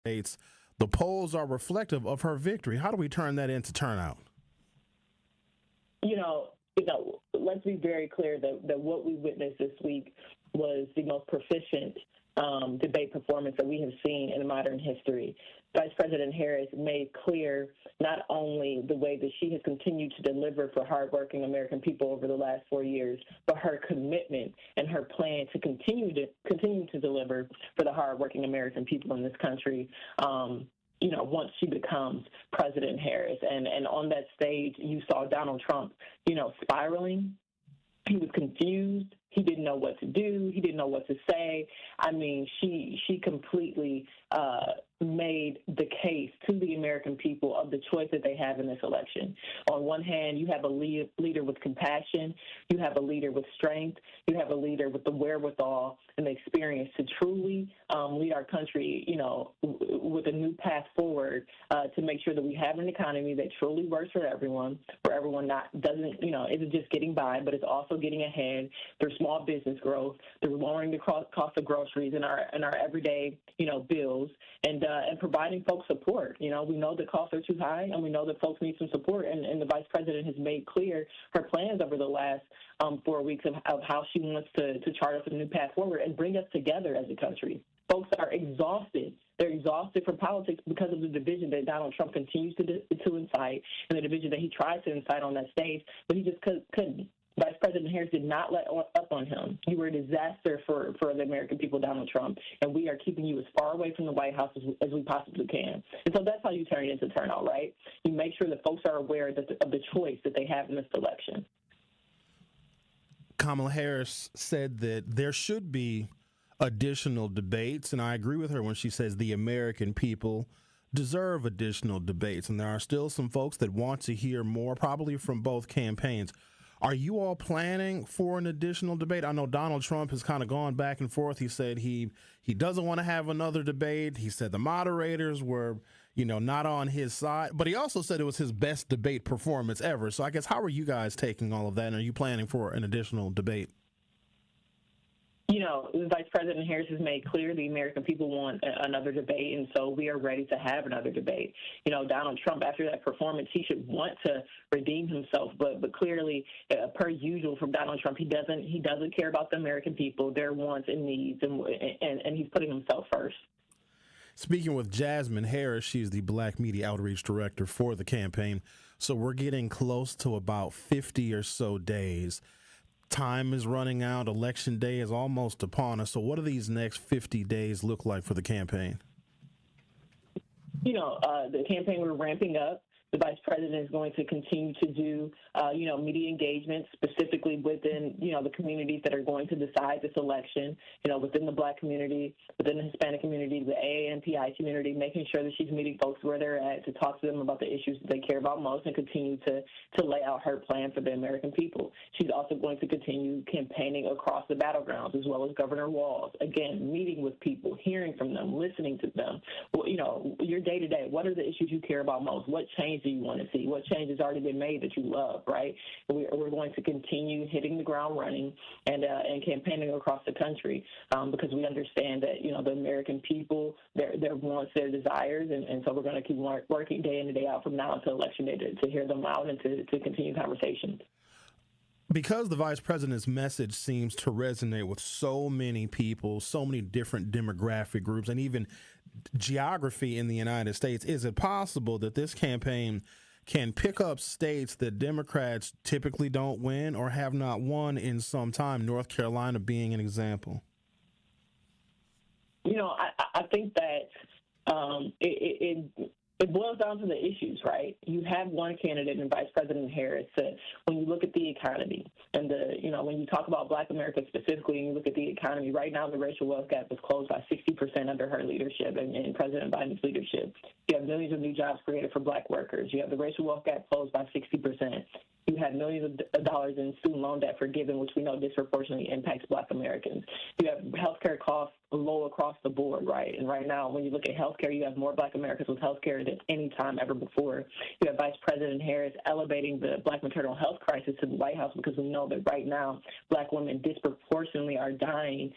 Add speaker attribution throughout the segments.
Speaker 1: States, the polls are reflective of her victory. How do we turn that into turnout?
Speaker 2: Let's be very clear that what we witnessed this week was the most proficient debate performance that we have seen in modern history. Vice President Harris made clear not only the way that she has continued to deliver for hardworking American people over the last 4 years, but her commitment and her plan to continue to deliver for the hardworking American people in this country. Once she becomes President Harris. And on that stage, you saw Donald Trump, spiraling. He was confused. He didn't know what to do. He didn't know what to say. I mean, she completely made the case to the American people of the choice that they have in this election. On one hand, you have a leader with compassion. You have a leader with strength. You have a leader with the wherewithal and the experience to truly lead our country, with a new path forward to make sure that we have an economy that truly works for everyone isn't just getting by, but it's also getting ahead. There's small business growth. They're lowering the cost of groceries and our everyday, bills, and providing folks support. We know the costs are too high, and we know that folks need some support. And the vice president has made clear her plans over the last 4 weeks of how she wants to chart us a new path forward and bring us together as a country. Folks are exhausted. They're exhausted from politics because of the division that Donald Trump continues to incite and the division that he tried to incite on that stage, but he just couldn't. Vice President Harris did not let up on him. You were a disaster for the American people, Donald Trump, and we are keeping you as far away from the White House as we possibly can. And so that's how you turn it into turnout, right? You make sure that folks are aware of the choice that they have in this election.
Speaker 1: Kamala Harris said that there should be additional debates, and I agree with her when she says the American people deserve additional debates, and there are still some folks that want to hear more, probably from both campaigns. Are you all planning for an additional debate? I know Donald Trump has kind of gone back and forth. He said he doesn't want to have another debate. He said the moderators were, not on his side, but he also said it was his best debate performance ever. So I guess, how are you guys taking all of that? And are you planning for an additional debate?
Speaker 2: Vice President Harris has made clear the American people want another debate, and so we are ready to have another debate. Donald Trump, after that performance, he should want to redeem himself, but clearly, per usual from Donald Trump, he doesn't care about the American people, their wants and needs, and he's putting himself first.
Speaker 1: Speaking with Jasmine Harris, she's the Black Media Outreach Director for the campaign. So we're getting close to about 50 or so days. Time is running out. Election day is almost upon us. So what do these next 50 days look like for the campaign?
Speaker 2: The campaign, we're ramping up. The vice president is going to continue to do, media engagement specifically within, the communities that are going to decide this election, within the Black community, within the Hispanic community, the AANPI community, making sure that she's meeting folks where they're at to talk to them about the issues that they care about most and continue to lay out her plan for the American people. She's also going to continue campaigning across the battlegrounds as well as Governor Walz. Again, meeting with people, hearing from them, listening to them. Well, your day-to-day, what are the issues you care about most? What change do you want to see? What change has already been made that you love, right? We're going to continue hitting the ground running and campaigning across the country because we understand that, the American people, their wants, their desires, and so we're going to keep working day in and day out from now until Election Day to hear them out and to continue conversations.
Speaker 1: Because the vice president's message seems to resonate with so many people, so many different demographic groups, and even geography in the United States, is it possible that this campaign can pick up states that Democrats typically don't win or have not won in some time, North Carolina being an example?
Speaker 2: I think that it boils down to the issues, right? You have one candidate in Vice President Harris. When you look at the economy and when you talk about Black America specifically, and you look at the economy, right now the racial wealth gap is closed by 60% under her leadership and President Biden's leadership. You have millions of new jobs created for Black workers. You have the racial wealth gap closed by 60%. You had millions of dollars in student loan debt forgiven, which we know disproportionately impacts Black Americans. You have healthcare costs low across the board, right? And right now, when you look at healthcare, you have more Black Americans with healthcare than any time ever before. You have Vice President Harris elevating the Black maternal health crisis to the White House because we know that right now Black women disproportionately are dying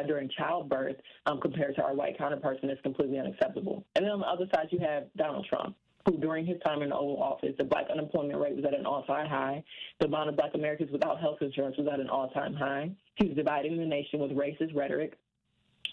Speaker 2: during childbirth compared to our white counterparts, and it's completely unacceptable. And then on the other side, you have Donald Trump, who during his time in the Oval Office, the Black unemployment rate was at an all-time high. The amount of Black Americans without health insurance was at an all-time high. He was dividing the nation with racist rhetoric.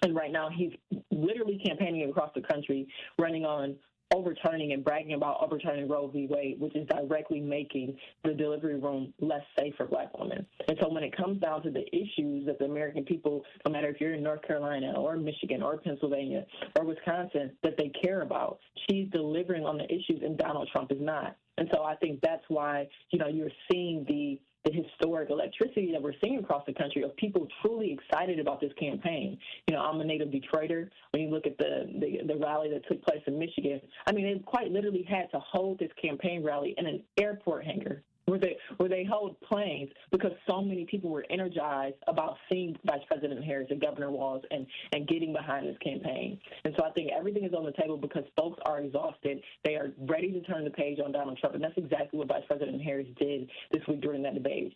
Speaker 2: And right now he's literally campaigning across the country, running on overturning and bragging about overturning Roe v. Wade, which is directly making the delivery room less safe for Black women. And so when it comes down to the issues that the American people, no matter if you're in North Carolina or Michigan or Pennsylvania or Wisconsin, that they care about, she's delivering on the issues and Donald Trump is not. And so I think that's why, you're seeing the historic electricity that we're seeing across the country of people truly excited about this campaign. I'm a native Detroiter. When you look at the rally that took place in Michigan, they quite literally had to hold this campaign rally in an airport hangar where they hold planes because so many people were energized about seeing Vice President Harris and Governor Wallace and getting behind this campaign. And so I think everything is on the table because folks are exhausted. They are ready to turn the page on Donald Trump, and that's exactly what Vice President Harris did this week during that debate.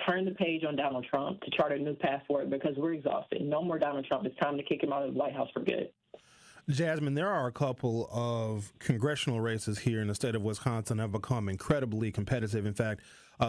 Speaker 2: Turn the page on Donald Trump to chart a new path forward because we're exhausted. No more Donald Trump. It's time to kick him out of the White House for good.
Speaker 1: Jasmine, there are a couple of congressional races here in the state of Wisconsin that have become incredibly competitive. In fact,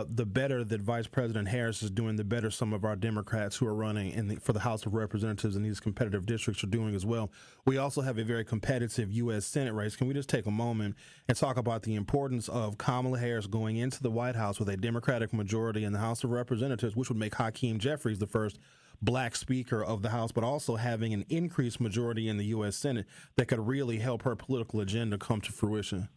Speaker 1: the better that Vice President Harris is doing, the better some of our Democrats who are running for the House of Representatives in these competitive districts are doing as well. We also have a very competitive U.S. Senate race. Can we just take a moment and talk about the importance of Kamala Harris going into the White House with a Democratic majority in the House of Representatives, which would make Hakeem Jeffries the first Black Speaker of the House, but also having an increased majority in the U.S. Senate that could really help her political agenda come to fruition?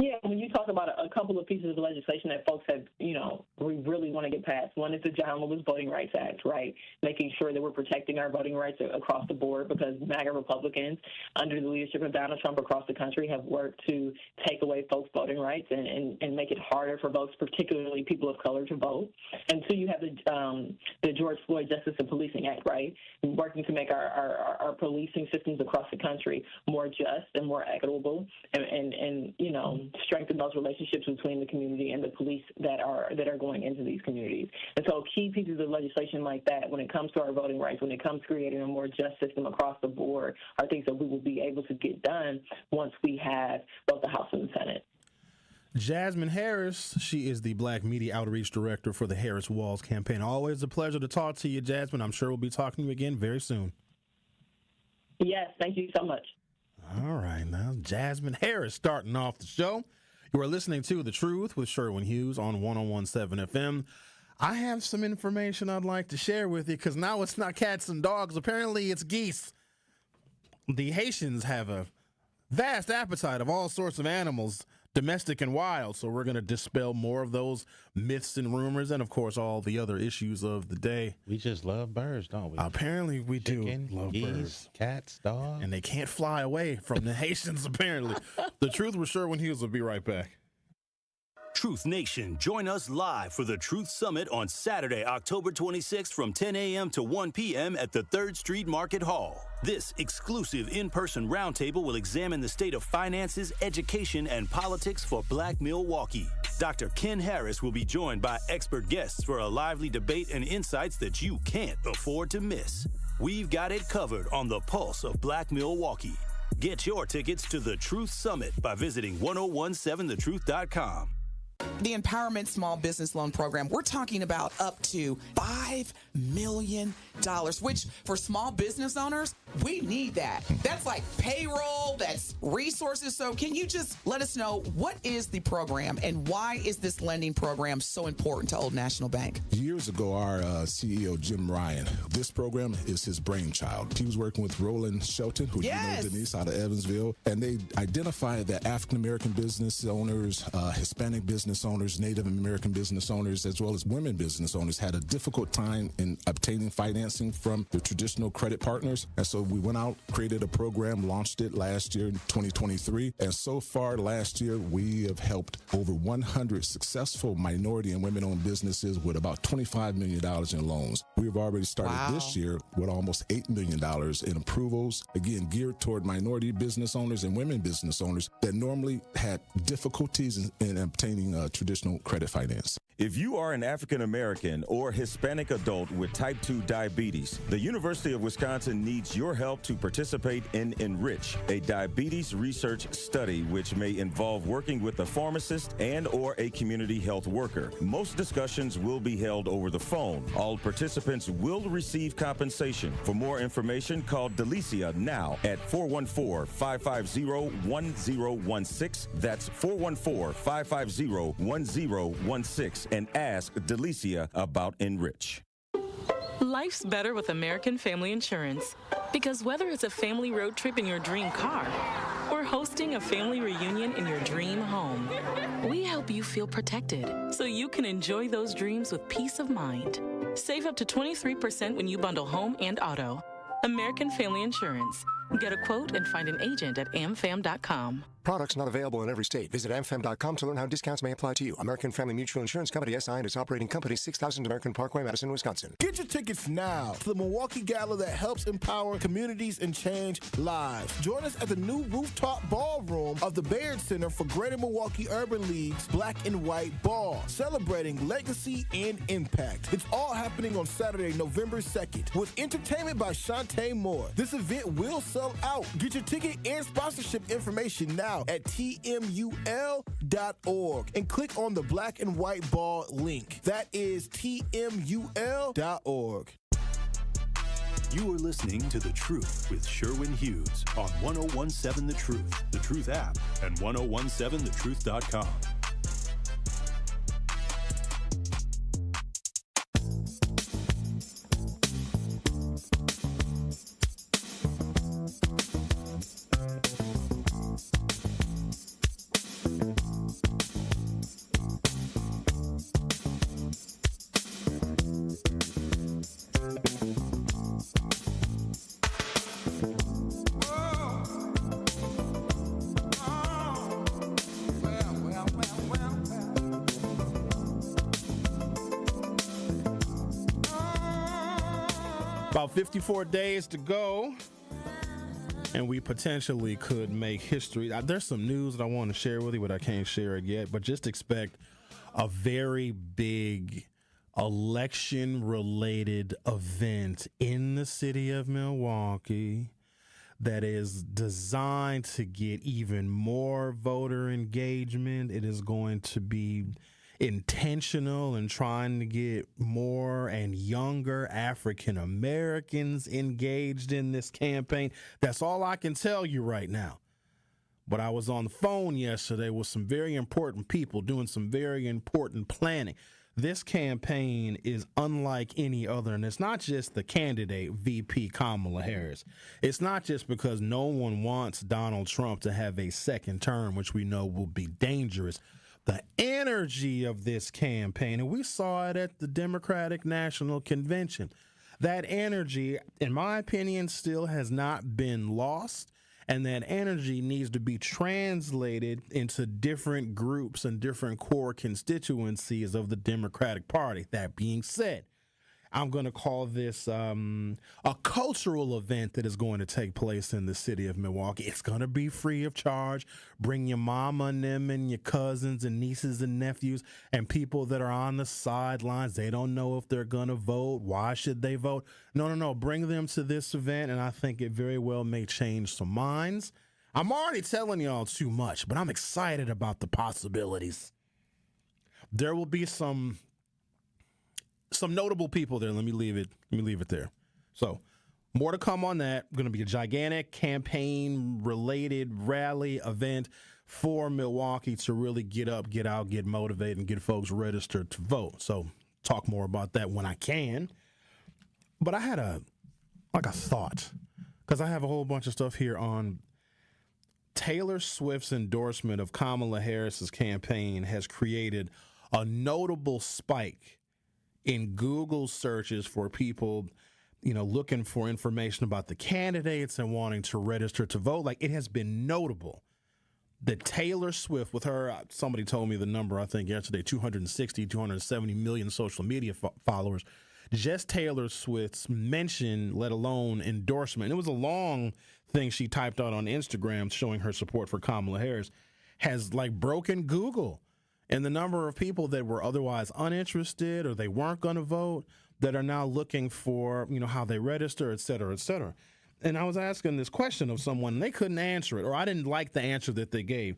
Speaker 2: Yeah, when you talk about a couple of pieces of legislation that folks have, we really want to get past. One is the John Lewis Voting Rights Act, right? Making sure that we're protecting our voting rights across the board because MAGA Republicans, under the leadership of Donald Trump across the country, have worked to take away folks' voting rights and make it harder for folks, particularly people of color, to vote. And two, you have the George Floyd Justice and Policing Act, right? Working to make our policing systems across the country more just and more equitable and strengthen those relationships between the community and the police that are going into these communities. And so key pieces of legislation like that, when it comes to our voting rights, when it comes to creating a more just system across the board, are things that we will be able to get done once we have both the House and the Senate.
Speaker 1: Jasmine Harris, she is the Black Media Outreach Director for the Harris Walls campaign. Always a pleasure to talk to you, Jasmine. I'm sure we'll be talking to you again very soon.
Speaker 2: Yes, thank you so much.
Speaker 1: All right, now Jasmine Harris starting off the show. You are listening to The Truth with Sherwin Hughes on 101.7 FM. I have some information I'd like to share with you because now it's not cats and dogs. Apparently it's geese. The Haitians have a vast appetite of all sorts of animals, domestic and wild, so we're going to dispel more of those myths and rumors and, of course, all the other issues of the day.
Speaker 3: We just love birds, don't we?
Speaker 1: Apparently we
Speaker 3: Chicken,
Speaker 1: do love
Speaker 3: geese,
Speaker 1: birds.
Speaker 3: Cats, dogs.
Speaker 1: And they can't fly away from the Haitians, apparently. The Truth with Sherwin Hughes will be right back.
Speaker 4: Truth Nation, join us live for the Truth Summit on Saturday, October 26th from 10 a.m. to 1 p.m. at the 3rd Street Market Hall. This exclusive in-person roundtable will examine the state of finances, education, and politics for Black Milwaukee. Dr. Ken Harris will be joined by expert guests for a lively debate and insights that you can't afford to miss. We've got it covered on the pulse of Black Milwaukee. Get your tickets to the Truth Summit by visiting 1017thetruth.com.
Speaker 5: The Empowerment Small Business Loan Program, we're talking about up to $5 million, which for small business owners, we need that. That's like payroll, that's resources. So can you just let us know what is the program and why is this lending program so important to Old National Bank?
Speaker 6: Years ago, our CEO, Jim Ryan, this program is his brainchild. He was working with Roland Shelton, who you know, Denise, out of Evansville, and they identified that African-American business owners, Hispanic business business owners, Native American business owners, as well as women business owners had a difficult time in obtaining financing from the traditional credit partners. And so we went out, created a program, launched it last year in 2023. And so far last year, we have helped over 100 successful minority and women-owned businesses with about $25 million in loans. We've already started this year with almost $8 million in approvals, again, geared toward minority business owners and women business owners that normally had difficulties in obtaining traditional credit finance.
Speaker 7: If you are an African American or Hispanic adult with type 2 diabetes, the University of Wisconsin needs your help to participate in Enrich, a diabetes research study which may involve working with a pharmacist and or a community health worker. Most discussions will be held over the phone. All participants will receive compensation. For more information, call Delicia now at 414-550-1016. That's 414-550-1016. And ask Delicia about Enrich.
Speaker 8: Life's better with American Family Insurance, because whether it's a family road trip in your dream car or hosting a family reunion in your dream home, we help you feel protected so you can enjoy those dreams with peace of mind. Save up to 23% when you bundle home and auto. American Family Insurance. Get a quote and find an agent at amfam.com.
Speaker 9: Products not available in every state. Visit amfam.com to learn how discounts may apply to you. American Family Mutual Insurance Company, SI, and its operating company, 6000 American Parkway, Madison, Wisconsin.
Speaker 10: Get your tickets now to the Milwaukee Gala that helps empower communities and change lives. Join us at the new rooftop ballroom of the Baird Center for Greater Milwaukee Urban League's Black and White Ball, celebrating legacy and impact. It's all happening on Saturday, November 2nd, with entertainment by Shantae Moore. This event will sell out. Get your ticket and sponsorship information now at tmul.org and click on the Black and White Ball link. That is tmul.org.
Speaker 4: You are listening to The Truth with Sherwin Hughes on 1017 The Truth app, and 1017thetruth.com.
Speaker 1: About 54 days to go, and we potentially could make history. There's some news that I want to share with you, but I can't share it yet. But just expect a very big election-related event in the city of Milwaukee that is designed to get even more voter engagement. It is going to be intentional in trying to get more and younger African Americans engaged in this campaign. That's all I can tell you right now. But I was on the phone yesterday with some very important people doing some very important planning. This campaign is unlike any other, and it's not just the candidate, VP Kamala Harris. It's not just because no one wants Donald Trump to have a second term, which we know will be dangerous. The energy of this campaign, and we saw it at the Democratic National Convention, that energy, in my opinion, still has not been lost, and that energy needs to be translated into different groups and different core constituencies of the Democratic Party. That being said, I'm going to call this a cultural event that is going to take place in the city of Milwaukee. It's going to be free of charge. Bring your mama and them and your cousins and nieces and nephews and people that are on the sidelines. They don't know if they're going to vote. Why should they vote? No. Bring them to this event, and I think it very well may change some minds. I'm already telling y'all too much, but I'm excited about the possibilities. There will be some notable people there. Let me leave it there. So, more to come on that. Going to be a gigantic campaign-related rally event for Milwaukee to really get up, get out, get motivated, and get folks registered to vote. So, talk more about that when I can. But I had a thought, because I have a whole bunch of stuff here on Taylor Swift's endorsement of Kamala Harris's campaign has created a notable spike in Google searches for people, looking for information about the candidates and wanting to register to vote. Like, it has been notable that Taylor Swift, with her, somebody told me the number, I think yesterday, 270 million social media followers, just Taylor Swift's mention, let alone endorsement. It was a long thing she typed out on Instagram showing her support for Kamala Harris, has broken Google. And the number of people that were otherwise uninterested or they weren't going to vote that are now looking for, how they register, et cetera, et cetera. And I was asking this question of someone, and they couldn't answer it, or I didn't like the answer that they gave.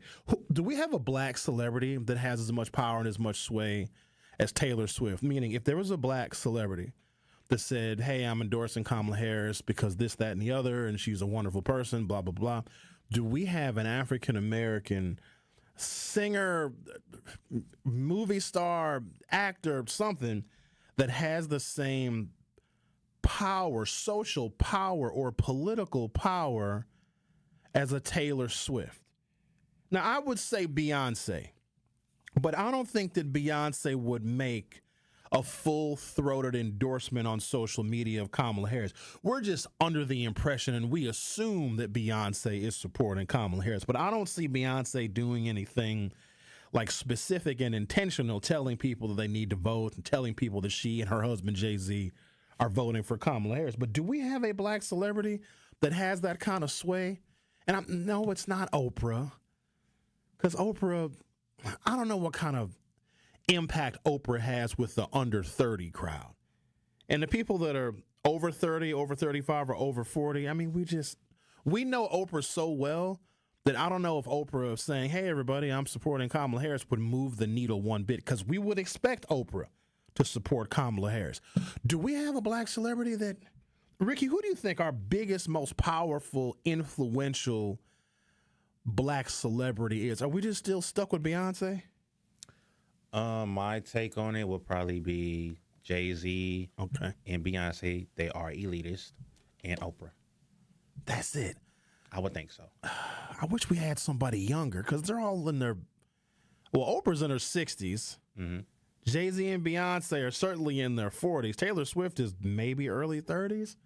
Speaker 1: Do we have a black celebrity that has as much power and as much sway as Taylor Swift? Meaning, if there was a black celebrity that said, hey, I'm endorsing Kamala Harris because this, that, and the other, and she's a wonderful person, blah, blah, blah, do we have an African-American singer, movie star, actor, something that has the same power, social power, or political power as a Taylor Swift? Now, I would say Beyonce, but I don't think that Beyonce would make a full-throated endorsement on social media of Kamala Harris. We're just under the impression, and we assume that Beyonce is supporting Kamala Harris, but I don't see Beyonce doing anything specific and intentional, telling people that they need to vote and telling people that she and her husband Jay-Z are voting for Kamala Harris. But do we have a black celebrity that has that kind of sway? And no, it's not Oprah, because Oprah, I don't know what kind of impact Oprah has with the under 30 crowd. And the people that are over 30, over 35, or over 40, I mean, we know Oprah so well that I don't know if Oprah saying, hey, everybody, I'm supporting Kamala Harris would move the needle one bit, because we would expect Oprah to support Kamala Harris. Do we have a black celebrity that, Ricky, who do you think our biggest, most powerful, influential black celebrity is? Are we just still stuck with Beyonce?
Speaker 3: My take on it would probably be Jay-Z and Beyonce. They are elitist, and Oprah.
Speaker 1: That's it.
Speaker 3: I would think so.
Speaker 1: I wish we had somebody younger, because they're all in their, Oprah's in her 60s. Mm-hmm. Jay-Z and Beyonce are certainly in their 40s. Taylor Swift is maybe early 30s.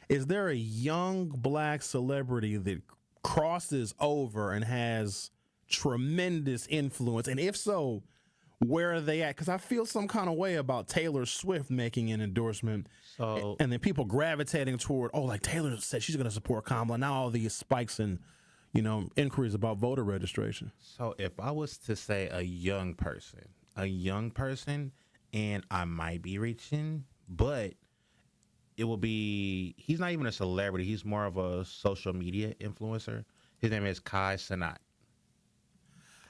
Speaker 1: Is there a young black celebrity that crosses over and has tremendous influence? And if so, where are they at? Because I feel some kind of way about Taylor Swift making an endorsement, and then people gravitating toward, Taylor said she's going to support Kamala. Now all these spikes in, inquiries about voter registration.
Speaker 3: So if I was to say a young person, and I might be reaching, but it will be, he's not even a celebrity. He's more of a social media influencer. His name is Kai Cenat.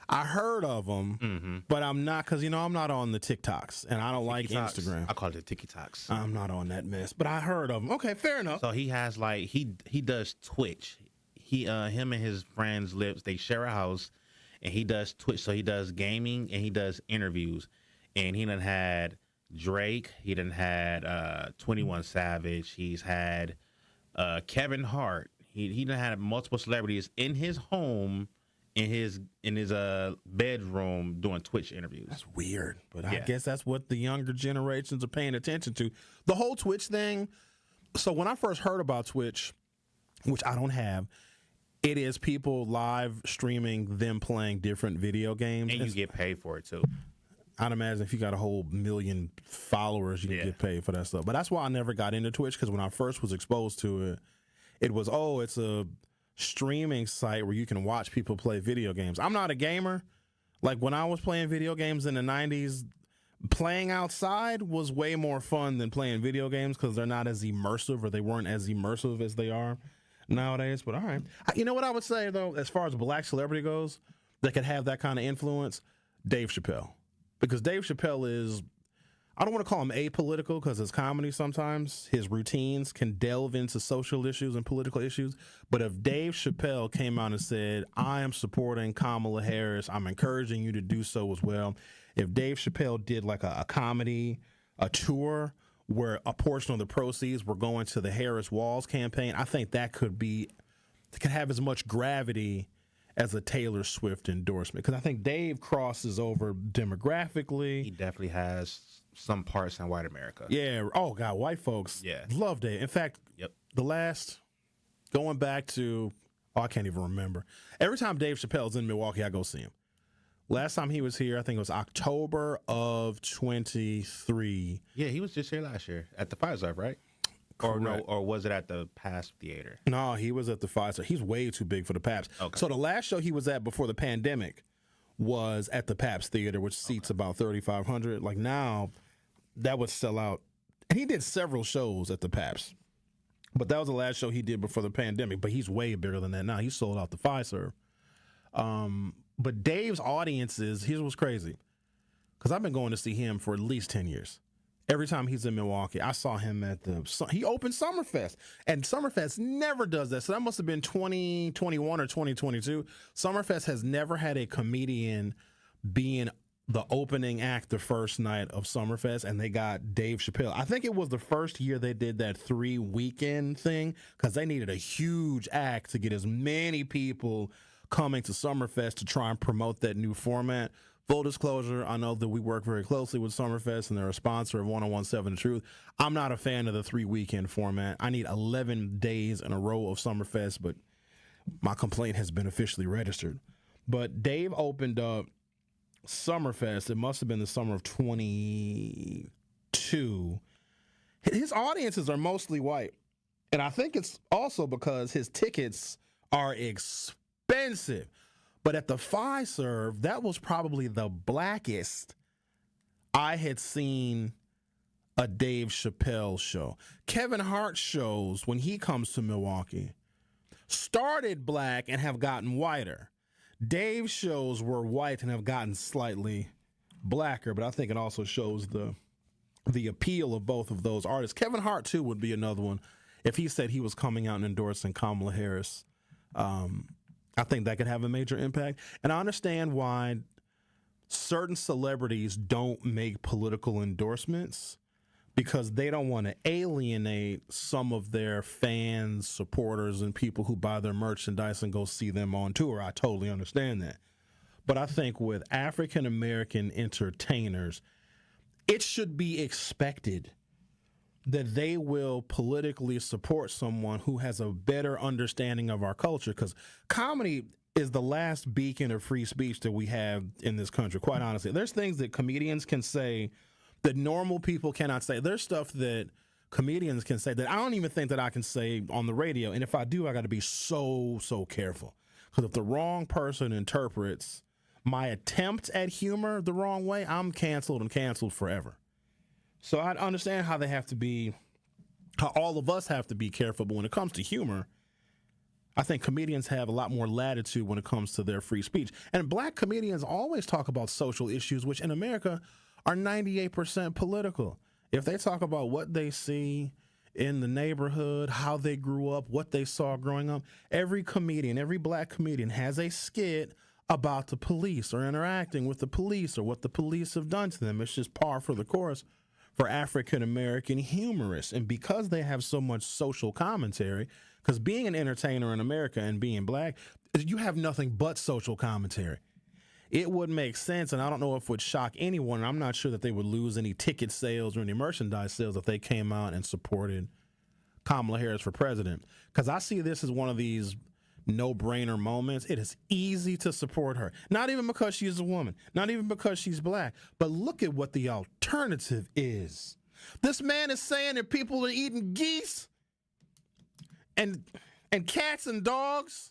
Speaker 1: I heard of him, but I'm not, because, I'm not on the TikToks, and I don't like Instagram.
Speaker 3: I call it the TikToks.
Speaker 1: I'm not on that mess, but I heard of him. Okay, fair enough.
Speaker 3: So he has, he does Twitch. Him and his friends they share a house, and he does Twitch. So he does gaming, and he does interviews. And he done had Drake. He done had 21 Savage. He's had Kevin Hart. He done had multiple celebrities in his home, in his bedroom, doing Twitch interviews.
Speaker 1: That's weird, but I guess that's what the younger generations are paying attention to. The whole Twitch thing. So when I first heard about Twitch, which I don't have, it is people live streaming them playing different video games.
Speaker 3: And you get paid for it, too.
Speaker 1: I'd imagine if you got a whole million followers, you get paid for that stuff. But that's why I never got into Twitch, because when I first was exposed to it, it was, it's a streaming site where you can watch people play video games. I'm not a gamer. Like, when I was playing video games in the 90s, playing outside was way more fun than playing video games, because they're not as immersive, or they weren't as immersive as they are nowadays. But all right. You know what I would say, though, as far as a black celebrity goes that could have that kind of influence? Dave Chappelle. Because Dave Chappelle is, I don't want to call him apolitical, because his comedy sometimes, his routines can delve into social issues and political issues. But if Dave Chappelle came out and said, I am supporting Kamala Harris, I'm encouraging you to do so as well. If Dave Chappelle did like a comedy, a tour, where a portion of the proceeds were going to the Harris Walls campaign, I think that could have as much gravity as a Taylor Swift endorsement, because I think Dave crosses over demographically.
Speaker 3: He definitely has some parts in white America.
Speaker 1: Yeah. Oh God, white folks love Dave. In fact, going back to, I can't even remember. Every time Dave Chappelle's in Milwaukee, I go see him. Last time he was here, I think it was October of 23.
Speaker 3: Yeah, he was just here last year at the Pfizer, right? Or no, or was it at the Pass Theater?
Speaker 1: No, he was at the Pfizer. He's way too big for the Paps.
Speaker 3: Okay.
Speaker 1: So the last show he was at before the pandemic was at the Paps Theater, which seats about 3,500. Like now, that would sell out. And he did several shows at the Paps. But that was the last show he did before the pandemic. But he's way bigger than that now. He sold out the Pfizer. But Dave's audiences, here's what's crazy. Because I've been going to see him for at least 10 years. Every time he's in Milwaukee, I saw him at he opened Summerfest. And Summerfest never does that. So that must have been 2021 or 2022. Summerfest has never had a comedian being the opening act the first night of Summerfest, and they got Dave Chappelle. I think it was the first year they did that 3-weekend thing because they needed a huge act to get as many people coming to Summerfest to try and promote that new format. Full disclosure, I know that we work very closely with Summerfest, and they're a sponsor of 1017 The Truth. I'm not a fan of the 3-weekend format. I need 11 days in a row of Summerfest, but my complaint has been officially registered. But Dave opened up Summerfest. It must have been the summer of 22. His audiences are mostly white, and I think it's also because his tickets are expensive. But at the Pfizer, that was probably the blackest I had seen a Dave Chappelle show. Kevin Hart shows, when he comes to Milwaukee, started black and have gotten whiter. Dave's shows were white and have gotten slightly blacker, but I think it also shows the appeal of both of those artists. Kevin Hart, too, would be another one. If he said he was coming out and endorsing Kamala Harris, I think that could have a major impact. And I understand why certain celebrities don't make political endorsements, because they don't want to alienate some of their fans, supporters, and people who buy their merchandise and go see them on tour. I totally understand that. But I think with African-American entertainers, it should be expected that they will politically support someone who has a better understanding of our culture, because comedy is the last beacon of free speech that we have in this country, quite honestly. There's things that comedians can say that normal people cannot say. There's stuff that comedians can say that I don't even think that I can say on the radio, and if I do, I got to be so careful, because if the wrong person interprets my attempt at humor the wrong way, I'm canceled and canceled forever. So I understand how how all of us have to be careful. But when it comes to humor, I think comedians have a lot more latitude when it comes to their free speech. And black comedians always talk about social issues, which in America are 98% political. If they talk about what they see in the neighborhood, how they grew up, what they saw growing up, every black comedian has a skit about the police or interacting with the police or what the police have done to them. It's just par for the course for African-American humorists. And because they have so much social commentary, because being an entertainer in America and being black, you have nothing but social commentary. It would make sense, and I don't know if it would shock anyone. I'm not sure that they would lose any ticket sales or any merchandise sales if they came out and supported Kamala Harris for president. Because I see this as one of these no-brainer moments. It is easy to support her. Not even because she's a woman, not even because she's black, but look at what the alternative is. This man is saying that people are eating geese and cats and dogs.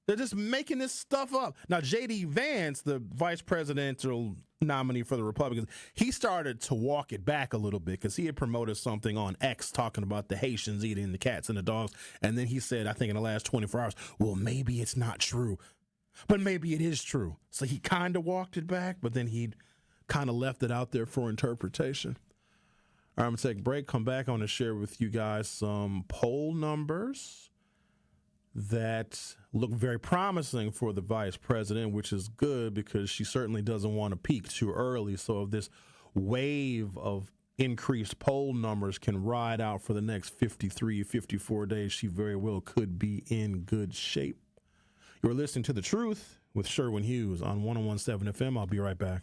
Speaker 1: They're just making this stuff up. Now, J.D. Vance, the vice presidential nominee for the Republicans, he started to walk it back a little bit because he had promoted something on X talking about the Haitians eating the cats and the dogs. And then he said, I think in the last 24 hours, well, maybe it's not true, but maybe it is true. So he kind of walked it back, but then he kind of left it out there for interpretation. All right, I'm going to take a break, come back. I want to share with you guys some poll numbers that look very promising for the vice president, which is good because she certainly doesn't want to peak too early. So if this wave of increased poll numbers can ride out for the next 53, 54 days, she very well could be in good shape. You're listening to The Truth with Sherwin Hughes on 101.7 FM. I'll be right back.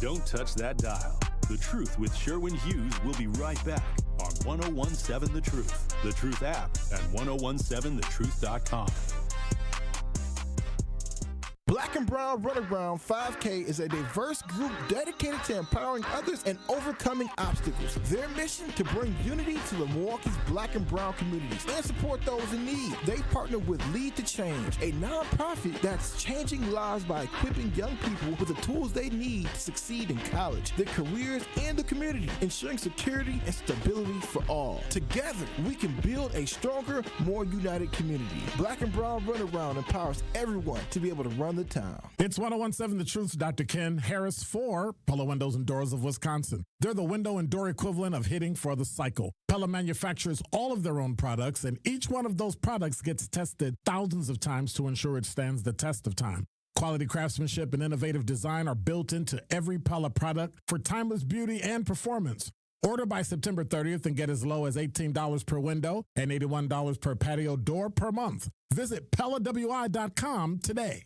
Speaker 4: Don't touch that dial. The Truth with Sherwin Hughes will be right back on 101.7 The Truth app, and 1017thetruth.com.
Speaker 10: Black and Brown Runaround 5K is a diverse group dedicated to empowering others and overcoming obstacles. Their mission to bring unity to the Milwaukee's Black and Brown communities and support those in need. They partner with Lead to Change, a nonprofit that's changing lives by equipping young people with the tools they need to succeed in college, their careers, and the community, ensuring security and stability for all. Together, we can build a stronger, more united community. Black and Brown Runaround empowers everyone to be able to run the town.
Speaker 11: It's 101.7 The Truth's Dr. Ken Harris for Pella Windows and Doors of Wisconsin. They're the window and door equivalent of hitting for the cycle. Pella manufactures all of their own products, and each one of those products gets tested thousands of times to ensure it stands the test of time. Quality craftsmanship and innovative design are built into every Pella product for timeless beauty and performance. Order by September 30th and get as low as $18 per window and $81 per patio door per month. Visit PellaWI.com today.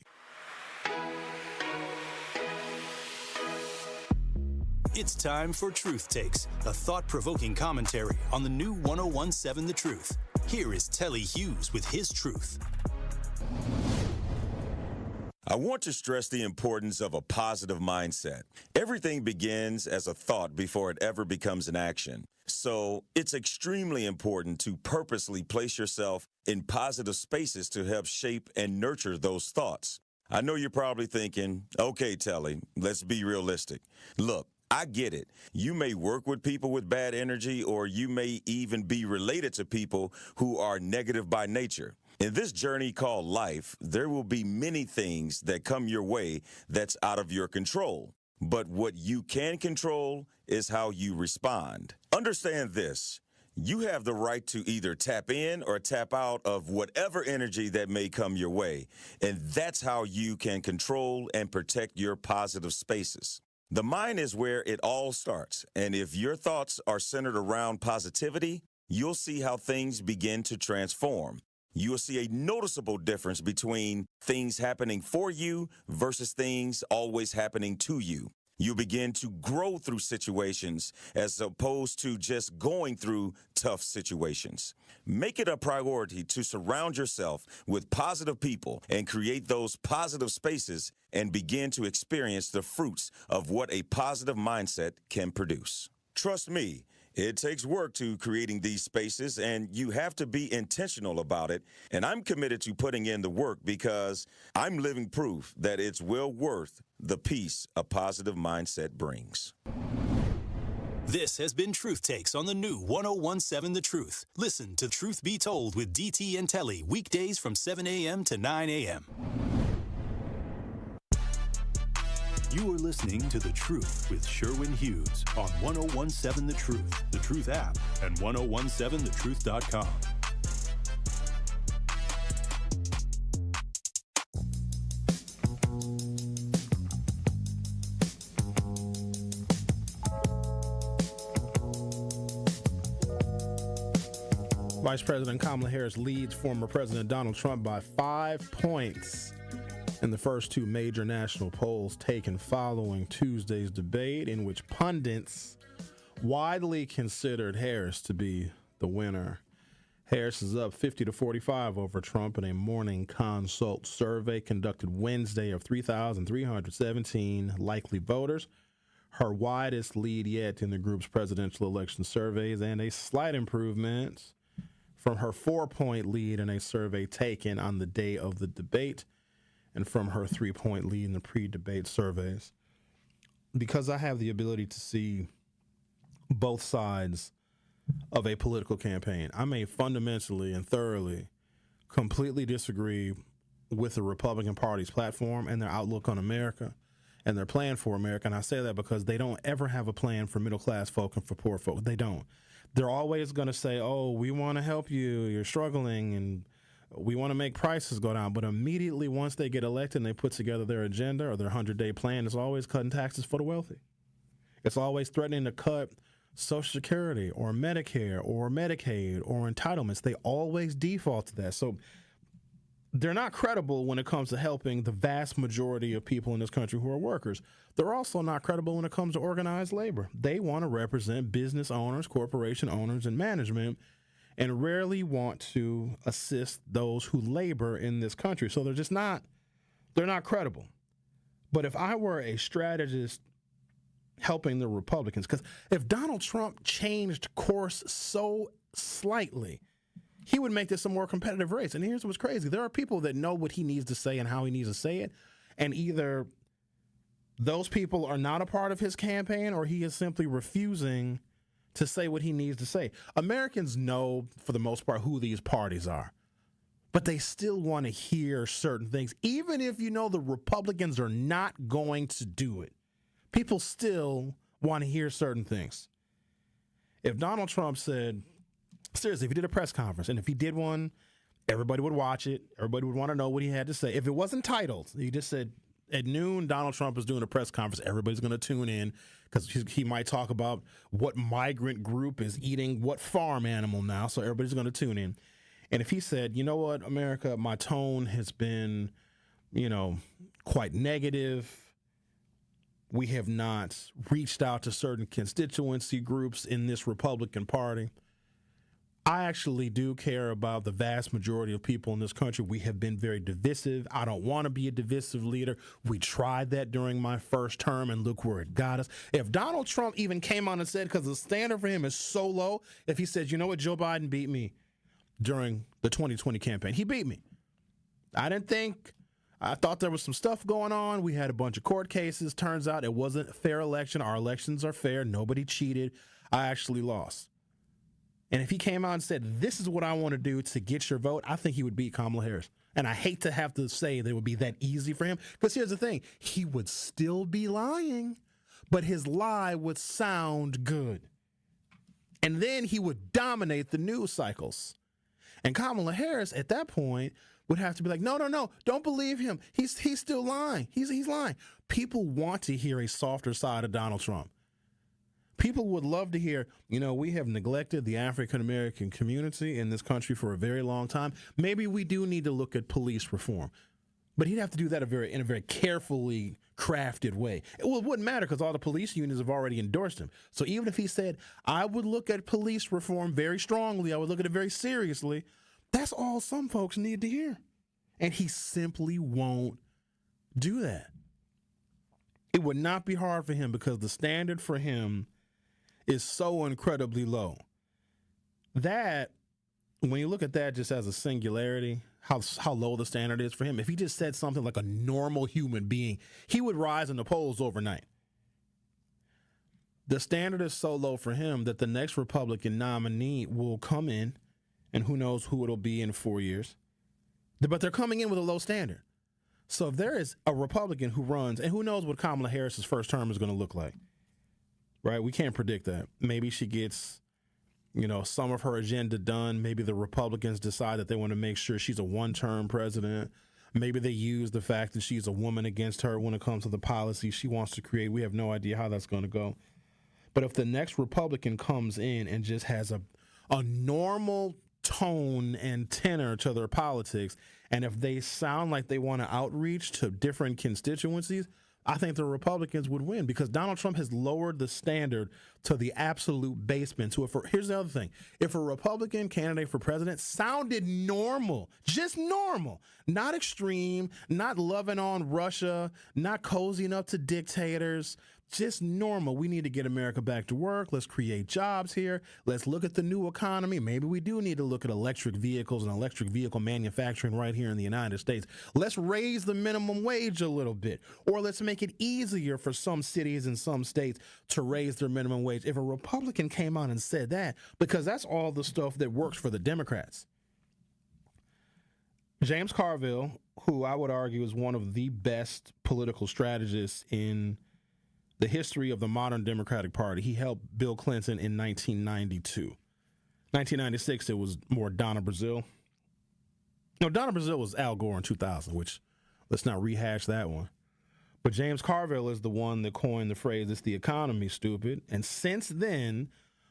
Speaker 4: It's time for Truth Takes, a thought-provoking commentary on the new 101.7 The Truth. Here is Telly Hughes with his truth.
Speaker 7: I want to stress the importance of a positive mindset. Everything begins as a thought before it ever becomes an action. So it's extremely important to purposely place yourself in positive spaces to help shape and nurture those thoughts. I know you're probably thinking, okay, Telly, let's be realistic. Look, I get it. You may work with people with bad energy, or you may even be related to people who are negative by nature. In this journey called life, there will be many things that come your way that's out of your control. But what you can control is how you respond. Understand this. You have the right to either tap in or tap out of whatever energy that may come your way. And that's how you can control and protect your positive spaces. The mind is where it all starts, and if your thoughts are centered around positivity, you'll see how things begin to transform. You'll see a noticeable difference between things happening for you versus things always happening to you. You begin to grow through situations as opposed to just going through tough situations. Make it a priority to surround yourself with positive people and create those positive spaces and begin to experience the fruits of what a positive mindset can produce. Trust me, it takes work to creating these spaces, and you have to be intentional about it. And I'm committed to putting in the work because I'm living proof that it's well worth the peace a positive mindset brings.
Speaker 4: This has been Truth Takes on the new 101.7 The Truth. Listen to Truth Be Told with DT and Telly weekdays from 7 a.m. to 9 a.m. You are listening to The Truth with Sherwin Hughes on 101.7 The Truth app, and 1017thetruth.com.
Speaker 1: Vice President Kamala Harris leads former President Donald Trump by 5 points in the first two major national polls taken following Tuesday's debate, in which pundits widely considered Harris to be the winner. Harris is up 50-45 over Trump in a morning consult survey conducted Wednesday of 3,317 likely voters, her widest lead yet in the group's presidential election surveys, and a slight improvement from her 4-point lead in a survey taken on the day of the debate, and from her 3-point lead in the pre-debate surveys. Because I have the ability to see both sides of a political campaign, I may fundamentally and thoroughly completely disagree with the Republican Party's platform and their outlook on America and their plan for America. And I say that because they don't ever have a plan for middle-class folk and for poor folk. They don't. They're always going to say, oh, we want to help you, you're struggling, and we want to make prices go down. But immediately once they get elected and they put together their agenda or their 100-day plan, it's always cutting taxes for the wealthy. It's always threatening to cut Social Security or Medicare or Medicaid or entitlements. They always default to that. So they're not credible when it comes to helping the vast majority of people in this country who are workers. They're also not credible when it comes to organized labor. They want to represent business owners, corporation owners, and management, and rarely want to assist those who labor in this country. So they're not credible. But if I were a strategist helping the Republicans, because if Donald Trump changed course so slightly, he would make this a more competitive race. And here's what's crazy. There are people that know what he needs to say and how he needs to say it. And either those people are not a part of his campaign or he is simply refusing to say what he needs to say. Americans know, for the most part, who these parties are. But they still want to hear certain things. Even if you know the Republicans are not going to do it, people still want to hear certain things. If Donald Trump said, seriously, if he did a press conference, and if he did one, everybody would watch it. Everybody would want to know what he had to say. If it wasn't titled, he just said, at noon, Donald Trump is doing a press conference. Everybody's going to tune in because he might talk about what migrant group is eating what farm animal now. So everybody's going to tune in. And if he said, you know what, America, my tone has been, quite negative. We have not reached out to certain constituency groups in this Republican Party. I actually do care about the vast majority of people in this country. We have been very divisive. I don't want to be a divisive leader. We tried that during my first term, and look where it got us. If Donald Trump even came on and said, because the standard for him is so low, if he said, you know what, Joe Biden beat me during the 2020 campaign. He beat me. I thought there was some stuff going on. We had a bunch of court cases. Turns out it wasn't a fair election. Our elections are fair. Nobody cheated. I actually lost. And if he came out and said, this is what I want to do to get your vote, I think he would beat Kamala Harris. And I hate to have to say that it would be that easy for him, because here's the thing. He would still be lying, but his lie would sound good. And then he would dominate the news cycles. And Kamala Harris, at that point, would have to be like, no, don't believe him. He's still lying. He's lying. People want to hear a softer side of Donald Trump. People would love to hear, we have neglected the African-American community in this country for a very long time. Maybe we do need to look at police reform. But he'd have to do that in a very carefully crafted way. Well, it wouldn't matter because all the police unions have already endorsed him. So even if he said, I would look at police reform very strongly, I would look at it very seriously, that's all some folks need to hear. And he simply won't do that. It would not be hard for him because the standard for him is so incredibly low. That, when you look at that just as a singularity, how low the standard is for him, if he just said something like a normal human being, he would rise in the polls overnight. The standard is so low for him that the next Republican nominee will come in, and who knows who it'll be in 4 years. But they're coming in with a low standard. So if there is a Republican who runs, and who knows what Kamala Harris's first term is going to look like, right? We can't predict that. Maybe she gets, some of her agenda done. Maybe the Republicans decide that they want to make sure she's a one-term president. Maybe they use the fact that she's a woman against her when it comes to the policy she wants to create. We have no idea how that's going to go. But if the next Republican comes in and just has a normal tone and tenor to their politics, and if they sound like they want to outreach to different constituencies, I think the Republicans would win because Donald Trump has lowered the standard to the absolute basement. Here's the other thing. If a Republican candidate for president sounded normal, just normal, not extreme, not loving on Russia, not cozying up to dictators, just normal. We need to get America back to work. Let's create jobs here. Let's look at the new economy. Maybe we do need to look at electric vehicles and electric vehicle manufacturing right here in the United States. Let's raise the minimum wage a little bit, or let's make it easier for some cities and some states to raise their minimum wage. If a Republican came out and said that, because that's all the stuff that works for the Democrats. James Carville, who I would argue is one of the best political strategists in the history of the modern Democratic Party. He helped Bill Clinton in 1992. 1996, it was more Donna Brazile. No, Donna Brazile was Al Gore in 2000, which let's not rehash that one. But James Carville is the one that coined the phrase, it's the economy, stupid. And since then,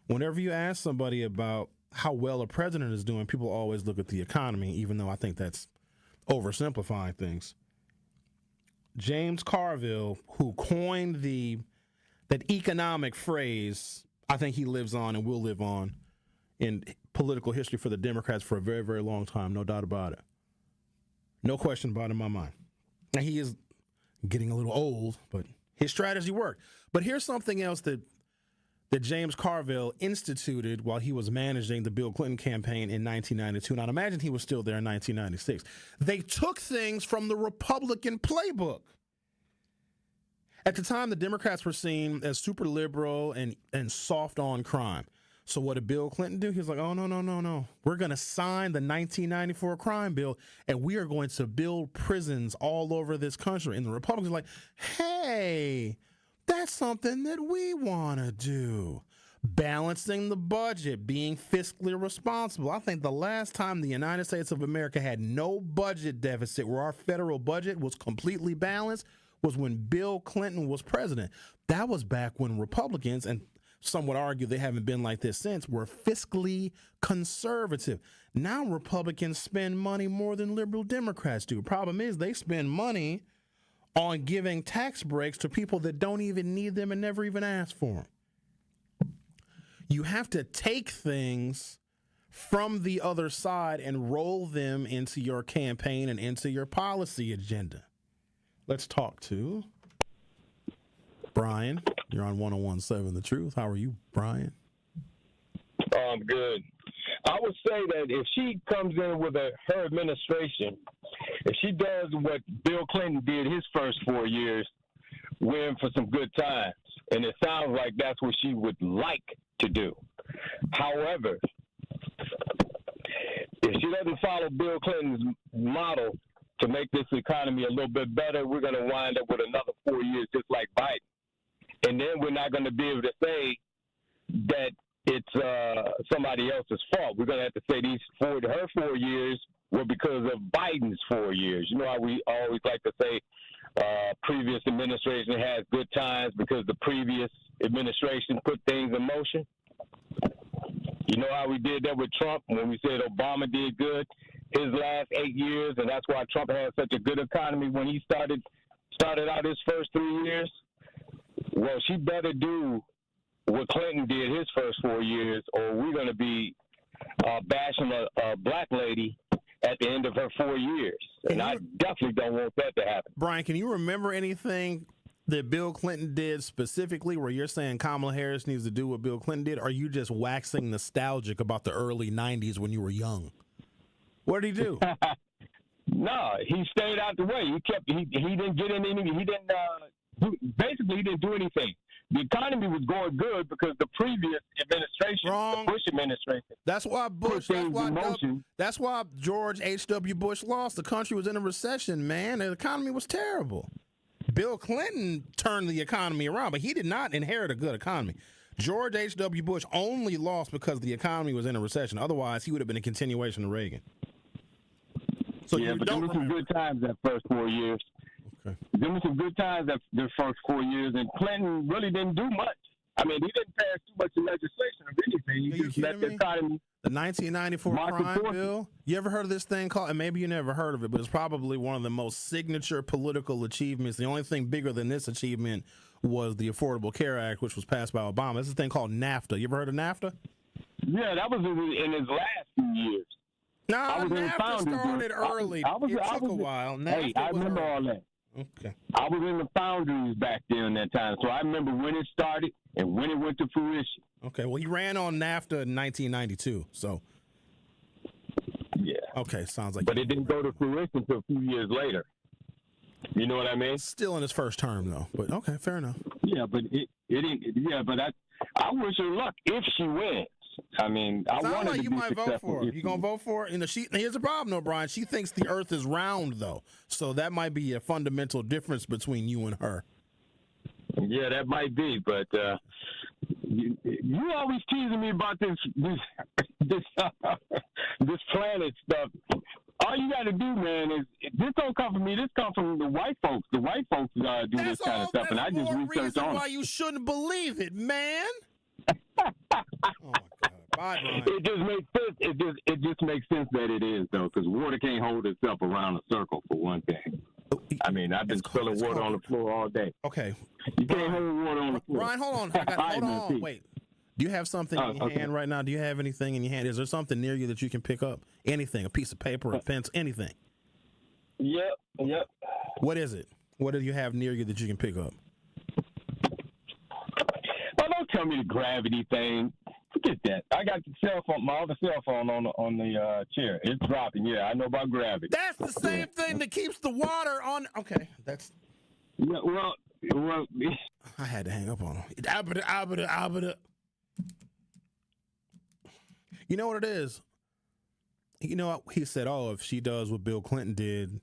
Speaker 1: whenever you ask somebody about how well a president is doing, people always look at the economy, even though I think that's oversimplifying things. James Carville, who coined that economic phrase, I think he lives on and will live on in political history for the Democrats for a very, very long time, no doubt about it. No question about it in my mind. Now, he is getting a little old, but his strategy worked. But here's something else that James Carville instituted while he was managing the Bill Clinton campaign in 1992. And I'd imagine he was still there in 1996. They took things from the Republican playbook. At the time, the Democrats were seen as super liberal and soft on crime. So what did Bill Clinton do? He was like, oh, no. We're going to sign the 1994 crime bill, and we are going to build prisons all over this country. And the Republicans are like, hey, that's something that we want to do. Balancing the budget, being fiscally responsible. I think the last time the United States of America had no budget deficit where our federal budget was completely balanced was when Bill Clinton was president. That was back when Republicans, and some would argue they haven't been like this since, were fiscally conservative. Now Republicans spend money more than liberal Democrats do. Problem is they spend money on giving tax breaks to people that don't even need them and never even ask for them. You have to take things from the other side and roll them into your campaign and into your policy agenda. Let's talk to Brian. You're on 101.7 The Truth. How are you, Brian?
Speaker 12: I'm good. I would say that if she comes in with her administration, if she does what Bill Clinton did his first 4 years, we're in for some good times. And it sounds like that's what she would like to do. However, if she doesn't follow Bill Clinton's model to make this economy a little bit better, we're going to wind up with another 4 years just like Biden. And then we're not going to be able to say that it's somebody else's fault. We're going to have to say her 4 years were because of Biden's 4 years. You know how we always like to say previous administration has good times because the previous administration put things in motion? You know how we did that with Trump when we said Obama did good his last 8 years, and that's why Trump had such a good economy when he started out his first 3 years? Well, she better do what Clinton did his first 4 years, or we're going to be bashing a black lady at the end of her 4 years. And I definitely don't want that to happen.
Speaker 1: Brian, can you remember anything that Bill Clinton did specifically where you're saying Kamala Harris needs to do what Bill Clinton did? Or are you just waxing nostalgic about the early 90s when you were young? What did he do?
Speaker 12: No, he stayed out the way. He didn't get in any. He didn't. Basically, he didn't do anything. The economy was going good because the previous administration, the Bush administration,
Speaker 1: that's why George H.W. Bush lost. The country was in a recession, man. The economy was terrible. Bill Clinton turned the economy around, but he did not inherit a good economy. George H.W. Bush only lost because the economy was in a recession. Otherwise, he would have been a continuation of Reagan. So
Speaker 12: yeah, but there were some good times that first 4 years. Okay. There were some good times that the first 4 years, and Clinton really didn't do much. I mean, he didn't pass too much legislation or anything. He just let the economy.
Speaker 1: The 1994 crime bill. You ever heard of this thing called, and maybe you never heard of it, but it's probably one of the most signature political achievements. The only thing bigger than this achievement was the Affordable Care Act, which was passed by Obama. This is a thing called NAFTA. You ever heard of NAFTA?
Speaker 12: Yeah, that was in his last few years.
Speaker 1: No, NAFTA started early. It took a while.
Speaker 12: I remember all that.
Speaker 1: Okay.
Speaker 12: I was in the foundries back then that time, so I remember when it started and when it went to fruition.
Speaker 1: Okay, well, he ran on NAFTA in 1992, so.
Speaker 12: Yeah.
Speaker 1: Okay, sounds like.
Speaker 12: But it didn't go to fruition until a few years later. You know what I mean?
Speaker 1: Still in his first term, though. But okay, fair enough.
Speaker 12: Yeah, but it didn't. Yeah, but I wish her luck if she wins. I mean, I want
Speaker 1: like you might vote for her. You gonna vote for her? You know, here's the problem, though, Brian. She thinks the Earth is round, though, so that might be a fundamental difference between you and her.
Speaker 12: Yeah, that might be, but you always teasing me about this planet stuff. All you got to do, man, is this don't come from me. This comes from the white folks. The white folks do this kind of stuff, and I just research on it.
Speaker 1: Why you shouldn't believe it, man. Oh my God, Bye, Brian.
Speaker 12: It just makes sense. It just makes sense that it is though, because water can't hold itself around a circle for one thing. I mean, I've been spilling water on the floor all day.
Speaker 1: Okay.
Speaker 12: You can't hold water on the floor.
Speaker 1: Brian, hold on. Hold on. Wait. Do you have something in your hand right now? Do you have anything in your hand? Is there something near you that you can pick up? Anything? A piece of paper, a pencil, anything?
Speaker 12: Yep.
Speaker 1: What is it? What do you have near you that you can pick up?
Speaker 12: Oh, don't tell me the gravity thing. Forget that. I got the cell phone, my other cell phone on the chair. It's dropping. Yeah, I know about gravity.
Speaker 1: That's the same thing that keeps the water on. Okay, that's.
Speaker 12: Yeah, well.
Speaker 1: I had to hang up on him. You know what it is? You know what he said? Oh, if she does what Bill Clinton did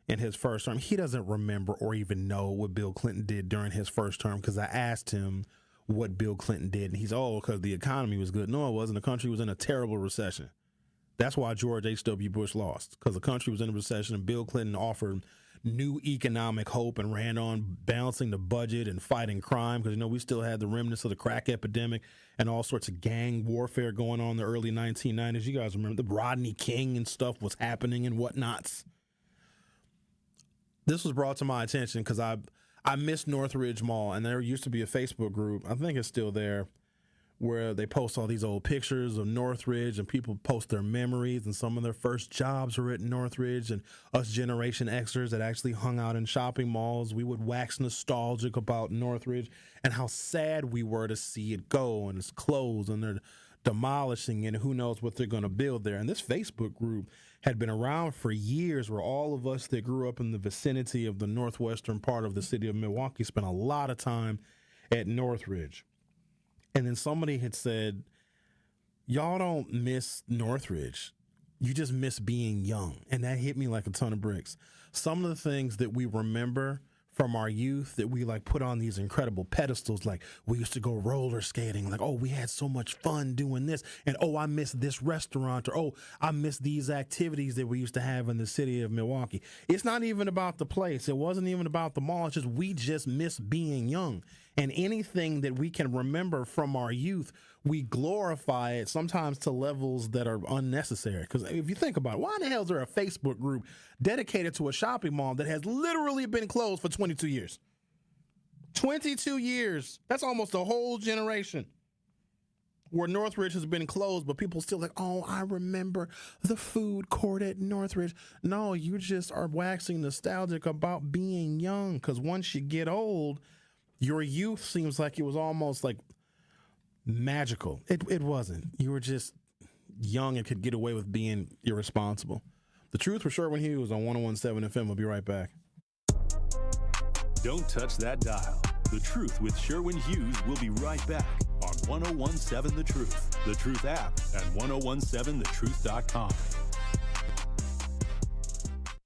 Speaker 1: in his first term, he doesn't remember or even know what Bill Clinton did during his first term because I asked him what Bill Clinton did, and he's because the economy was good. No, it wasn't. The country was in a terrible recession. That's why George H.W. Bush lost, because the country was in a recession, and Bill Clinton offered new economic hope and ran on balancing the budget and fighting crime, because, we still had the remnants of the crack epidemic and all sorts of gang warfare going on in the early 1990s. You guys remember the Rodney King and stuff was happening and whatnots. This was brought to my attention because I miss Northridge Mall, and there used to be a Facebook group, I think it's still there, where they post all these old pictures of Northridge and people post their memories, and some of their first jobs were at Northridge, and us Generation Xers that actually hung out in shopping malls, we would wax nostalgic about Northridge and how sad we were to see it go, and it's closed and they're demolishing it, and who knows what they're going to build there. And this Facebook group had been around for years, where all of us that grew up in the vicinity of the northwestern part of the city of Milwaukee spent a lot of time at Northridge. And then somebody had said, y'all don't miss Northridge. You just miss being young. And that hit me like a ton of bricks. Some of the things that we remember from our youth that we put on these incredible pedestals, like we used to go roller skating, we had so much fun doing this, and I miss this restaurant, or I miss these activities that we used to have in the city of Milwaukee. It's not even about the place. It wasn't even about the mall. It's just we just miss being young. And anything that we can remember from our youth, we glorify it sometimes to levels that are unnecessary. Because if you think about it, why in the hell is there a Facebook group dedicated to a shopping mall that has literally been closed for 22 years? 22 years. That's almost a whole generation where Northridge has been closed, but people still I remember the food court at Northridge. No, you just are waxing nostalgic about being young, because once you get old, your youth seems like it was almost magical. It wasn't. You were just young and could get away with being irresponsible. The Truth with Sherwin Hughes on 101.7 FM. We'll be right back.
Speaker 4: Don't touch that dial. The Truth with Sherwin Hughes will be right back on 101.7 The Truth, The Truth app, and 101.7thetruth.com.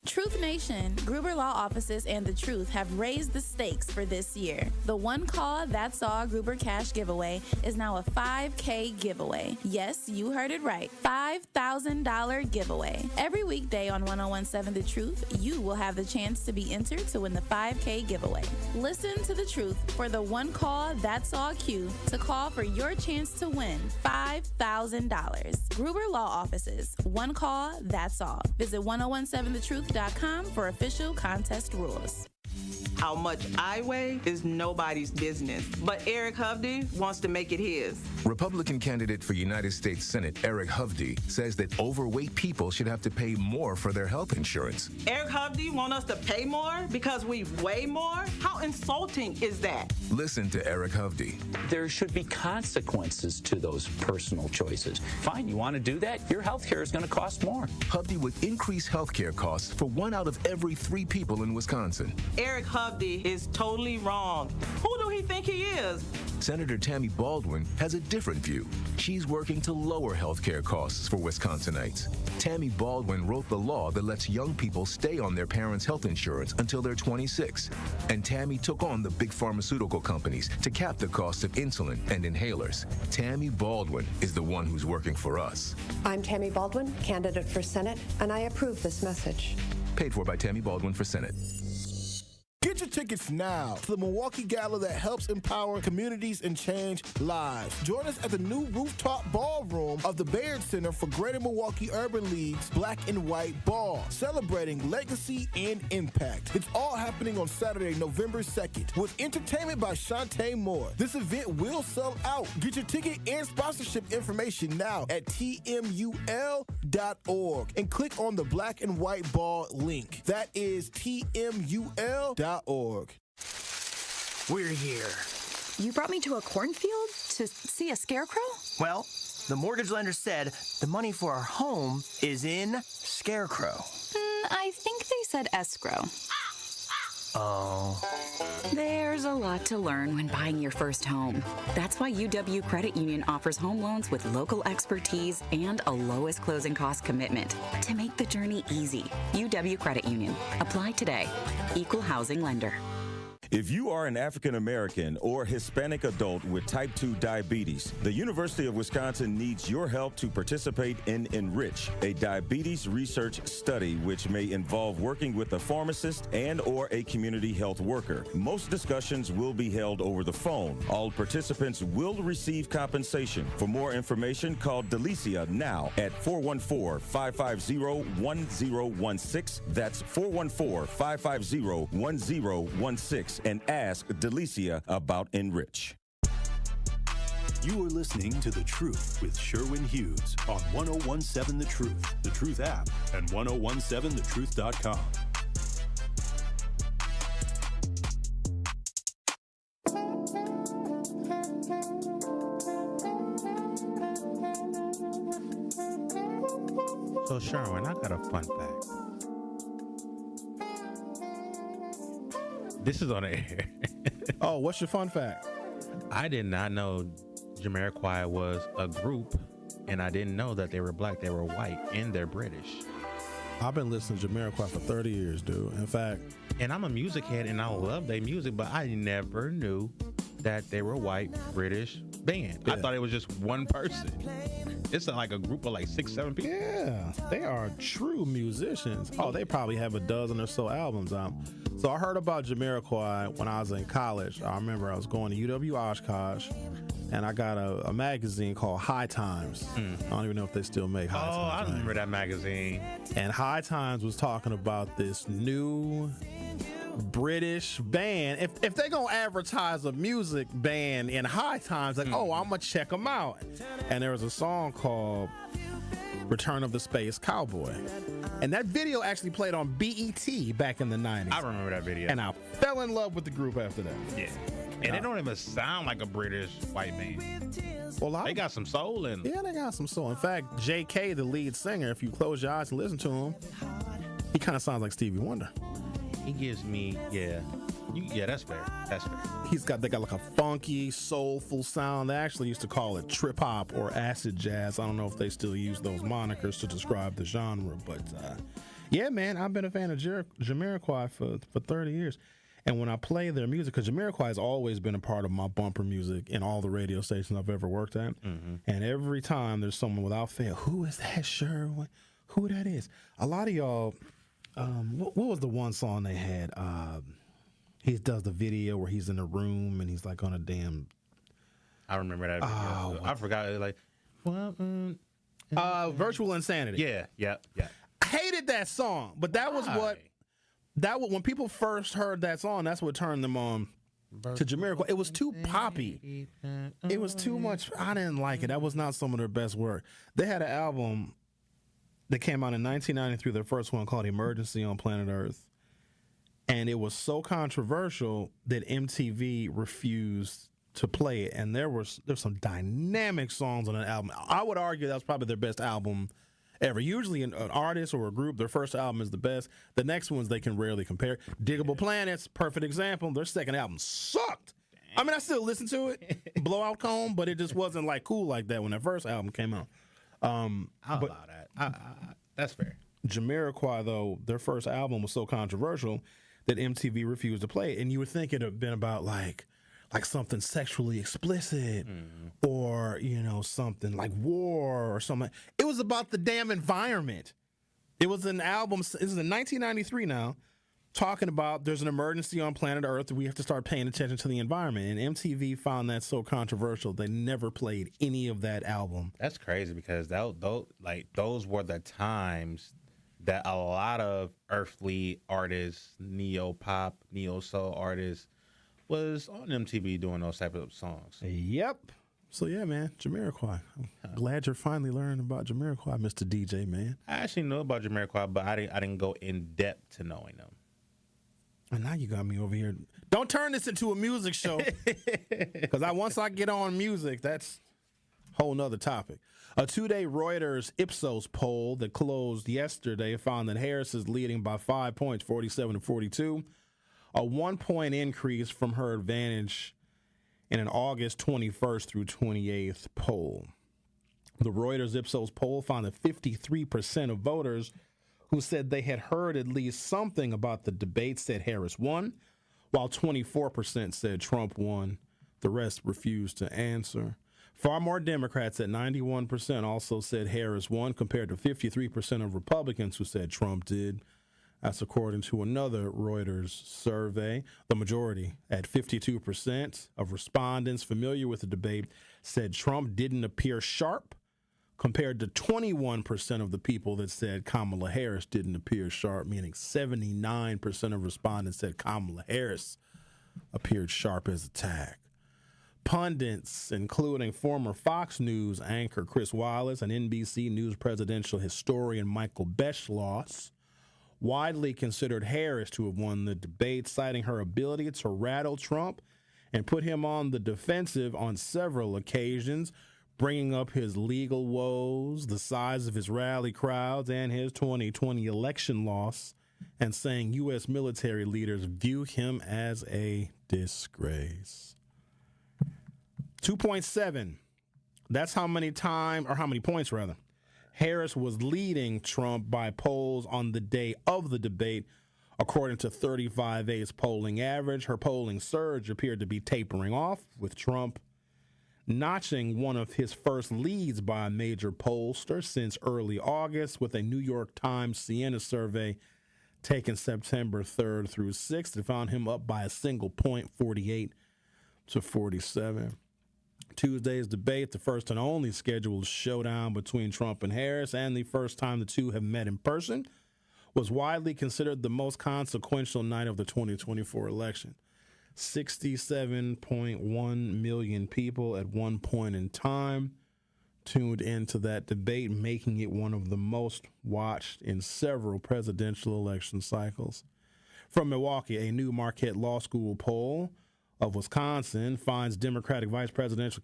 Speaker 13: Truth Nation, Gruber Law Offices and The Truth have raised the stakes for this year. The One Call That's All Gruber Cash Giveaway is now a $5K giveaway. Yes, you heard it right. $5,000 giveaway. Every weekday on 101.7 The Truth, you will have the chance to be entered to win the $5K giveaway. Listen to The Truth for the One Call That's All cue to call for your chance to win $5,000. Gruber Law Offices. One Call That's All. Visit 1017thetruth.com for official contest rules.
Speaker 14: How much I weigh is nobody's business, but Eric Hovde wants to make it his.
Speaker 15: Republican candidate for United States Senate Eric Hovde says that overweight people should have to pay more for their health insurance.
Speaker 14: Eric Hovde want us to pay more because we weigh more? How insulting is that?
Speaker 15: Listen to Eric Hovde.
Speaker 16: There should be consequences to those personal choices. Fine, you want to do that? Your health care is going to cost more.
Speaker 15: Hovde would increase health care costs for 1 out of every 3 people in Wisconsin.
Speaker 14: Eric Hovde is totally wrong. Who do he think he is?
Speaker 15: Senator Tammy Baldwin has a different view. She's working to lower health care costs for Wisconsinites. Tammy Baldwin wrote the law that lets young people stay on their parents' health insurance until they're 26. And Tammy took on the big pharmaceutical companies to cap the cost of insulin and inhalers. Tammy Baldwin is the one who's working for us.
Speaker 17: I'm Tammy Baldwin, candidate for Senate, and I approve this message.
Speaker 15: Paid for by Tammy Baldwin for Senate.
Speaker 10: Get your tickets now to the Milwaukee Gala that helps empower communities and change lives. Join us at the new rooftop ballroom of the Baird Center for Greater Milwaukee Urban League's Black and White Ball, celebrating legacy and impact. It's all happening on Saturday, November 2nd, with entertainment by Shantae Moore. This event will sell out. Get your ticket and sponsorship information now at tmul.org and click on the Black and White Ball link. That is tmul.org.
Speaker 18: We're here.
Speaker 19: You brought me to a cornfield to see a scarecrow?
Speaker 18: Well, the mortgage lender said the money for our home is in Scarecrow.
Speaker 19: I think they said escrow.
Speaker 18: Oh.
Speaker 20: There's a lot to learn when buying your first home. That's why UW Credit Union offers home loans with local expertise and a lowest closing cost commitment to make the journey easy. UW Credit Union. Apply today. Equal housing lender.
Speaker 7: If you are an African American or Hispanic adult with type 2 diabetes, the University of Wisconsin needs your help to participate in Enrich, a diabetes research study which may involve working with a pharmacist and or a community health worker. Most discussions will be held over the phone. All participants will receive compensation. For more information, call Delicia now at 414-550-1016. That's 414-550-1016. And ask Delicia about Enrich.
Speaker 4: You are listening to The Truth with Sherwin Hughes on 1017 The Truth, The Truth app, and 1017thetruth.com.
Speaker 3: So, Sherwin, I got a fun fact. This is on the air.
Speaker 1: Oh, what's your fun fact?
Speaker 3: I did not know Jamiroquai was a group, and I didn't know that they were black. They were white, and they're British.
Speaker 1: I've been listening to Jamiroquai for 30 years, dude. In fact,
Speaker 3: and I'm a music head, and I love their music, but I never knew that they were a white British band. Yeah. I thought it was just one person. It's like a group of like 6-7 people.
Speaker 1: Yeah, they are true musicians. Oh, they probably have a dozen or so albums out. So I heard about Jamiroquai when I was in college. I remember I was going to UW Oshkosh, and I got a magazine called High Times. I don't even know if they still make High Times.
Speaker 3: Oh, I remember that magazine.
Speaker 1: And High Times was talking about this new British band. If they're gonna advertise a music band in High Times, like, oh, I'm gonna check them out. And there was a song called Return of the Space Cowboy, and that video actually played on BET back in the 90s.
Speaker 3: I remember that video,
Speaker 1: and I fell in love with the group after that.
Speaker 3: Yeah, and they don't even sound like a British white band.
Speaker 1: Well,
Speaker 3: they got some soul in them.
Speaker 1: Yeah, they got some soul. In fact, J.K., the lead singer, if you close your eyes and listen to him, he kind of sounds like Stevie Wonder.
Speaker 3: He gives me, that's fair. That's fair.
Speaker 1: They got like a funky, soulful sound. They actually used to call it trip hop or acid jazz. I don't know if they still use those monikers to describe the genre, but yeah, man, I've been a fan of Jamiroquai for 30 years. And when I play their music, because Jamiroquai has always been a part of my bumper music in all the radio stations I've ever worked at. And every time there's someone without fail, who is that, Sherwin? Who that is? A lot of y'all, what was the one song they had? He does the video where he's in a room and he's like on a damn.
Speaker 3: I remember that video. Oh, I forgot. Like,
Speaker 1: Virtual Insanity.
Speaker 3: Yeah.
Speaker 1: I hated that song, but that was when people first heard that song. That's what turned them on to Jamiroquai. It was too poppy. It was too much. I didn't like it. That was not some of their best work. They had an album that came out in 1993, their first one, called Emergency on Planet Earth. And it was so controversial that MTV refused to play it. And there's some dynamic songs on that album. I would argue that was probably their best album ever. Usually an artist or a group, their first album is the best. The next ones they can rarely compare. Diggable Planets, perfect example. Their second album sucked. I mean, I still listen to it, Blowout Comb, but it just wasn't like cool like that when their first album came out.
Speaker 3: I'll allow that. That's fair.
Speaker 1: Jamiroquai, though, their first album was so controversial that MTV refused to play it. And you would think it would have been about like something sexually explicit or, something like war or something. It was about the damn environment. It was an album. This is in 1993 now. talking about there's an emergency on planet Earth that we have to start paying attention to the environment. And MTV found that so controversial, they never played any of that album.
Speaker 3: That's crazy because those were the times that a lot of earthly artists, neo-pop, neo-soul artists, was on MTV doing those type of songs.
Speaker 1: Yep. So, yeah, man, Jamiroquai. I'm glad you're finally learning about Jamiroquai, Mr. DJ, man.
Speaker 3: I actually know about Jamiroquai, but I didn't go in depth to knowing them.
Speaker 1: And now you got me over here. Don't turn this into a music show. Because once I get on music, that's a whole nother topic. A 2-day Reuters Ipsos poll that closed yesterday found that Harris is leading by 5 points, 47-42. A 1-point increase from her advantage in an August 21st through 28th poll. The Reuters Ipsos poll found that 53% of voters who said they had heard at least something about the debate said Harris won, while 24% said Trump won. The rest refused to answer. Far more Democrats at 91% also said Harris won, compared to 53% of Republicans who said Trump did. That's according to another Reuters survey. The majority, at 52% of respondents familiar with the debate, said Trump didn't appear sharp, compared to 21% of the people that said Kamala Harris didn't appear sharp, meaning 79% of respondents said Kamala Harris appeared sharp as a tack. Pundits, including former Fox News anchor Chris Wallace and NBC News presidential historian Michael Beschloss, widely considered Harris to have won the debate, citing her ability to rattle Trump and put him on the defensive on several occasions, bringing up his legal woes, the size of his rally crowds, and his 2020 election loss, and saying U.S. military leaders view him as a disgrace. 2.7. That's how many points Harris was leading Trump by polls on the day of the debate, according to 35A's polling average. Her polling surge appeared to be tapering off, with Trump notching one of his first leads by a major pollster since early August, with a New York Times Siena survey taken September 3rd through 6th. It found him up by a single point, 48-47. Tuesday's debate, the first and only scheduled showdown between Trump and Harris, and the first time the two have met in person, was widely considered the most consequential night of the 2024 election. 67.1 million people at one point in time tuned into that debate, making it one of the most watched in several presidential election cycles. From Milwaukee, a new Marquette Law School poll of Wisconsin finds Democratic vice presidential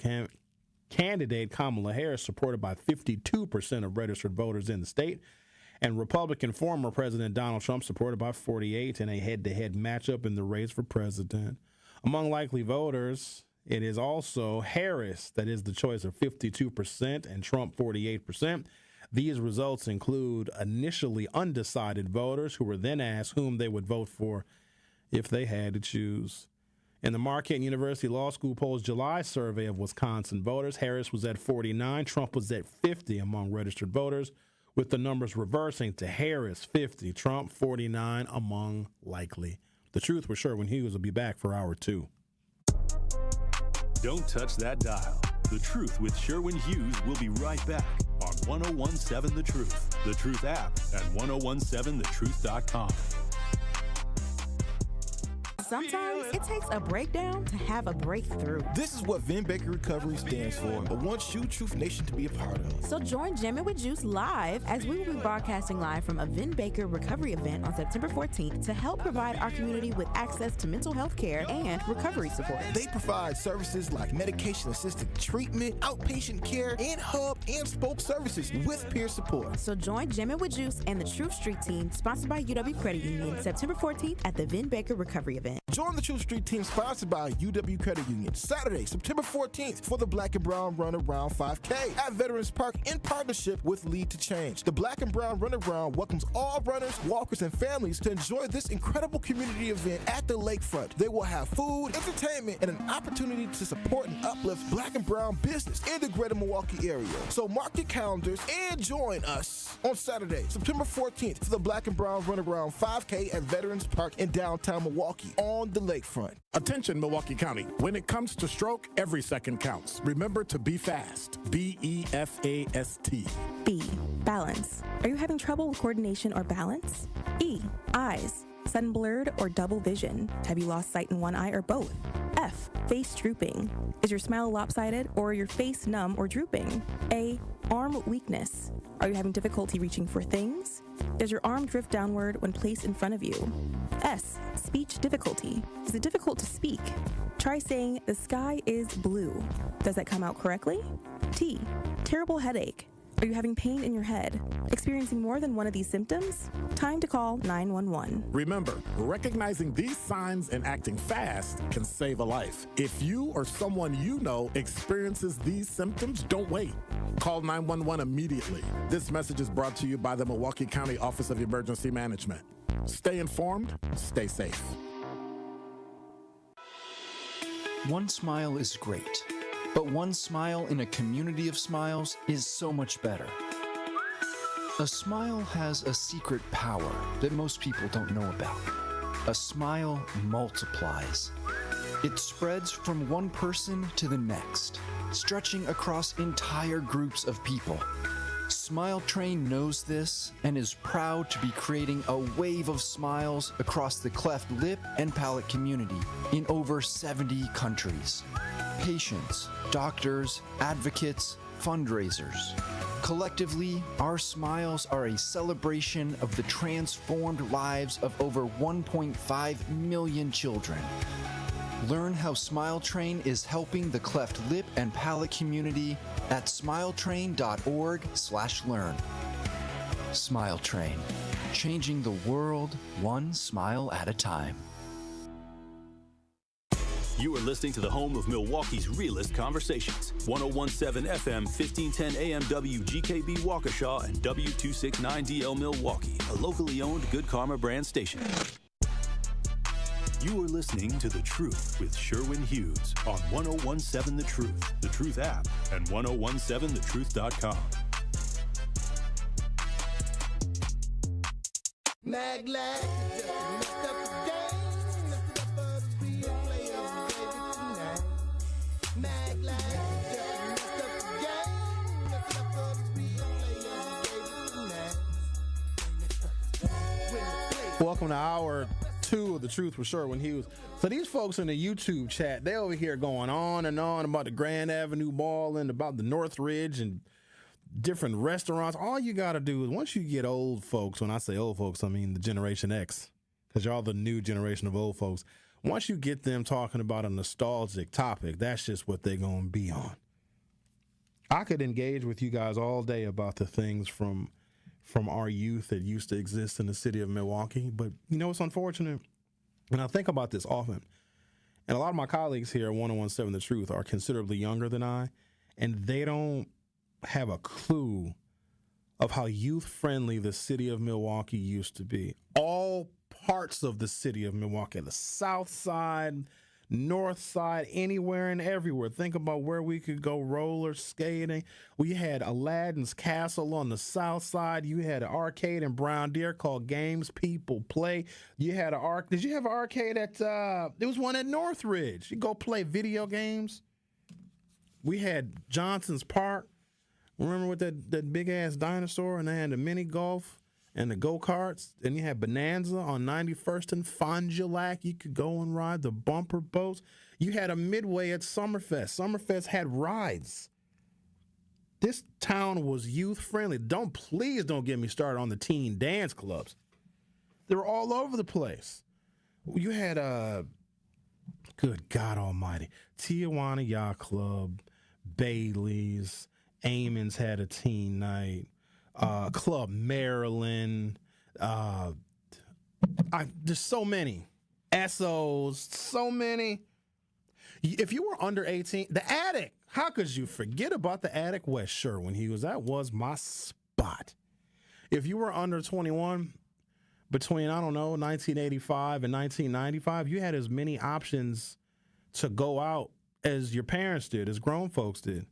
Speaker 1: candidate Kamala Harris supported by 52% of registered voters in the state, and Republican former President Donald Trump supported by 48% in a head-to-head matchup in the race for president. Among likely voters, it is also Harris that is the choice of 52% and Trump 48%. These results include initially undecided voters who were then asked whom they would vote for if they had to choose. In the Marquette University Law School poll's July survey of Wisconsin voters, Harris was at 49, Trump was at 50 among registered voters, with the numbers reversing to Harris 50, Trump 49 among likely. The Truth with Sherwin Hughes will be back for Hour 2.
Speaker 4: Don't touch that dial. The Truth with Sherwin Hughes will be right back on 1017 The Truth, The Truth app, and 1017thetruth.com.
Speaker 21: Sometimes it takes a breakdown to have a breakthrough.
Speaker 10: This is what Vin Baker Recovery stands for, but wants you, Truth Nation, to be a part of.
Speaker 21: So join Jammin' with Juice live, as we will be broadcasting live from a Vin Baker Recovery event on September 14th to help provide our community with access to mental health care and recovery support.
Speaker 10: They provide services like medication-assisted treatment, outpatient care, and hub and spoke services with peer support.
Speaker 21: So join Jammin' with Juice and the Truth Street team, sponsored by UW Credit Union, September 14th at the Vin Baker Recovery event.
Speaker 10: Join the Truth Street team sponsored by UW Credit Union Saturday, September 14th for the Black and Brown Run Around 5K at Veterans Park in partnership with Lead to Change. The Black and Brown Run Around welcomes all runners, walkers, and families to enjoy this incredible community event at the lakefront. They will have food, entertainment, and an opportunity to support and uplift Black and Brown business in the greater Milwaukee area. So mark your calendars and join us on Saturday, September 14th for the Black and Brown Run Around 5K at Veterans Park in downtown Milwaukee on the lakefront.
Speaker 11: Attention, Milwaukee County. When it comes to stroke, every second counts. Remember to be fast. B-E-F-A-S-T.
Speaker 21: B, balance. Are you having trouble with coordination or balance? E, eyes. Sudden blurred or double vision. Have you lost sight in one eye or both? F, face drooping. Is your smile lopsided or your face numb or drooping? A, arm weakness. Are you having difficulty reaching for things? Does your arm drift downward when placed in front of you? S, speech difficulty. Is it difficult to speak? Try saying, the sky is blue. Does that come out correctly? T, terrible headache. Are you having pain in your head? Experiencing more than one of these symptoms? Time to call 911.
Speaker 11: Remember, recognizing these signs and acting fast can save a life. If you or someone you know experiences these symptoms, don't wait. Call 911 immediately. This message is brought to you by the Milwaukee County Office of Emergency Management. Stay informed, stay safe.
Speaker 2: One smile is great. But one smile in a community of smiles is so much better. A smile has a secret power that most people don't know about. A smile multiplies. It spreads from one person to the next, stretching across entire groups of people. Smile Train knows this and is proud to be creating a wave of smiles across the cleft lip and palate community in over 70 countries. Patients, doctors, advocates, fundraisers. Collectively, our smiles are a celebration of the transformed lives of over 1.5 million children. Learn how Smile Train is helping the cleft lip and palate community at smiletrain.org/learn. Smile Train, changing the world one smile at a time.
Speaker 4: You are listening to the home of Milwaukee's realest conversations. 1017 FM, 1510 AM WGKB Waukesha and W269DL Milwaukee, a locally owned Good Karma brand station. You are listening to The Truth with Sherwin Hughes on 1017 The Truth, The Truth app, and 1017thetruth.com.
Speaker 10: Maglag,
Speaker 1: Welcome to hour 2 of The Truth with Sherwin Hughes. So these folks in the YouTube chat, they over here going on and on about the Grand Avenue Mall and about the Northridge and different restaurants. All you got to do is once you get old folks, when I say old folks, I mean the Generation X, because y'all the new generation of old folks. Once you get them talking about a nostalgic topic, that's just what they're going to be on. I could engage with you guys all day about the things from our youth that used to exist in the city of Milwaukee. But, you know, it's unfortunate, and I think about this often, and a lot of my colleagues here at 1017 The Truth are considerably younger than I, and they don't have a clue of how youth-friendly the city of Milwaukee used to be. All parts of the city of Milwaukee, the south side, north side, anywhere and everywhere. Think about where we could go roller skating. We had Aladdin's Castle on the south side. You had an arcade in Brown Deer called Games People Play. You had did you have an arcade at, there was one at Northridge. You go play video games. We had Johnson's Park. Remember with that big ass dinosaur, and they had the mini golf and the go-karts, and you had Bonanza on 91st and Fond du Lac. You could go and ride the bumper boats. You had a Midway at Summerfest. Summerfest had rides. This town was youth-friendly. Please don't get me started on the teen dance clubs. They were all over the place. You had, good God almighty, Tijuana Yacht Club, Bailey's, Amon's had a teen night. Club Maryland, there's so many. SOs, so many. If you were under 18, the attic, how could you forget about the attic? West Sherwin Hughes, that was my spot. If you were under 21, between, 1985 and 1995, you had as many options to go out as your parents did, as grown folks did.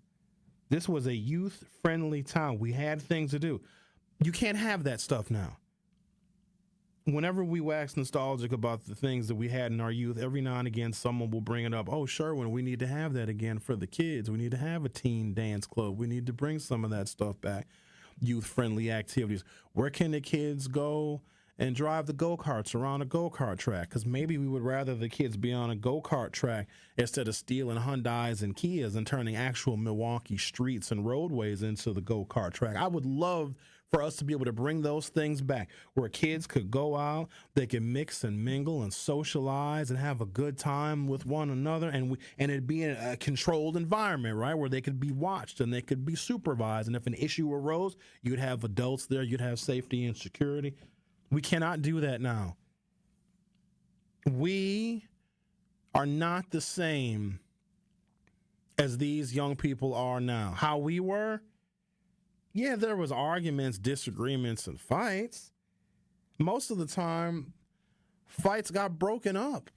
Speaker 1: This was a youth-friendly town. We had things to do. You can't have that stuff now. Whenever we wax nostalgic about the things that we had in our youth, every now and again someone will bring it up. Oh, Sherwin, we need to have that again for the kids. We need to have a teen dance club. We need to bring some of that stuff back. Youth-friendly activities. Where can the kids go and drive the go-karts around a go-kart track? Because maybe we would rather the kids be on a go-kart track instead of stealing Hyundais and Kias and turning actual Milwaukee streets and roadways into the go-kart track. I would love for us to be able to bring those things back where kids could go out, they could mix and mingle and socialize and have a good time with one another, and it'd be in a controlled environment, right, where they could be watched and they could be supervised. And if an issue arose, you'd have adults there, you'd have safety and security. We cannot do that now. We are not the same as these young people are now. How we were, yeah, there was arguments, disagreements, and fights. Most of the time, fights got broken up.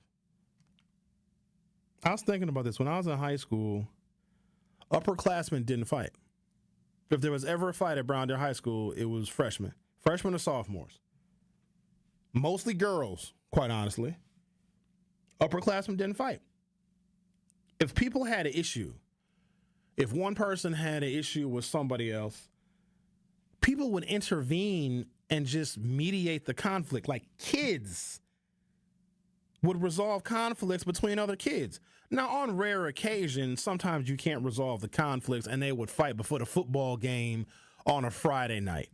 Speaker 1: I was thinking about this. When I was in high school, upperclassmen didn't fight. If there was ever a fight at Browndale High School, it was freshmen or sophomores. Mostly girls, quite honestly. Upperclassmen didn't fight. If people had an issue, if one person had an issue with somebody else, people would intervene and just mediate the conflict. Like kids would resolve conflicts between other kids. Now, on rare occasions, sometimes you can't resolve the conflicts and they would fight before the football game on a Friday night.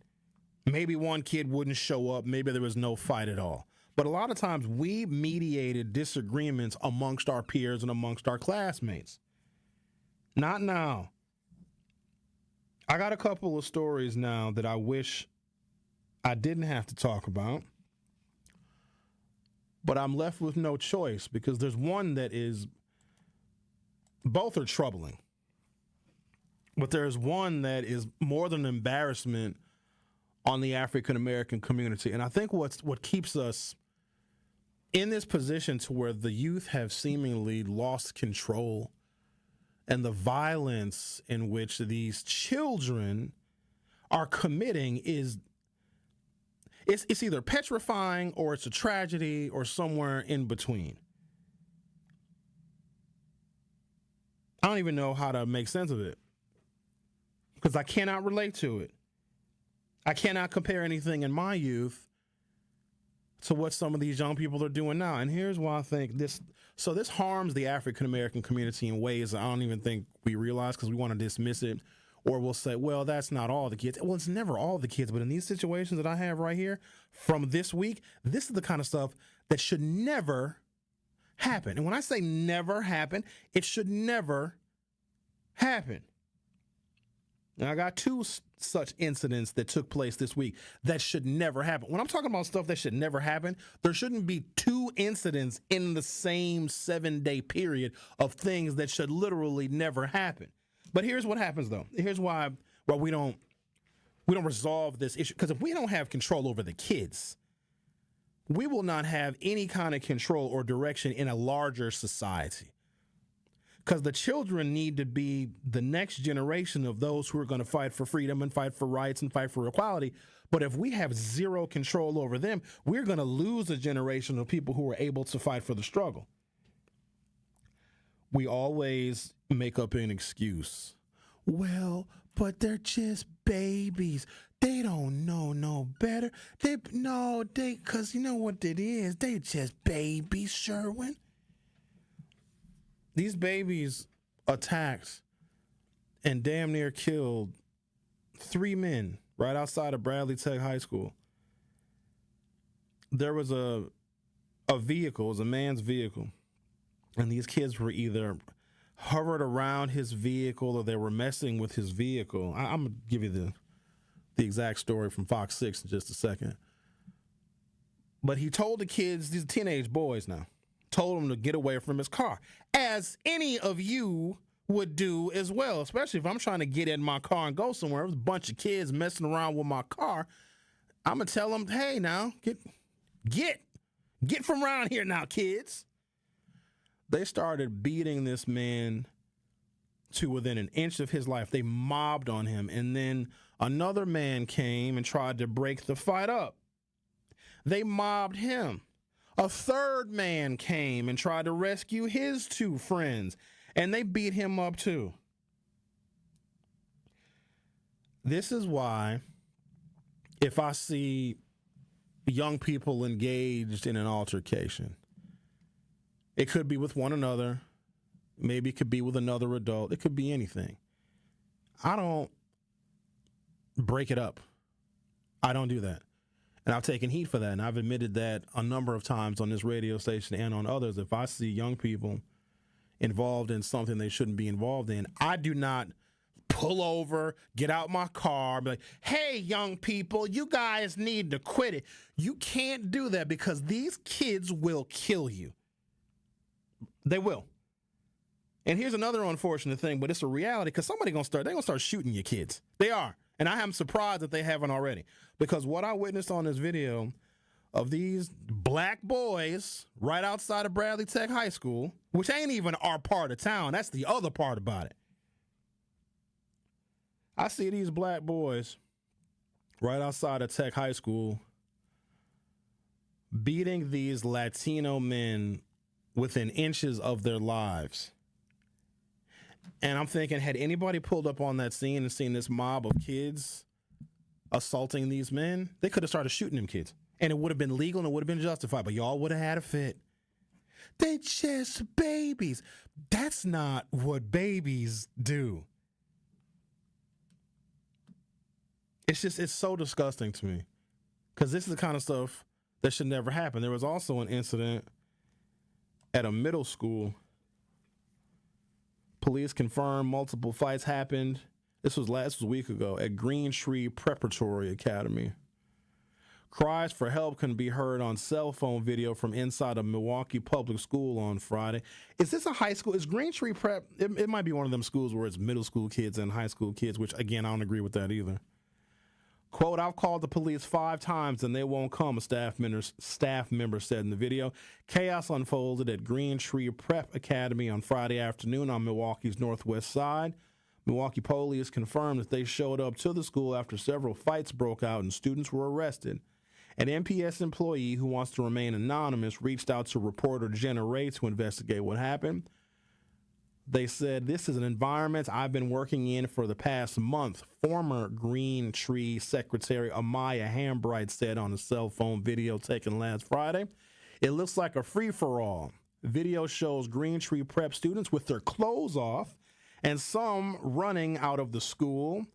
Speaker 1: Maybe one kid wouldn't show up. Maybe there was no fight at all. But a lot of times we mediated disagreements amongst our peers and amongst our classmates. Not now. I got a couple of stories now that I wish I didn't have to talk about. But I'm left with no choice because there's one that is, both are troubling. But there's one that is more than an embarrassment on the African American community. And I think what keeps us in this position to where the youth have seemingly lost control and the violence in which these children are committing is it's either petrifying or it's a tragedy or somewhere in between. I don't even know how to make sense of it because I cannot relate to it. I cannot compare anything in my youth to what some of these young people are doing now. And here's why I think this harms the African American community in ways I don't even think we realize because we want to dismiss it, or we'll say, well, that's not all the kids. Well, it's never all the kids, but in these situations that I have right here from this week, this is the kind of stuff that should never happen. And when I say never happen, it should never happen. And I got two such incidents that took place this week that should never happen. When I'm talking about stuff that should never happen, there shouldn't be two incidents in the same 7-day period of things that should literally never happen. But here's what happens, though. Here's why we don't resolve this issue. Because if we don't have control over the kids, we will not have any kind of control or direction in a larger society. Because the children need to be the next generation of those who are going to fight for freedom and fight for rights and fight for equality. But if we have zero control over them, we're going to lose a generation of people who are able to fight for the struggle. We always make up an excuse. Well, but they're just babies. They don't know no better. Because you know what it is. They just babies, Sherwin. These babies attacked and damn near killed 3 men right outside of Bradley Tech High School. There was a vehicle, it was a man's vehicle, and these kids were either hovered around his vehicle or they were messing with his vehicle. I'm going to give you the exact story from Fox 6 in just a second. But he told the kids, these are teenage boys now, told him to get away from his car, as any of you would do as well, especially if I'm trying to get in my car and go somewhere. There's a bunch of kids messing around with my car. I'm going to tell them, hey, now, get from around here now, kids. They started beating this man to within an inch of his life. They mobbed on him, and then another man came and tried to break the fight up. They mobbed him. A third man came and tried to rescue his two friends, and they beat him up too. This is why, if I see young people engaged in an altercation, it could be with one another, maybe it could be with another adult, it could be anything. I don't break it up. I don't do that. And I've taken heat for that, and I've admitted that a number of times on this radio station and on others. If I see young people involved in something they shouldn't be involved in, I do not pull over, get out my car, be like, hey, young people, you guys need to quit it. You can't do that because these kids will kill you. They will. And here's another unfortunate thing, but it's a reality because they're going to start shooting your kids. They are. And I am surprised that they haven't already, because what I witnessed on this video of these black boys right outside of Bradley Tech High School, which ain't even our part of town. That's the other part about it. I see these black boys right outside of Tech High School beating these Latino men within inches of their lives. And I'm thinking, had anybody pulled up on that scene and seen this mob of kids assaulting these men, they could have started shooting them kids. And it would have been legal and it would have been justified, but y'all would have had a fit. They're just babies. That's not what babies do. It's so disgusting to me, because this is the kind of stuff that should never happen. There was also an incident at a middle school. Police confirmed multiple fights happened. This was a week ago at Green Tree Preparatory Academy. Cries for help can be heard on cell phone video from inside a Milwaukee public school on Friday. Is this a high school? Is Green Tree Prep? It might be one of them schools where it's middle school kids and high school kids, which, again, I don't agree with that either. Quote, I've called the police 5 times and they won't come, a staff member said in the video. Chaos unfolded at Green Tree Prep Academy on Friday afternoon on Milwaukee's northwest side. Milwaukee police confirmed that they showed up to the school after several fights broke out and students were arrested. An MPS employee who wants to remain anonymous reached out to reporter Jenna Ray to investigate what happened. They said, this is an environment I've been working in for the past month, former Green Tree Secretary Amaya Hambright said on a cell phone video taken last Friday. It looks like a free-for-all. Video shows Green Tree Prep students with their clothes off and some running out of the school.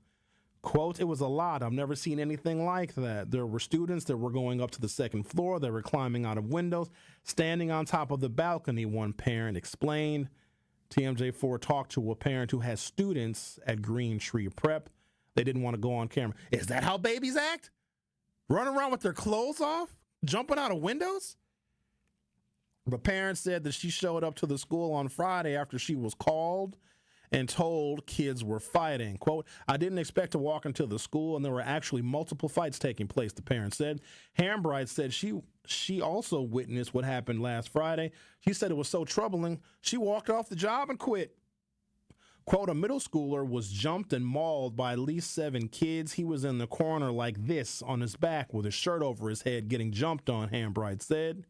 Speaker 1: Quote, it was a lot. I've never seen anything like that. There were students that were going up to the second floor. They were climbing out of windows, standing on top of the balcony, one parent explained. TMJ4 talked to a parent who has students at Green Tree Prep. They didn't want to go on camera. Is that how babies act? Running around with their clothes off? Jumping out of windows? The parent said that she showed up to the school on Friday after she was called and told kids were fighting. Quote, I didn't expect to walk into the school, and there were actually multiple fights taking place, the parent said. Hambright said she also witnessed what happened last Friday. She said it was so troubling, she walked off the job and quit. Quote, a middle schooler was jumped and mauled by at least 7 kids. He was in the corner like this on his back with his shirt over his head getting jumped on, Hambright said.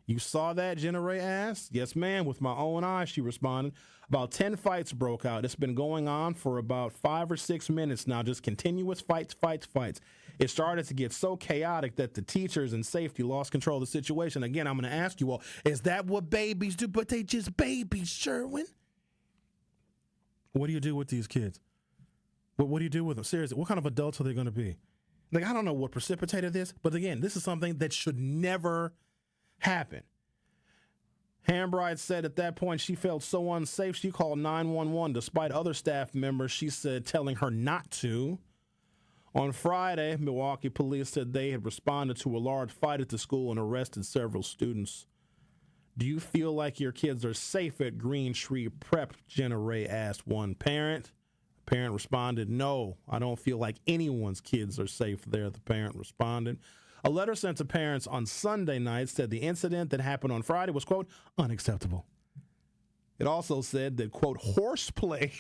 Speaker 1: You saw that, Jenna Ray asked. Yes, ma'am, with my own eyes, she responded. About 10 fights broke out. It's been going on for about 5 or 6 minutes now, just continuous fights. It started to get so chaotic that the teachers and safety lost control of the situation. Again, I'm going to ask you all, is that what babies do? But they just babies, Sherwin. What do you do with these kids? What do you do with them? Seriously, what kind of adults are they going to be? Like, I don't know what precipitated this, but again, this is something that should never happen. Hambright said at that point she felt so unsafe she called 911 despite other staff members, she said, telling her not to. On Friday, Milwaukee police said they had responded to a large fight at the school and arrested several students. Do you feel like your kids are safe at Green Tree Prep? Jenna Ray asked one parent. The parent responded, no, I don't feel like anyone's kids are safe there, the parent responded. A letter sent to parents on Sunday night said the incident that happened on Friday was, quote, unacceptable. It also said that, quote, horseplay.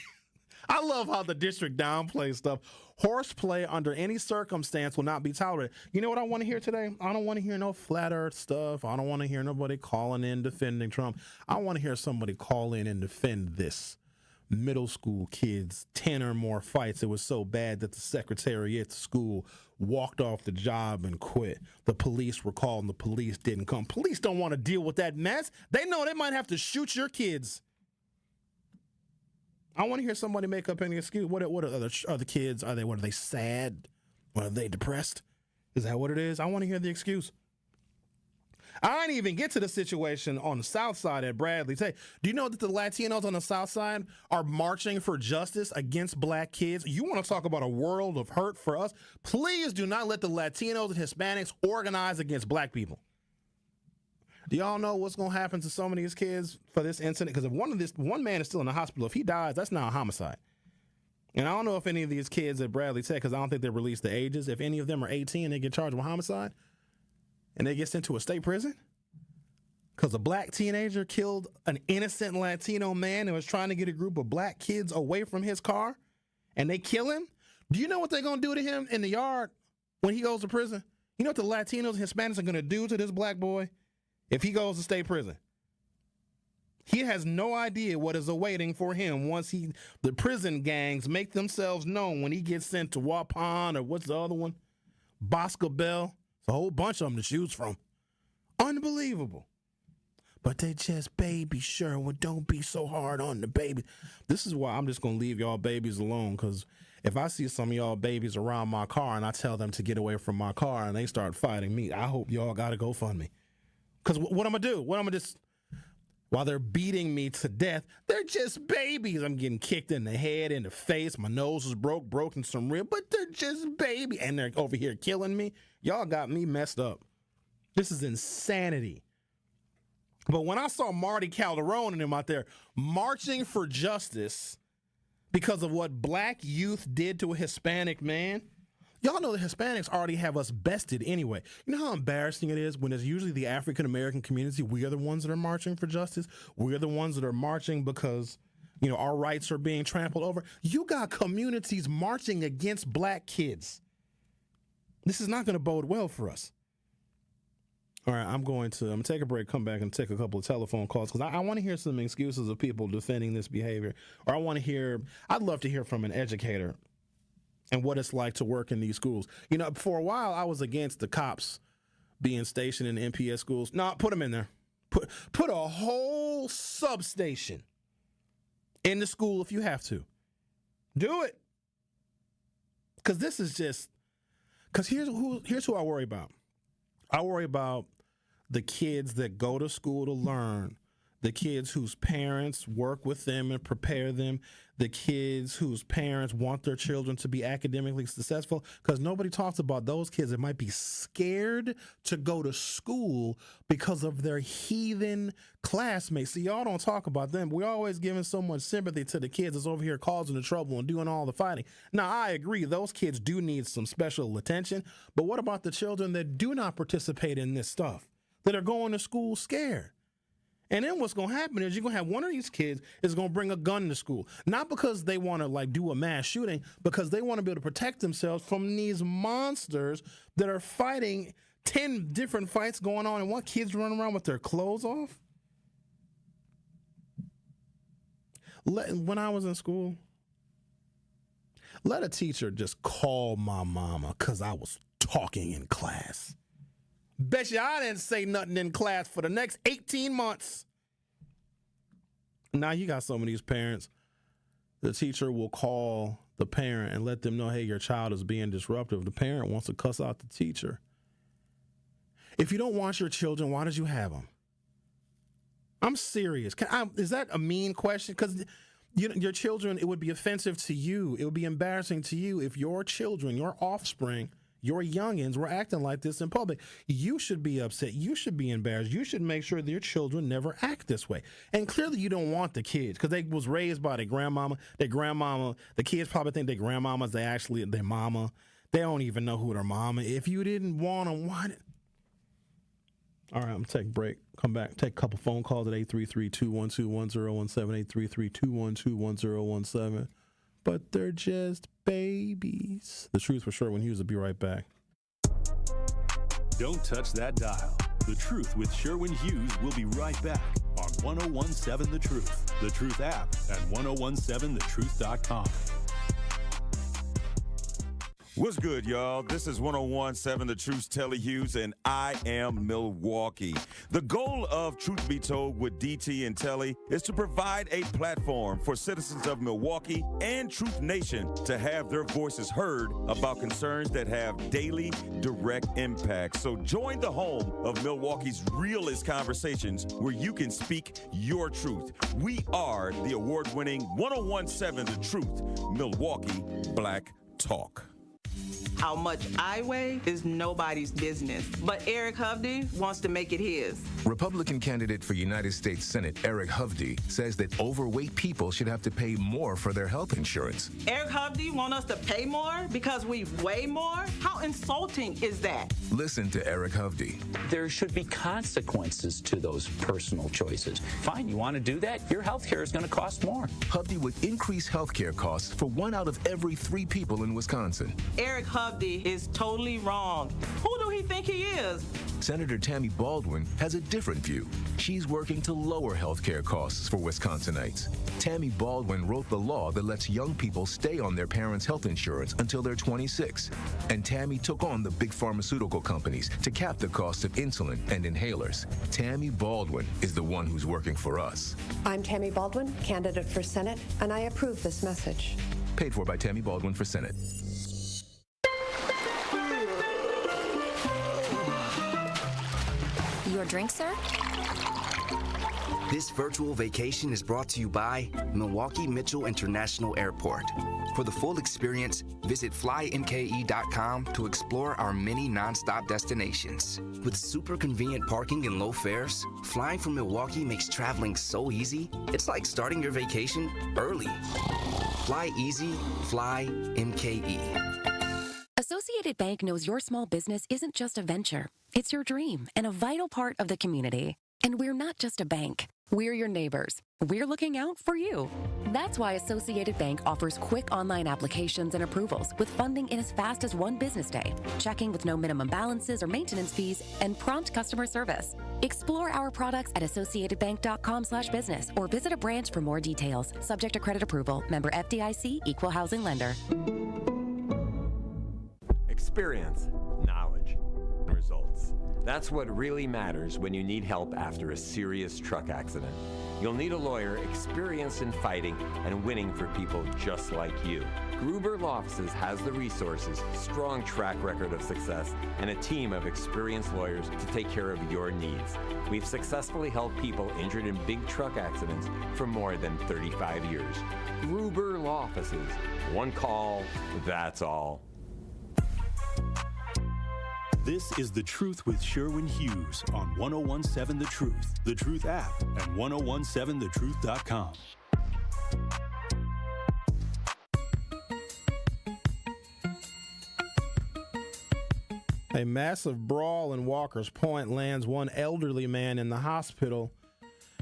Speaker 1: I love how the district downplays stuff. Horseplay under any circumstance will not be tolerated. You know what I want to hear today? I don't want to hear no flat earth stuff. I don't want to hear nobody calling in defending Trump. I want to hear somebody call in and defend this. Middle school kids, 10 or more fights. It was so bad that the secretary at the school walked off the job and quit. The police were called and the police didn't come. Police don't want to deal with that mess. They know they might have to shoot your kids. I want to hear somebody make up any excuse. What are other kids? Are they sad? Are they depressed? Is that what it is? I want to hear the excuse. I didn't even get to the situation on the South Side at Bradley. Do you know that the Latinos on the South Side are marching for justice against black kids? You want to talk about a world of hurt for us? Please do not let the Latinos and Hispanics organize against black people. Do y'all know what's going to happen to so many of these kids for this incident? Because if one man is still in the hospital, if he dies, that's now a homicide. And I don't know if any of these kids at Bradley Tech, because I don't think they released the ages, if any of them are 18 and they get charged with homicide and they get sent to a state prison because a black teenager killed an innocent Latino man and was trying to get a group of black kids away from his car and they kill him. Do you know what they're going to do to him in the yard when he goes to prison? You know what the Latinos and Hispanics are going to do to this black boy if he goes to state prison? He has no idea what is awaiting for him once the prison gangs make themselves known when he gets sent to Waupun or what's the other one? Boscobel. It's a whole bunch of them to choose from. Unbelievable. But they just baby Sherwin. Don't be so hard on the baby. This is why I'm just going to leave y'all babies alone, because if I see some of y'all babies around my car and I tell them to get away from my car and they start fighting me, I hope y'all got to go fund me. Because what I'm going to do? What I'm going to just... While they're beating me to death, they're just babies. I'm getting kicked in the head, in the face. My nose is broken some rib, but they're just babies. And they're over here killing me. Y'all got me messed up. This is insanity. But when I saw Marty Calderon and him out there marching for justice because of what black youth did to a Hispanic man, y'all know the Hispanics already have us bested anyway. You know how embarrassing it is when it's usually the African-American community? We are the ones that are marching for justice. We are the ones that are marching because, our rights are being trampled over. You got communities marching against black kids. This is not going to bode well for us. All right, I'm going to take a break, come back and take a couple of telephone calls because I want to hear some excuses of people defending this behavior. Or I'd love to hear from an educator and what it's like to work in these schools. For a while, I was against the cops being stationed in MPS schools. No, put them in there. Put a whole substation in the school if you have to. Do it. Because this is just... Because here's who I worry about. I worry about the kids that go to school to learn, the kids whose parents work with them and prepare them, the kids whose parents want their children to be academically successful, because nobody talks about those kids that might be scared to go to school because of their heathen classmates. See, y'all don't talk about them. We're always giving so much sympathy to the kids that's over here causing the trouble and doing all the fighting. Now, I agree, those kids do need some special attention, but what about the children that do not participate in this stuff, that are going to school scared? And then what's going to happen is you're going to have one of these kids is going to bring a gun to school. Not because they want to do a mass shooting, because they want to be able to protect themselves from these monsters that are fighting 10 different fights going on and one kid's running around with their clothes off. When I was in school, let a teacher just call my mama because I was talking in class. Bet you I didn't say nothing in class for the next 18 months. Now you got some of these parents. The teacher will call the parent and let them know, hey, your child is being disruptive. The parent wants to cuss out the teacher. If you don't want your children, why did you have them? I'm serious. Is that a mean question? Because your children, it would be offensive to you. It would be embarrassing to you if your children, your offspring, your youngins were acting like this in public. You should be upset. You should be embarrassed. You should make sure that your children never act this way. And clearly you don't want the kids because they was raised by their grandmama. The kids probably think their grandmama's their mama. They don't even know who their mama is. If you didn't want them, why did... All right, I'm going to take a break. Come back. Take a couple phone calls at 833-212-1017, 833-212-1017. But they're just babies. The Truth with Sherwin Hughes will be right back.
Speaker 4: Don't touch that dial. The Truth with Sherwin Hughes will be right back on 1017 The Truth, The Truth app, and 1017thetruth.com.
Speaker 7: What's good, y'all? This is 1017 The Truth's Telly Hughes, and I am Milwaukee. The goal of Truth Be Told with DT and Telly is to provide a platform for citizens of Milwaukee and Truth Nation to have their voices heard about concerns that have daily, direct impact. So join the home of Milwaukee's realest conversations where you can speak your truth. We are the award-winning 1017 The Truth, Milwaukee Black Talk.
Speaker 14: How much I weigh is nobody's business, but Eric Hovde wants to make it his.
Speaker 15: Republican candidate for United States Senate Eric Hovde says that overweight people should have to pay more for their health insurance.
Speaker 14: Eric Hovde want us to pay more because we weigh more? How insulting is that?
Speaker 15: Listen to Eric Hovde.
Speaker 16: There should be consequences to those personal choices. Fine, you want to do that? Your health care is going to cost more.
Speaker 15: Hovde would increase health care costs for 1 out of every 3 people in Wisconsin.
Speaker 14: Eric Hovde is totally wrong. Who do he think he is?
Speaker 15: Senator Tammy Baldwin has a different view. She's working to lower health care costs for Wisconsinites. Tammy Baldwin wrote the law that lets young people stay on their parents' health insurance until they're 26. And Tammy took on the big pharmaceutical companies to cap the cost of insulin and inhalers. Tammy Baldwin is the one who's working for us.
Speaker 17: I'm Tammy Baldwin, candidate for Senate, and I approve this message.
Speaker 15: Paid for by Tammy Baldwin for Senate.
Speaker 5: Your drink, sir?
Speaker 22: This virtual vacation is brought to you by Milwaukee Mitchell International Airport. For the full experience, visit flymke.com to explore our many nonstop destinations. With super convenient parking and low fares, flying from Milwaukee makes traveling so easy, it's like starting your vacation early. Fly easy, fly MKE.
Speaker 5: Associated Bank knows your small business isn't just a venture. It's your dream and a vital part of the community. And we're not just a bank. We're your neighbors. We're looking out for you. That's why Associated Bank offers quick online applications and approvals with funding in as fast as 1 business day, checking with no minimum balances or maintenance fees, and prompt customer service. Explore our products at associatedbank.com/business or visit a branch for more details. Subject to credit approval. Member FDIC, Equal Housing Lender.
Speaker 23: Experience, knowledge, results. That's what really matters when you need help after a serious truck accident. You'll need a lawyer experienced in fighting and winning for people just like you. Gruber Law Offices has the resources, strong track record of success, and a team of experienced lawyers to take care of your needs. We've successfully helped people injured in big truck accidents for more than 35 years. Gruber Law Offices. One call, that's all.
Speaker 4: This is The Truth with Sherwin Hughes on 1017 The Truth, The Truth app, and 1017thetruth.com.
Speaker 1: A massive brawl in Walker's Point lands one elderly man in the hospital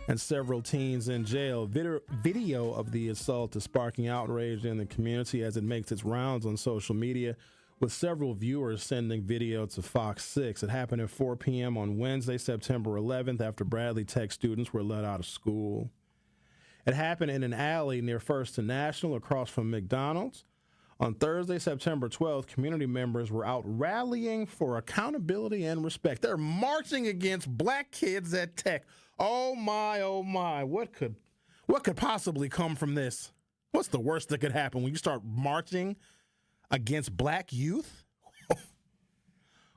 Speaker 1: and several teens in jail. Video of the assault is sparking outrage in the community as it makes its rounds on social media, with several viewers sending video to Fox 6. It happened at 4 p.m. on Wednesday, September 11th, after Bradley Tech students were let out of school. It happened in an alley near First and National across from McDonald's. On Thursday, September 12th, community members were out rallying for accountability and respect. They're marching against black kids at Tech. Oh my, what could possibly come from this? What's the worst that could happen when you start marching against black youth?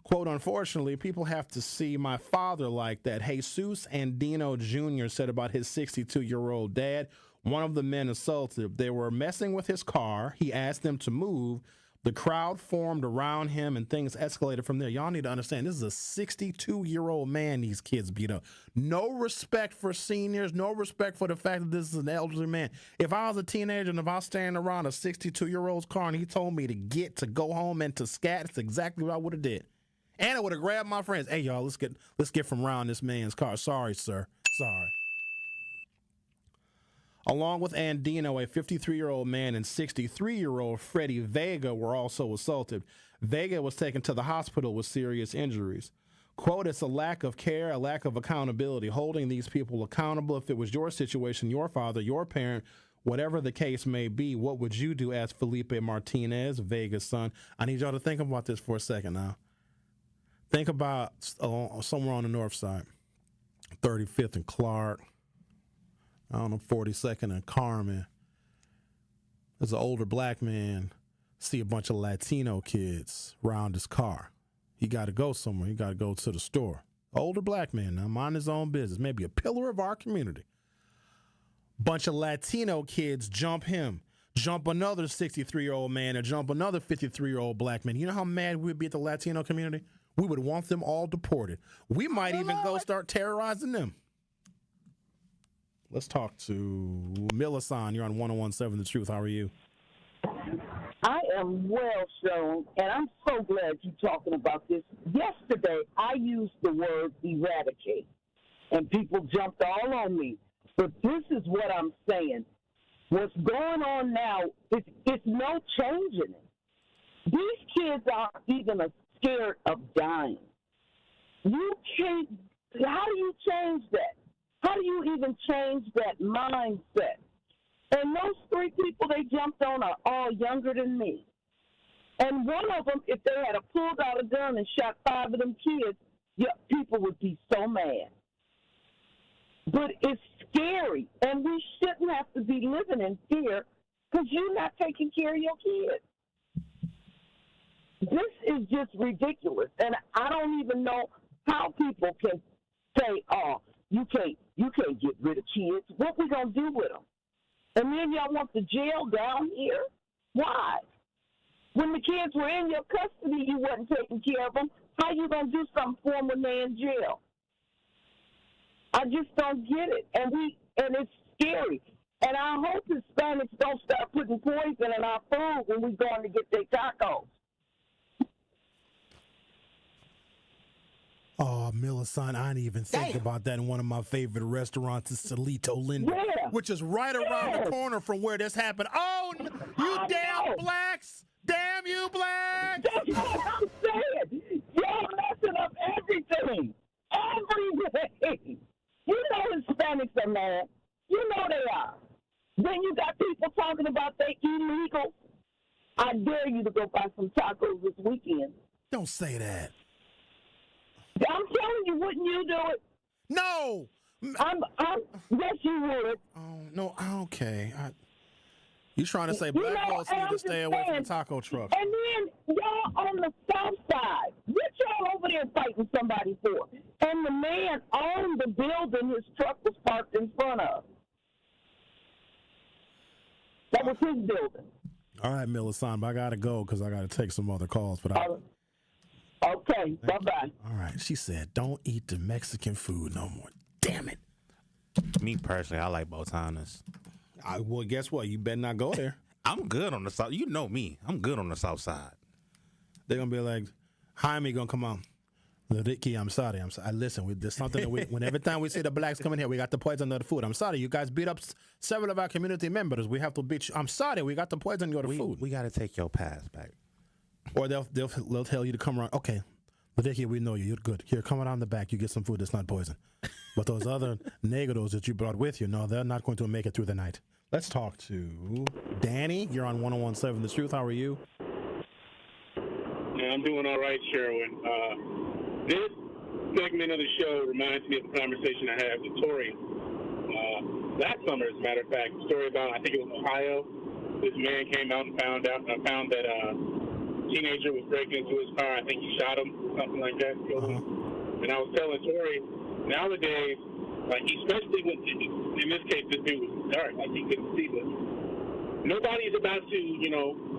Speaker 1: Quote, unfortunately, people have to see my father like that. Jesus Andino Jr. said about his 62-year-old dad. One of the men assaulted. They were messing with his car. He asked them to move, The crowd formed around him and things escalated from there. Y'all need to understand, this is a 62-year-old man these kids beat up. No respect for seniors, no respect for the fact that this is an elderly man. If I was a teenager and if I was standing around a 62-year-old's car and he told me to go home and to scat, that's exactly what I would have did. And I would have grabbed my friends. Hey, y'all, let's get from around this man's car. Sorry, sir. Sorry. Along with Andino, a 53-year-old man and 63-year-old Freddie Vega were also assaulted. Vega was taken to the hospital with serious injuries. Quote, it's a lack of care, a lack of accountability, holding these people accountable. If it was your situation, your father, your parent, whatever the case may be, what would you do? Asked Felipe Martinez, Vega's son. I need y'all to think about this for a second now. Think about somewhere on the north side, 35th and Clark. I don't know, 42nd and Carmen. There's an older black man, see a bunch of Latino kids around his car. He got to go somewhere. He got to go to the store. Older black man, now mind his own business, maybe a pillar of our community. Bunch of Latino kids jump him, jump another 63-year-old man, and jump another 53-year-old black man. You know how mad we would be at the Latino community? We would want them all deported. We might even go start terrorizing them. Let's talk to Millicent. You're on 101.7 The Truth. How are you?
Speaker 6: I am well, Sherwin, and I'm so glad you're talking about this. Yesterday, I used the word eradicate, and people jumped all on me. But this is what I'm saying. What's going on now, it's no changing it. These kids aren't even scared of dying. You can't, how do you change that? How do you even change that mindset? And those three people they jumped on are all younger than me. And one of them, if they had pulled out a gun and shot 5 of them kids, people would be so mad. But it's scary, and we shouldn't have to be living in fear because you're not taking care of your kids. This is just ridiculous, and I don't even know how people can say, "Oh, you can't get rid of kids. What we gonna do with them?" And then y'all want the jail down here? Why? When the kids were in your custody, you wasn't taking care of them. How you gonna do something for them when they're in jail? I just don't get it, and it's scary. And I hope Hispanics don't start putting poison in our food when we're going to get their tacos.
Speaker 1: Oh, Millicent, I didn't even think about that in one of my favorite restaurants, is Salito Linda, which is right around the corner from where this happened. Oh, you damn blacks! Damn you blacks!
Speaker 6: That's what I'm saying. Y'all messing up everything. Everything. You know Hispanics are mad. You know they are. Then you got people talking about they illegal. I dare you to go buy some tacos this weekend.
Speaker 1: Don't say that.
Speaker 6: I'm telling you, wouldn't you do it?
Speaker 1: No.
Speaker 6: Yes, you would.
Speaker 1: Oh, no, okay. You trying to say black folks need to stay away from the taco trucks.
Speaker 6: And then y'all on the south side, what y'all over there fighting somebody for? And the man owned the building his truck was parked in front of. That was his building.
Speaker 1: All right, Millicent, but I got to go because I got to take some other calls. But
Speaker 6: okay, bye-bye.
Speaker 1: All right, she said, don't eat the Mexican food no more. Damn it.
Speaker 3: Me personally, I like botanas.
Speaker 1: Well, guess what? You better not go there.
Speaker 3: I'm good on the south. You know me. I'm good on the south side.
Speaker 1: They're going to be like, Jaime going to come on. Ricky, I'm sorry. Listen, there's something that when every time we see the blacks coming here, we got the poison of the food. I'm sorry. You guys beat up several of our community members. We have to beat you. I'm sorry. We got the poison of the food.
Speaker 3: We got to take your pass back.
Speaker 1: Or they'll tell you to come around. Okay, Ricky, we know you. You're good. Here, come around the back. You get some food that's not poison. But those other negros that you brought with you, no, they're not going to make it through the night. Let's talk to Danny. You're on 101.7 The Truth. How are you?
Speaker 8: Yeah, I'm doing all right, Sherwin. This segment of the show reminds me of a conversation I had with Tori last summer, as a matter of fact. A story about, I think it was Ohio. This man came out and found that a teenager was breaking into his car. I think he shot him, something like that. And I was telling Tori, nowadays, like especially when, in this case, this dude was dark, like he couldn't see Nobody's about to,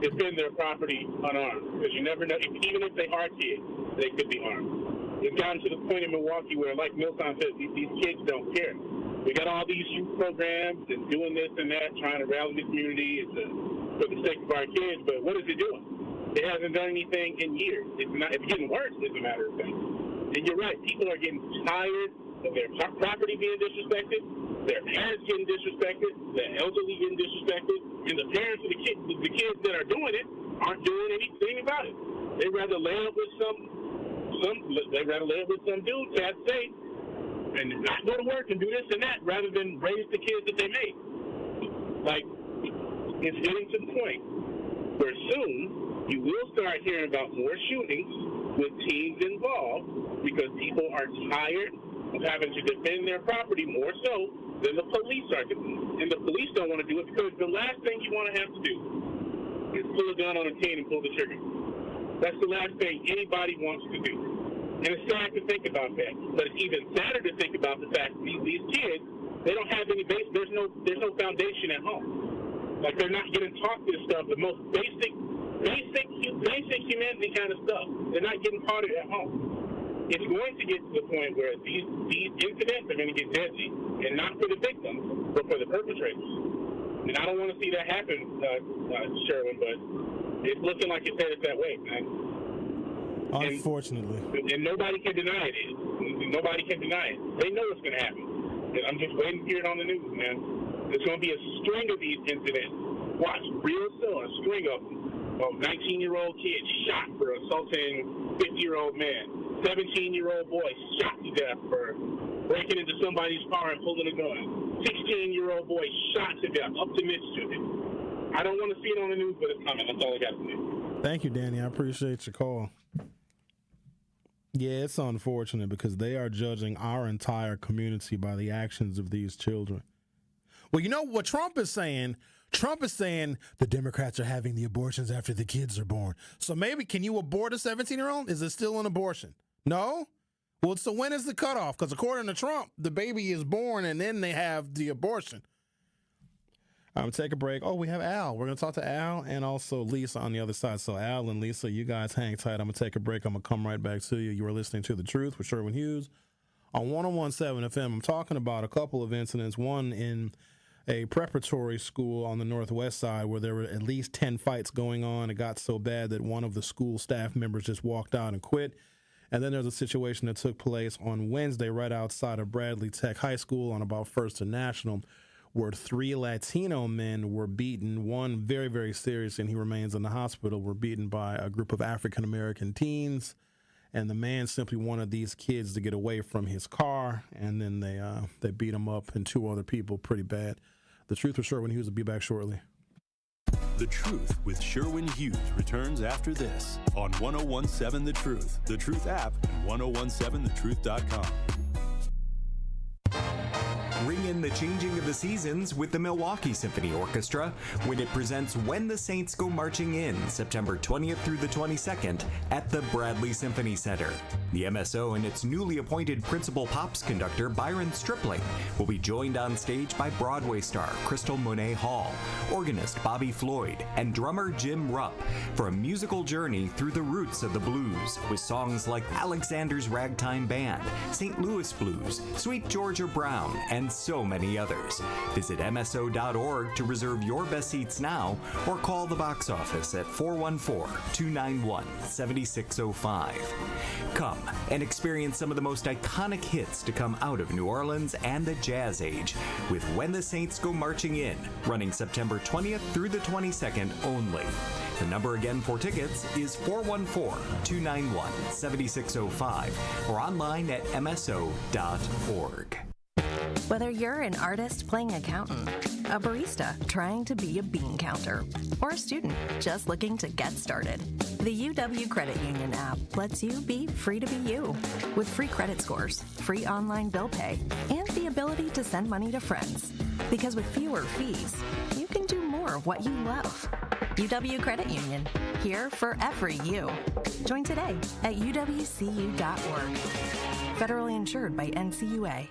Speaker 8: defend their property unarmed, because you never know. Even if they are kids, they could be armed. It's gotten to the point in Milwaukee where, like Milton said, these kids don't care. We got all these youth programs and doing this and that, trying to rally the community for the sake of our kids, but what is it doing? It hasn't done anything in years. It's getting worse, as a matter of fact. And you're right, people are getting tired of their property being disrespected, their parents getting disrespected, the elderly getting disrespected, and the parents of the kids that are doing it aren't doing anything about it. They'd rather lay up with some dude to have safe and not go to work and do this and that, rather than raise the kids that they made. Like, it's getting to the point where soon you will start hearing about more shootings with teens involved, because people are tired of having to defend their property more so than the police are doing. And the police don't want to do it because the last thing you want to have to do is pull a gun on a teen and pull the trigger. That's the last thing anybody wants to do. And it's sad to think about that. But it's even sadder to think about the fact that these kids, they don't have any base. There's no foundation at home. Like, they're not getting taught this stuff, the most basic humanity kind of stuff. They're not getting taught it at home. It's going to get to the point where these incidents are going to get deadly, and not for the victims, but for the perpetrators. And I don't want to see that happen, Sherwin, but it's looking like it's headed that way, man.
Speaker 1: Unfortunately.
Speaker 8: And nobody can deny it. Nobody can deny it. They know it's going to happen. And I'm just waiting to hear it on the news, man. There's going to be a string of these incidents. Watch, real soon, a string of them. A 19-year-old kid shot for assaulting 50-year-old man. 17-year-old boy shot to death for breaking into somebody's car and pulling a gun. 16-year-old boy shot to death up to Mississippi. I don't want to see it on the news, but it's coming. That's all I got to say.
Speaker 1: Thank you, Danny. I appreciate your call. Yeah, it's unfortunate because they are judging our entire community by the actions of these children. Well, you know what Trump is saying? Trump is saying the Democrats are having the abortions after the kids are born. So maybe, can you abort a 17-year-old? Is it still an abortion? No? Well, so when is the cutoff? Because according to Trump, the baby is born and then they have the abortion. I'm going to take a break. Oh, we have Al. We're going to talk to Al and also Lisa on the other side. So Al and Lisa, you guys hang tight. I'm going to take a break. I'm going to come right back to you. You are listening to The Truth with Sherwin Hughes on 101.7 FM. I'm talking about a couple of incidents, one in a preparatory school on the northwest side where there were at least 10 fights going on. It got so bad that one of the school staff members just walked out and quit. And then there's a situation that took place on Wednesday right outside of Bradley Tech High School on about 1st and National, where 3 Latino men were beaten, one very, very serious, and he remains in the hospital, were beaten by a group of African-American teens. And the man simply wanted these kids to get away from his car, and then they beat him up and 2 other people pretty bad. The Truth with Sherwin Hughes will be back shortly.
Speaker 4: The Truth with Sherwin Hughes returns after this on 101.7 The Truth, The Truth app, and 1017thetruth.com.
Speaker 9: Ring in the changing of the seasons with the Milwaukee Symphony Orchestra when it presents When the Saints Go Marching In, September 20th through the 22nd at the Bradley Symphony Center. The MSO and its newly appointed principal pops conductor Byron Stripling will be joined on stage by Broadway star Crystal Monet Hall, organist Bobby Floyd, and drummer Jim Rupp for a musical journey through the roots of the blues with songs like Alexander's Ragtime Band, St. Louis Blues, Sweet Georgia Brown, and so many others. Visit MSO.org to reserve your best seats now or call the box office at 414-291-7605. Come and experience some of the most iconic hits to come out of New Orleans and the Jazz Age with When the Saints Go Marching In, running September 20th through the 22nd only. The number again for tickets is 414-291-7605 or online at MSO.org.
Speaker 12: Whether you're an artist playing accountant, a barista trying to be a bean counter, or a student just looking to get started, the UW Credit Union app lets you be free to be you with free credit scores, free online bill pay, and the ability to send money to friends. Because with fewer fees, you can do more of what you love. UW Credit Union, here for every you. Join today at uwcu.org. Federally insured by NCUA.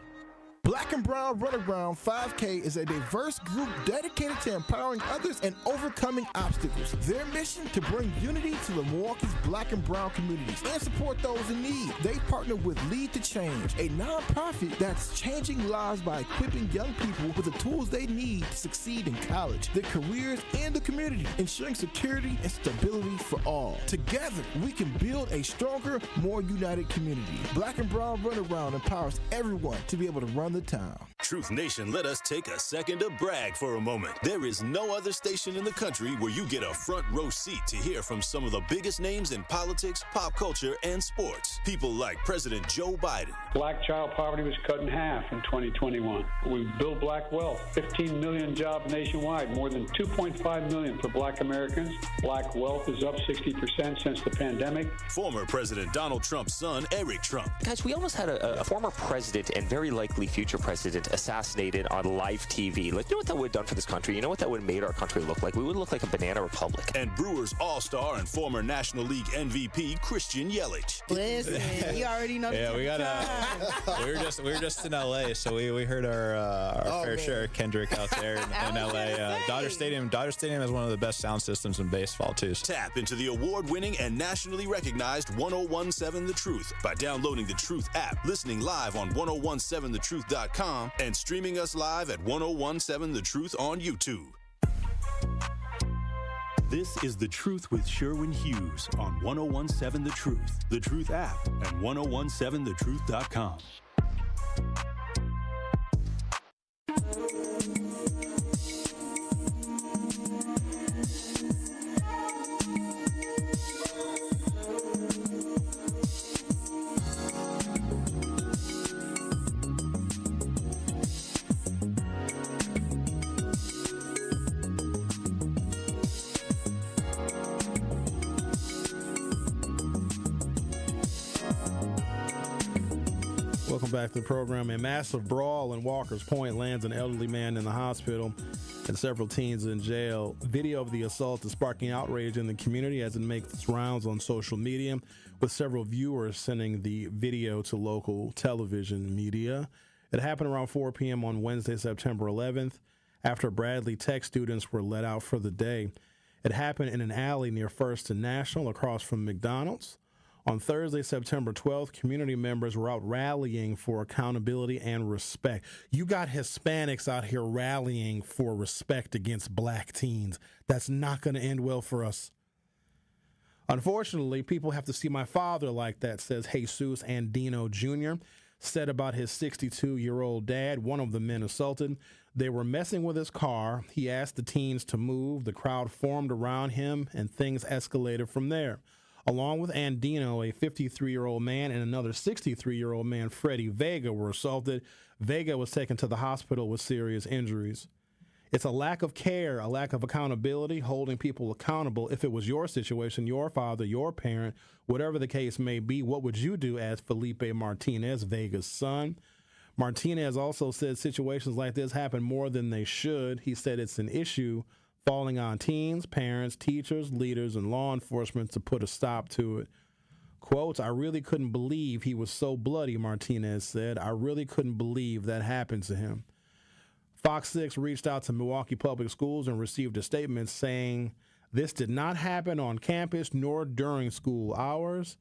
Speaker 10: Black and Brown Runaround 5K is a diverse group dedicated to empowering others and overcoming obstacles. Their mission to bring unity to the Milwaukee's Black and Brown communities and support those in need. They partner with Lead to Change, a nonprofit that's changing lives by equipping young people with the tools they need to succeed in college, their careers, and the community, ensuring security and stability for all. Together, we can build a stronger, more united community. Black and Brown Runaround empowers everyone to be able to run the town.
Speaker 4: Truth Nation, let us take a second to brag for a moment. There is no other station in the country where you get a front row seat to hear from some of the biggest names in politics, pop culture, and sports. People like President Joe Biden.
Speaker 13: Black child poverty was cut in half in 2021. We built black wealth, 15 million jobs nationwide, more than 2.5 million for black Americans. Black wealth is up 60% since the pandemic.
Speaker 4: Former President Donald Trump's son, Eric Trump.
Speaker 18: Guys, we almost had a former president and very likely future president assassinated on live TV. Like, you know what that would have done for this country? You know what that would have made our country look like? We would look like a banana republic.
Speaker 4: And Brewers All-Star and former National League MVP Christian Yelich.
Speaker 19: Listen, you already know.
Speaker 24: Yeah, we were just in LA, so we heard our fair share of Kendrick out there in LA. Dodger Stadium has one of the best sound systems in baseball too.
Speaker 4: Tap into the award-winning and nationally recognized 1017 The Truth by downloading the Truth app, listening live on 1017thetruth.com, and streaming us live at 1017 The Truth on YouTube. This is The Truth with Sherwin Hughes on 1017 The Truth, The Truth app, and 1017thetruth.com.
Speaker 1: Welcome back to the program. A massive brawl in Walker's Point lands an elderly man in the hospital and several teens in jail. Video of the assault is sparking outrage in the community as it makes its rounds on social media, with several viewers sending the video to local television media. It happened around 4 p.m. on Wednesday, September 11th, after Bradley Tech students were let out for the day. It happened in an alley near First and National across from McDonald's. On Thursday, September 12th, community members were out rallying for accountability and respect. You got Hispanics out here rallying for respect against black teens. That's not going to end well for us. Unfortunately, people have to see my father like that, says Jesus Andino Jr., said about his 62-year-old dad, one of the men assaulted. They were messing with his car. He asked the teens to move. The crowd formed around him, and things escalated from there. Along with Andino, a 53-year-old man, and another 63-year-old man, Freddie Vega, were assaulted. Vega was taken to the hospital with serious injuries. It's a lack of care, a lack of accountability, holding people accountable. If it was your situation, your father, your parent, whatever the case may be, what would you do as Felipe Martinez, Vega's son? Martinez also said situations like this happen more than they should. He said it's an issue falling on teens, parents, teachers, leaders, and law enforcement to put a stop to it. Quote, I really couldn't believe he was so bloody, Martinez said. I really couldn't believe that happened to him. Fox 6 reached out to Milwaukee Public Schools and received a statement saying this did not happen on campus nor during school hours.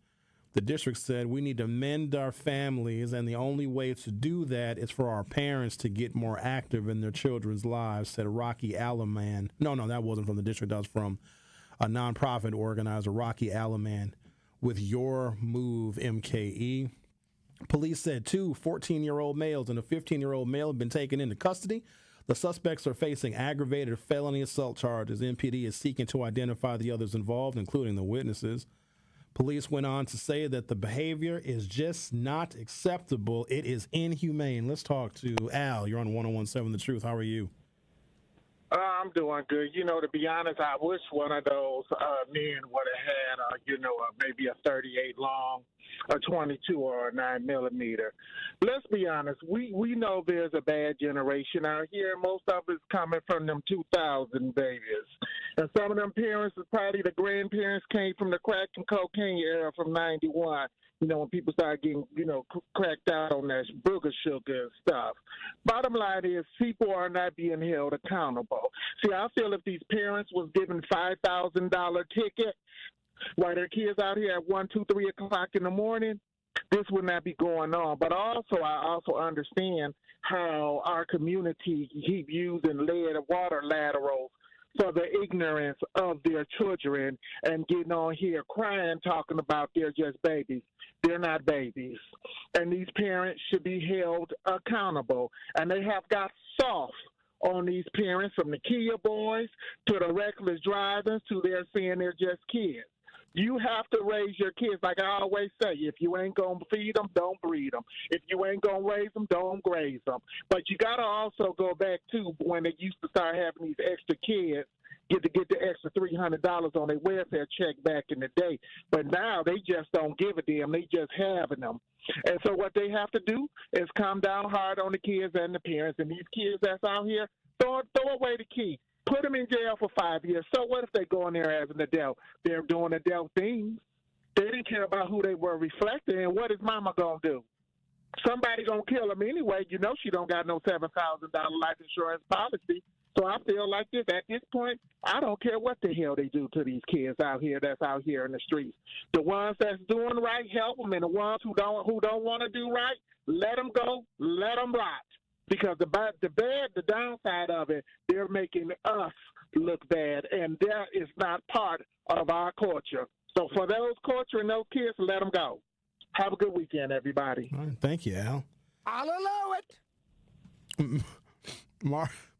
Speaker 1: The district said we need to mend our families, and the only way to do that is for our parents to get more active in their children's lives, said Rocky Alaman. No, that wasn't from the district. That was from a nonprofit organizer, Rocky Alaman, with Your Move MKE. Police said 2 14-year-old males and a 15-year-old male have been taken into custody. The suspects are facing aggravated felony assault charges. MPD is seeking to identify the others involved, including the witnesses. Police went on to say that the behavior is just not acceptable. It is inhumane. Let's talk to Al. You're on 1017 The Truth. How are you?
Speaker 25: I'm doing good. To be honest, I wish one of those men would have had, maybe a 38 long, a 22 or a 9mm. Let's be honest. We know there's a bad generation out here. Most of it's coming from them 2000 babies. And some of them parents, probably the grandparents, came from the crack and cocaine era from 91. You know, when people started getting, cracked out on that booger sugar and stuff. Bottom line is people are not being held accountable. See, I feel if these parents was given $5,000 ticket while their kids out here at 1, 2, 3 o'clock in the morning, this would not be going on. But also, I also understand how our community keep using lead water laterals for the ignorance of their children and getting on here crying, talking about they're just babies. They're not babies. And these parents should be held accountable. And they have got soft on these parents, from the Kia boys to the reckless drivers to they're saying they're just kids. You have to raise your kids. Like I always say, if you ain't going to feed them, don't breed them. If you ain't going to raise them, don't graze them. But you got to also go back to when they used to start having these extra kids, get the extra $300 on their welfare check back in the day. But now they just don't give a damn. They just having them. And so what they have to do is come down hard on the kids and the parents. And these kids that's out here, throw away the key. Put them in jail for 5 years. So what if they go in there as an adult? They're doing adult things. They didn't care about who they were reflecting. And what is mama going to do? Somebody going to kill them anyway. You know she don't got no $7,000 life insurance policy. So I feel like this. At this point, I don't care what the hell they do to these kids out here that's out here in the streets. The ones that's doing right, help them. And the ones who don't want to do right, let them go, let them rot. Because the downside of it, they're making us look bad, and that is not part of our culture. So for those culture and those kids, let them go. Have a good weekend, everybody.
Speaker 1: All right, thank you, Al.
Speaker 10: I'll allow it.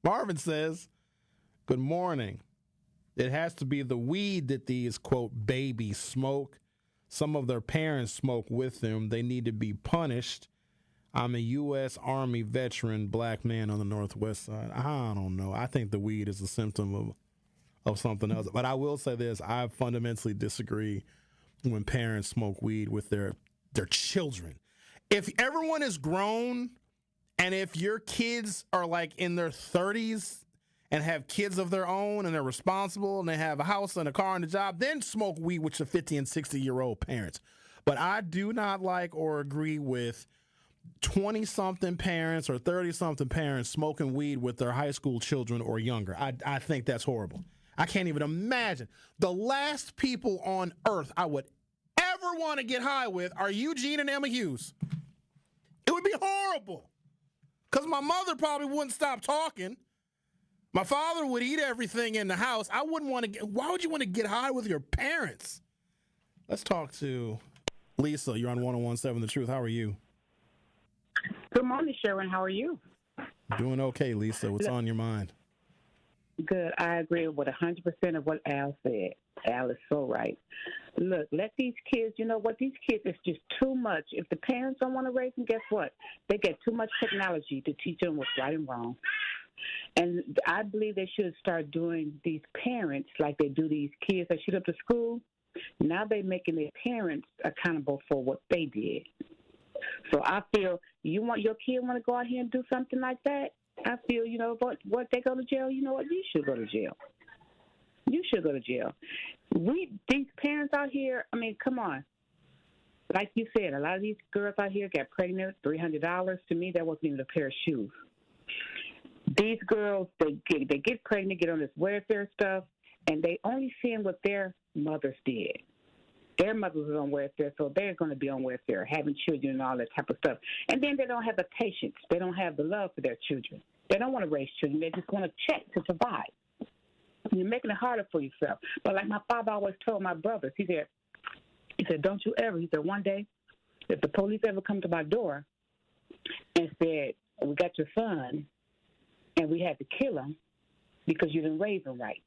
Speaker 1: Marvin says, good morning. It has to be the weed that these, quote, babies smoke. Some of their parents smoke with them. They need to be punished. I'm a U.S. Army veteran, black man on the Northwest side. I don't know. I think the weed is a symptom of something else. But I will say this. I fundamentally disagree when parents smoke weed with their children. If everyone is grown and if your kids are like in their 30s and have kids of their own and they're responsible and they have a house and a car and a job, then smoke weed with your 50 and 60-year-old parents. But I do not like or agree with 20-something parents or 30-something parents smoking weed with their high school children or younger. I think that's horrible. I can't even imagine. The last people on earth I would ever want to get high with are Eugene and Emma Hughes. It would be horrible because my mother probably wouldn't stop talking. My father would eat everything in the house. I wouldn't want to why would you want to get high with your parents? Let's talk to Lisa. You're on 101.7 The Truth. How are you?
Speaker 2: Good morning, Sherwin. How are you?
Speaker 1: Doing okay, Lisa. What's on your mind?
Speaker 2: Good. I agree with 100% of what Al said. Al is so right. Look, let these kids, you know what? These kids is just too much. If the parents don't want to raise them, guess what? They get too much technology to teach them what's right and wrong. And I believe they should start doing these parents like they do these kids that shoot up to school. Now they're making their parents accountable for what they did. So I feel you want your kid want to go out here and do something like that. I feel, you know, what they go to jail, you know what, you should go to jail. You should go to jail. These parents out here, I mean, come on. Like you said, a lot of these girls out here got pregnant, $300. To me, that wasn't even a pair of shoes. These girls, they get pregnant, get on this welfare stuff, and they only seeing what their mothers did. Their mothers was on welfare, so they're going to be on welfare, having children and all that type of stuff. And then they don't have the patience. They don't have the love for their children. They don't want to raise children. They just want to check to survive. You're making it harder for yourself. But like my father always told my brothers, he said, don't you ever, he said, one day, if the police ever come to my door and said, we got your son, and we had to kill him because you didn't raise him right.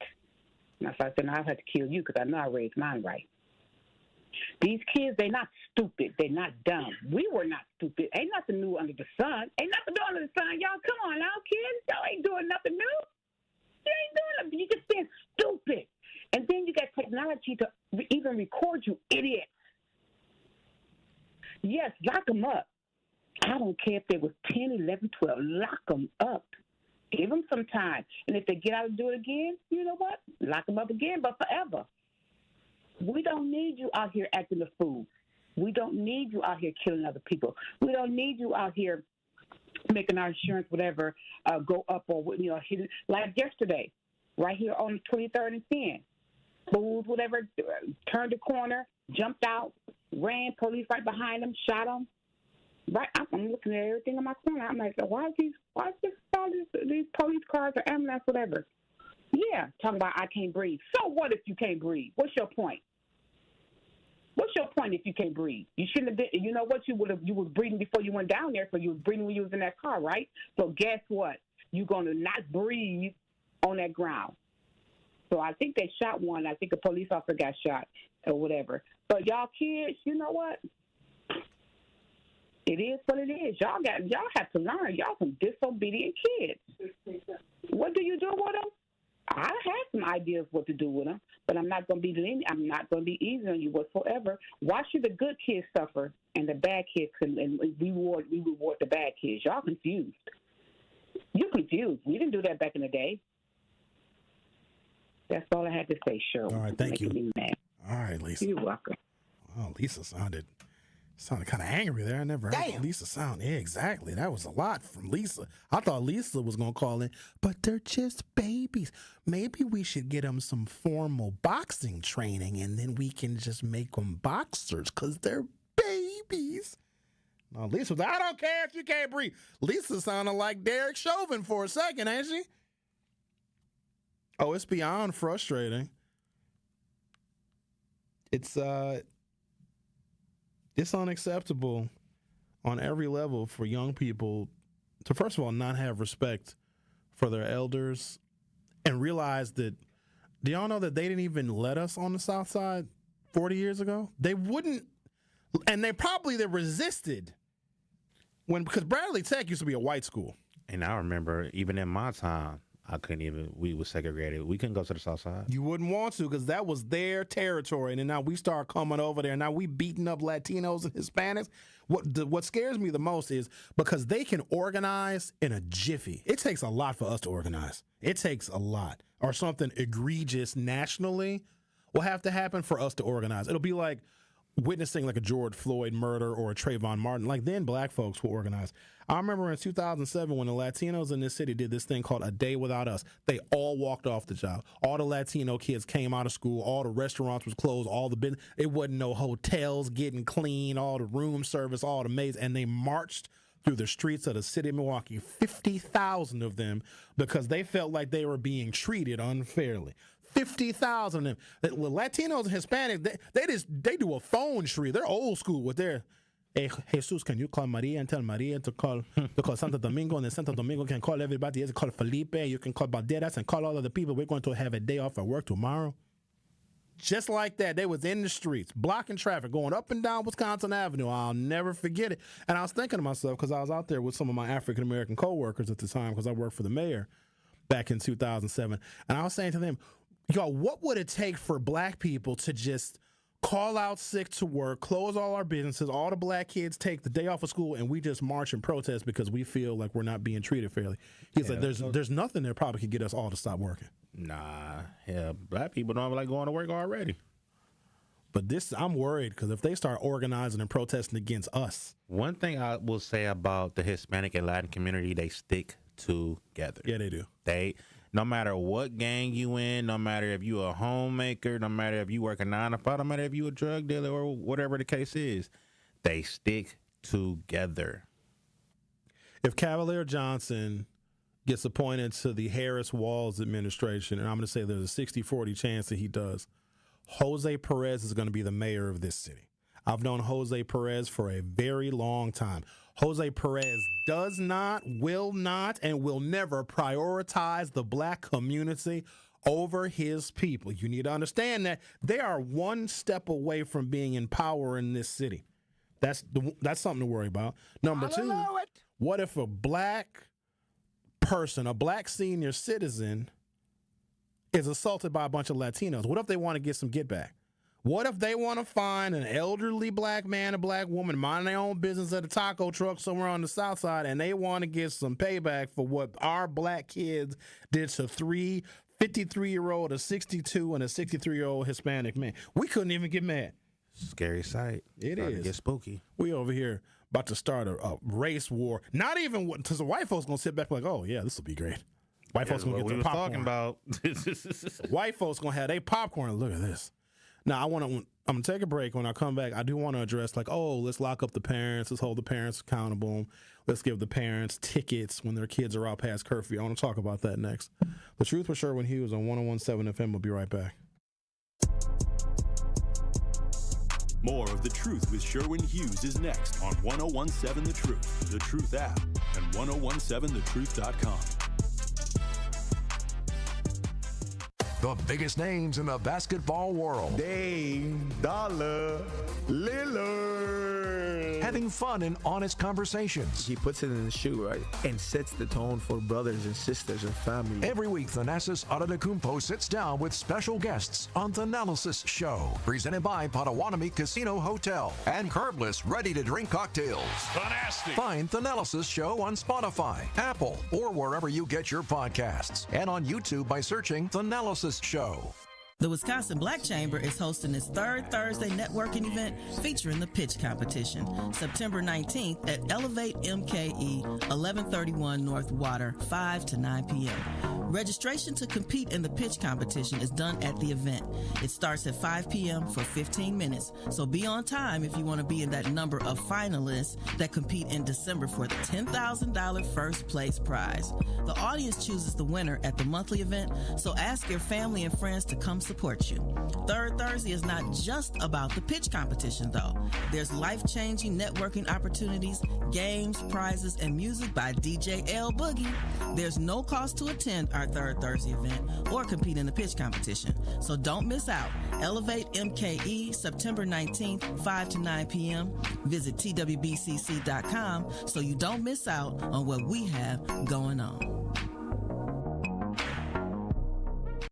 Speaker 2: And so I said, no, I'll have to kill you because I know I raised mine right. These kids, they're not stupid. They're not dumb. We were not stupid. Ain't nothing new under the sun. Ain't nothing new under the sun. Y'all, come on now, kids. Y'all ain't doing nothing new. You ain't doing nothing. You're just being stupid. And then you got technology to even record you idiots. Yes, lock them up. I don't care if they was 10, 11, 12. Lock them up. Give them some time. And if they get out and do it again, you know what? Lock them up again, but forever. We don't need you out here acting a fool. We don't need you out here killing other people. We don't need you out here making our insurance, whatever, go up or, like yesterday, right here on the 23rd and 10. Fools, whatever, turned the corner, jumped out, ran, police right behind them, shot them. Right, I'm looking at everything in my corner. I'm like, why is these police cars or ambulance, whatever? Yeah, talking about I can't breathe. So what if you can't breathe? What's your point? What's your point if you can't breathe? You shouldn't have been. You know what? You was breathing before you went down there, so you was breathing when you was in that car, right? So guess what? You're gonna not breathe on that ground. So I think they shot one. I think a police officer got shot or whatever. But y'all kids, you know what? It is what it is. Y'all have to learn. Y'all some disobedient kids. What do you do with them? I have some ideas what to do with them, but I'm not going to be easy on you whatsoever. Why should the good kids suffer and the bad kids and we reward the bad kids? Y'all confused. You're confused. We didn't do that back in the day. That's all I had to say, Sherwin.
Speaker 1: All right, thank you. All right, Lisa.
Speaker 2: You're welcome.
Speaker 1: Well, Lisa sounded kind of angry there. I never heard Lisa sound. Yeah, exactly. That was a lot from Lisa. I thought Lisa was going to call in, but they're just babies. Maybe we should get them some formal boxing training, and then we can just make them boxers because they're babies. No, Lisa was like, I don't care if you can't breathe. Lisa sounded like Derek Chauvin for a second, ain't she? Oh, it's beyond frustrating. It's unacceptable on every level for young people to, first of all, not have respect for their elders and realize that, do y'all know that they didn't even let us on the South Side 40 years ago? They wouldn't, and they resisted because Bradley Tech used to be a white school.
Speaker 3: And I remember even in my time, we were segregated. We couldn't go to the South Side.
Speaker 1: You wouldn't want to because that was their territory. And then now we start coming over there. Now we beating up Latinos and Hispanics. What scares me the most is because they can organize in a jiffy. It takes a lot for us to organize. It takes a lot. Or something egregious nationally will have to happen for us to organize. It'll be like witnessing like a George Floyd murder or a Trayvon Martin. Like then black folks will organize. I remember in 2007 when the Latinos in this city did this thing called A Day Without Us. They all walked off the job. All the Latino kids came out of school. All the restaurants was closed. All the business. It wasn't no hotels getting clean. All the room service. All the maids. And they marched through the streets of the city of Milwaukee. 50,000 of them because they felt like they were being treated unfairly. 50,000 of them. Latinos and Hispanics, they do a phone tree. They're old school with their. Hey, Jesus, can you call Maria and tell Maria to call Santo Domingo, and then Santo Domingo can call everybody else, call Felipe, you can call Balderas and call all of the people. We're going to have a day off at work tomorrow. Just like that, they was in the streets, blocking traffic, going up and down Wisconsin Avenue. I'll never forget it. And I was thinking to myself, because I was out there with some of my African-American coworkers at the time, because I worked for the mayor back in 2007. And I was saying to them, y'all, what would it take for black people to just call out sick to work, close all our businesses, all the black kids take the day off of school, and we just march and protest because we feel like we're not being treated fairly? He's like, there's nothing that probably could get us all to stop working.
Speaker 3: Nah, black people don't like going to work already.
Speaker 1: But I'm worried because if they start organizing and protesting against us.
Speaker 3: One thing I will say about the Hispanic and Latin community, they stick together.
Speaker 1: Yeah, they do.
Speaker 3: No matter what gang you in, no matter if you a homemaker, no matter if you work a 9 to 5, no matter if you a drug dealer or whatever the case is, they stick together.
Speaker 1: If Cavalier Johnson gets appointed to the Harris-Walz administration, and I'm going to say there's a 60-40 chance that he does, Jose Perez is going to be the mayor of this city. I've known Jose Perez for a very long time. Jose Perez does not, will not, and will never prioritize the black community over his people. You need to understand that they are one step away from being in power in this city. That's something to worry about. Number two, what if a black person, a black senior citizen, is assaulted by a bunch of Latinos? What if they want to get some get back? What if they want to find an elderly black man, a black woman, minding their own business at a taco truck somewhere on the south side, and they want to get some payback for what our black kids did to 3 53-year-old, a 62, and a 63-year-old Hispanic man? We couldn't even get mad.
Speaker 3: Scary sight.
Speaker 1: It is.
Speaker 3: Get spooky.
Speaker 1: We over here about to start a race war. Not even because the white folks going to sit back like, oh, yeah, this will be great. White folks going to get their popcorn.
Speaker 3: Talking about.
Speaker 1: White folks going to have their popcorn. Look at this. Now, I'm going to take a break. When I come back, I do want to address, like, oh, let's lock up the parents. Let's hold the parents accountable. Let's give the parents tickets when their kids are out past curfew. I want to talk about that next. The Truth with Sherwin Hughes on 101.7 FM. We'll be right back.
Speaker 4: More of The Truth with Sherwin Hughes is next on 101.7 The Truth, The Truth app, and 1017thetruth.com.
Speaker 15: The biggest names in the basketball world.
Speaker 10: Dame Dollar Lillard.
Speaker 15: Having fun and honest conversations.
Speaker 7: He puts it in the shoe, right? And sets the tone for brothers and sisters and family.
Speaker 15: Every week, Thanasis Adetokounmpo sits down with special guests on Thanalysis Show. Presented by Potawatomi Casino Hotel and curbless, ready-to-drink cocktails.
Speaker 11: Fantastic.
Speaker 15: Find Thanalysis Show on Spotify, Apple, or wherever you get your podcasts. And on YouTube by searching Thanalysis Show.
Speaker 16: The Wisconsin Black Chamber is hosting its third Thursday networking event featuring the pitch competition, September 19th at Elevate MKE, 1131 North Water, 5 to 9 p.m. Registration to compete in the pitch competition is done at the event. It starts at 5 p.m. for 15 minutes, so be on time if you want to be in that number of finalists that compete in December for the $10,000 first place prize. The audience chooses the winner at the monthly event, so ask your family and friends to come support you. Third Thursday is not just about the pitch competition, though. There's life-changing networking opportunities, games, prizes, and music by DJ L Boogie. There's no cost to attend our Third Thursday event or compete in the pitch competition, so don't miss out. Elevate MKE, September 19th, 5 to 9 p.m. Visit twbcc.com so you don't miss out on what we have going on.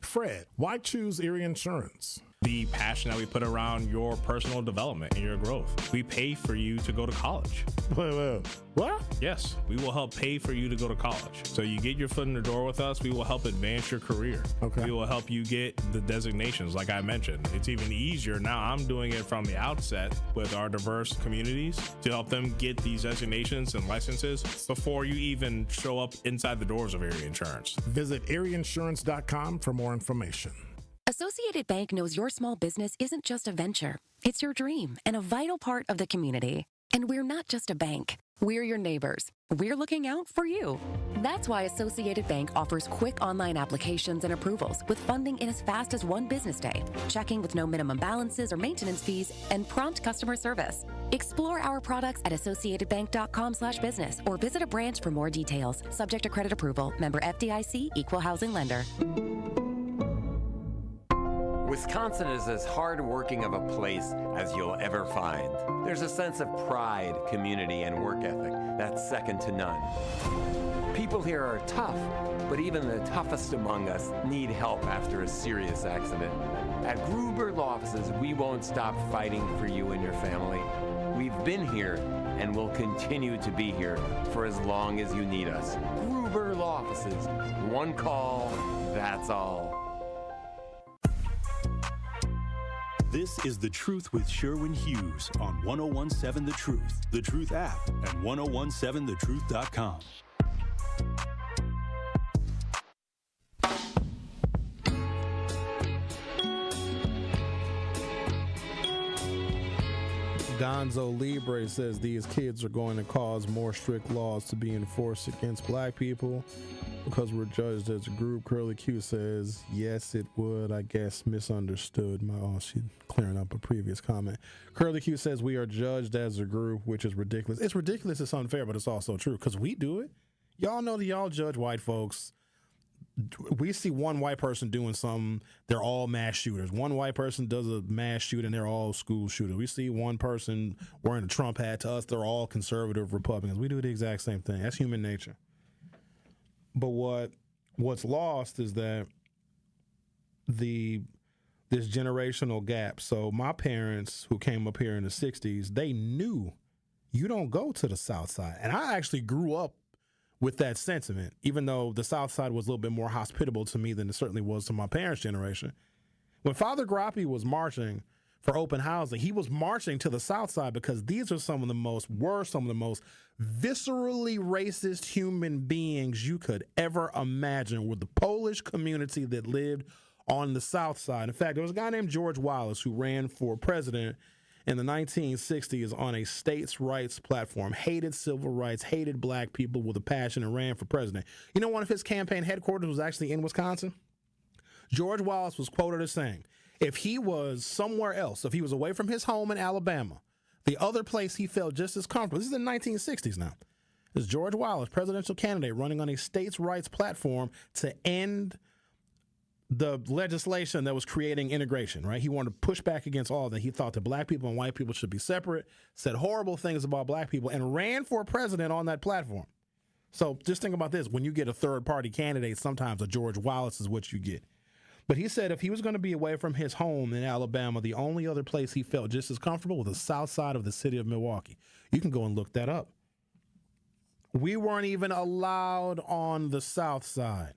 Speaker 20: Fred, why choose Erie Insurance?
Speaker 21: The passion that we put around your personal development and your growth. We pay for you to go to college.
Speaker 20: Wait. What?
Speaker 21: Yes, we will help pay for you to go to college. So you get your foot in the door with us, we will help advance your career.
Speaker 20: Okay.
Speaker 21: We will help you get the designations, like I mentioned. It's even easier now. I'm doing it from the outset with our diverse communities to help them get these designations and licenses before you even show up inside the doors of Erie Insurance.
Speaker 20: Visit erieinsurance.com for more information.
Speaker 5: Associated Bank knows your small business isn't just a venture. It's your dream and a vital part of the community. And we're not just a bank. We're your neighbors. We're looking out for you. That's why Associated Bank offers quick online applications and approvals with funding in as fast as one business day, checking with no minimum balances or maintenance fees, and prompt customer service. Explore our products at associatedbank.com/business or visit a branch for more details. Subject to credit approval. Member FDIC, Equal Housing Lender.
Speaker 23: Wisconsin is as hard-working of a place as you'll ever find. There's a sense of pride, community, and work ethic that's second to none. People here are tough, but even the toughest among us need help after a serious accident. At Gruber Law Offices, we won't stop fighting for you and your family. We've been here and will continue to be here for as long as you need us. Gruber Law Offices. One call, that's all.
Speaker 4: This is The Truth with Sherwin Hughes on 1017 The Truth, The Truth app, and 1017thetruth.com.
Speaker 1: Gonzo Libre says these kids are going to cause more strict laws to be enforced against black people because we're judged as a group. Curly Q says, yes, it would. I guess misunderstood. She's clearing up a previous comment. Curly Q says we are judged as a group, which is ridiculous. It's ridiculous. It's unfair, but it's also true because we do it. Y'all know that y'all judge white folks. We see one white person doing something, they're all mass shooters. One white person does a mass shooting, they're all school shooters. We see one person wearing a Trump hat, to us, they're all conservative Republicans. We do the exact same thing. That's human nature. But what's lost is that the this generational gap. So my parents, who came up here in the 60s, they knew you don't go to the South Side. And I actually grew up with that sentiment, even though the South Side was a little bit more hospitable to me than it certainly was to my parents' generation. When Father Grappi was marching for open housing, he was marching to the South Side because these are some of the most viscerally racist human beings you could ever imagine, were the Polish community that lived on the South Side. In fact, there was a guy named George Wallace who ran for president in the 1960s on a states' rights platform, hated civil rights, hated black people with a passion, and ran for president. You know, one of his campaign headquarters was actually in Wisconsin. George Wallace was quoted as saying, if he was somewhere else, if he was away from his home in Alabama, the other place he felt just as comfortable, this is in the 1960s now, is George Wallace, presidential candidate, running on a states' rights platform to end the legislation that was creating integration, right? He wanted to push back against all that. He thought that black people and white people should be separate, said horrible things about black people, and ran for president on that platform. So just think about this. When you get a third-party candidate, sometimes a George Wallace is what you get. But he said if he was going to be away from his home in Alabama, the only other place he felt just as comfortable was the south side of the city of Milwaukee. You can go and look that up. We weren't even allowed on the south side.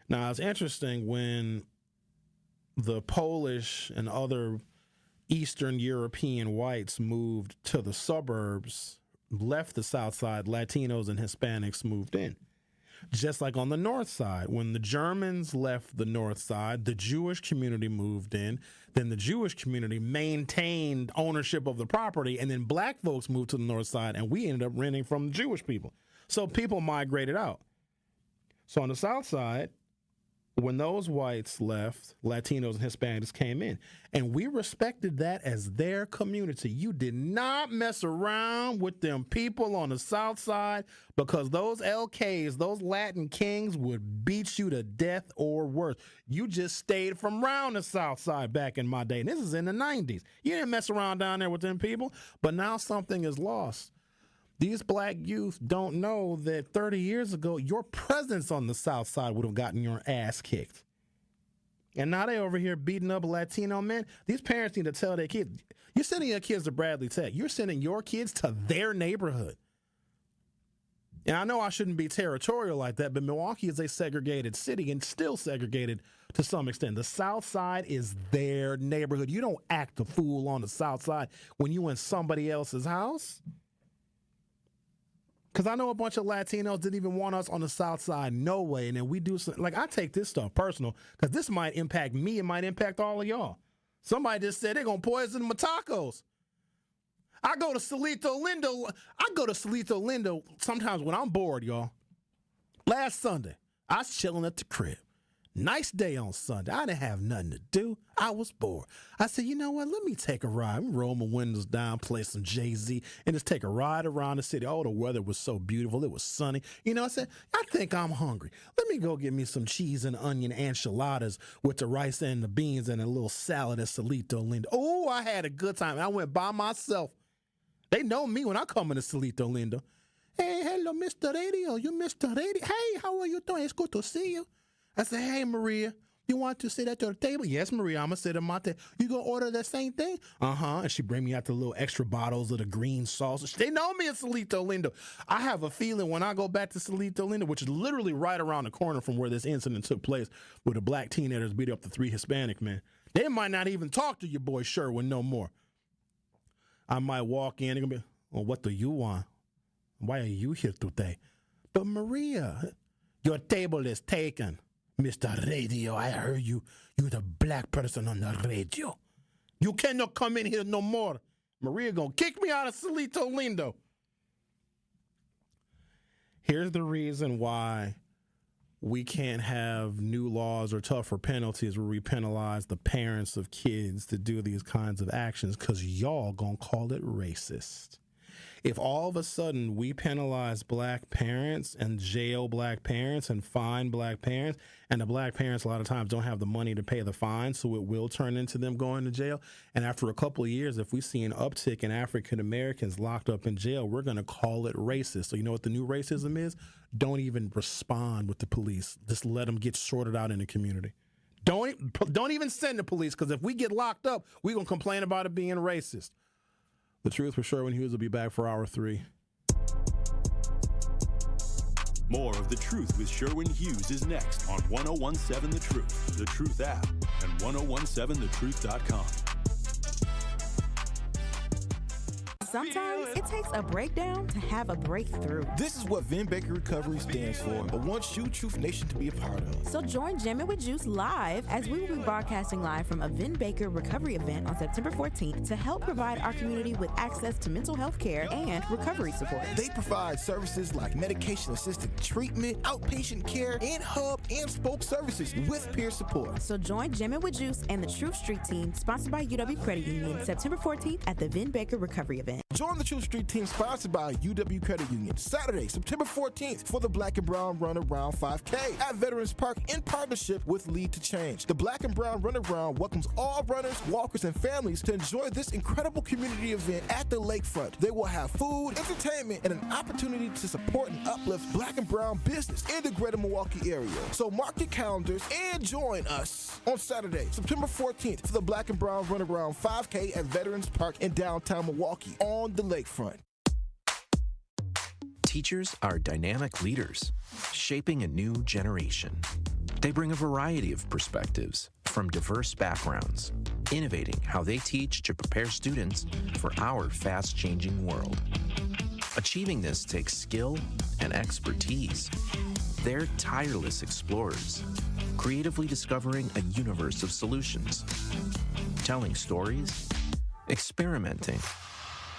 Speaker 1: Now, it's interesting when the Polish and other Eastern European whites moved to the suburbs, left the south side, Latinos and Hispanics moved in. Just like on the north side, when the Germans left the north side, the Jewish community moved in, then the Jewish community maintained ownership of the property, and then black folks moved to the north side, and we ended up renting from the Jewish people. So people migrated out. So on the south side, when those whites left, Latinos and Hispanics came in, and we respected that as their community. You did not mess around with them people on the south side because those LKs, those Latin kings, would beat you to death or worse. You just stayed from around the south side back in my day, and this is in the 90s. You didn't mess around down there with them people, but now something is lost. These black youth don't know that 30 years ago, your presence on the south side would have gotten your ass kicked. And now they over here beating up Latino men. These parents need to tell their kids, you're sending your kids to Bradley Tech. You're sending your kids to their neighborhood. And I know I shouldn't be territorial like that, but Milwaukee is a segregated city and still segregated to some extent. The south side is their neighborhood. You don't act a fool on the south side when you in somebody else's house. Because I know a bunch of Latinos didn't even want us on the south side, no way. And then we do, like, I take this stuff personal because this might impact me. It might impact all of y'all. Somebody just said they're going to poison my tacos. I go to Salito Lindo sometimes when I'm bored, y'all. Last Sunday, I was chilling at the crib. Nice day on Sunday. I didn't have nothing to do. I was bored. I said, you know what? Let me take a ride. Roll my windows down, play some Jay-Z, and just take a ride around the city. Oh, the weather was so beautiful. It was sunny. You know, I said, I think I'm hungry. Let me go get me some cheese and onion enchiladas with the rice and the beans and a little salad at Salito Lindo. Oh, I had a good time. I went by myself. They know me when I come into Salito Lindo. Hey, hello, Mr. Radio. You Mr. Radio? Hey, how are you doing? It's good to see you. I said, hey, Maria, you want to sit at your table? Yes, Maria, I'm going to sit at my table. You going to order that same thing? Uh-huh. And she bring me out the little extra bottles of the green sauce. They know me at Salito Lindo. I have a feeling when I go back to Salito Lindo, which is literally right around the corner from where this incident took place, where the black teenagers beat up the 3 Hispanic men, they might not even talk to your boy Sherwin no more. I might walk in and going to be, well, what do you want? Why are you here today? But Maria, your table is taken. Mr. Radio, I heard you. You're the black person on the radio. You cannot come in here no more. Maria gonna kick me out of Salito Lindo. Here's the reason why we can't have new laws or tougher penalties where we penalize the parents of kids to do these kinds of actions, because y'all gonna call it racist. If all of a sudden we penalize black parents and jail black parents and fine black parents, and the black parents a lot of times don't have the money to pay the fine, so it will turn into them going to jail. And after a couple of years, if we see an uptick in African Americans locked up in jail, we're going to call it racist. So you know what the new racism is? Don't even respond with the police. Just let them get sorted out in the community. Don't even send the police, because if we get locked up, we're going to complain about it being racist. The Truth with Sherwin Hughes will be back for hour 3.
Speaker 4: More of The Truth with Sherwin Hughes is next on 1017 The Truth, The Truth app, and 1017thetruth.com.
Speaker 6: Sometimes it takes a breakdown to have a breakthrough.
Speaker 10: This is what Vin Baker Recovery stands for, but wants you, Truth Nation, to be a part of.
Speaker 6: So join Jammin' with Juice live, as we will be broadcasting live from a Vin Baker Recovery event on September 14th to help provide our community with access to mental health care and recovery support.
Speaker 10: They provide services like medication-assisted treatment, outpatient care, and hub and spoke services with peer support.
Speaker 6: So join Jammin' with Juice and the Truth Street team, sponsored by UW Credit Union, September 14th at the Vin Baker Recovery event.
Speaker 10: Join the Truth Street team, sponsored by UW Credit Union, Saturday, September 14th for the Black and Brown Run Around 5K at Veterans Park in partnership with Lead to Change. The Black and Brown Run Around welcomes all runners, walkers, and families to enjoy this incredible community event at the lakefront. They will have food, entertainment, and an opportunity to support and uplift Black and Brown business in the greater Milwaukee area. So mark your calendars and join us on Saturday, September 14th for the Black and Brown Run Around 5K at Veterans Park in downtown Milwaukee on the lakefront.
Speaker 11: Teachers are dynamic leaders, shaping a new generation. They bring a variety of perspectives from diverse backgrounds, innovating how they teach to prepare students for our fast-changing world. Achieving this takes skill and expertise. They're tireless explorers, creatively discovering a universe of solutions, telling stories, experimenting,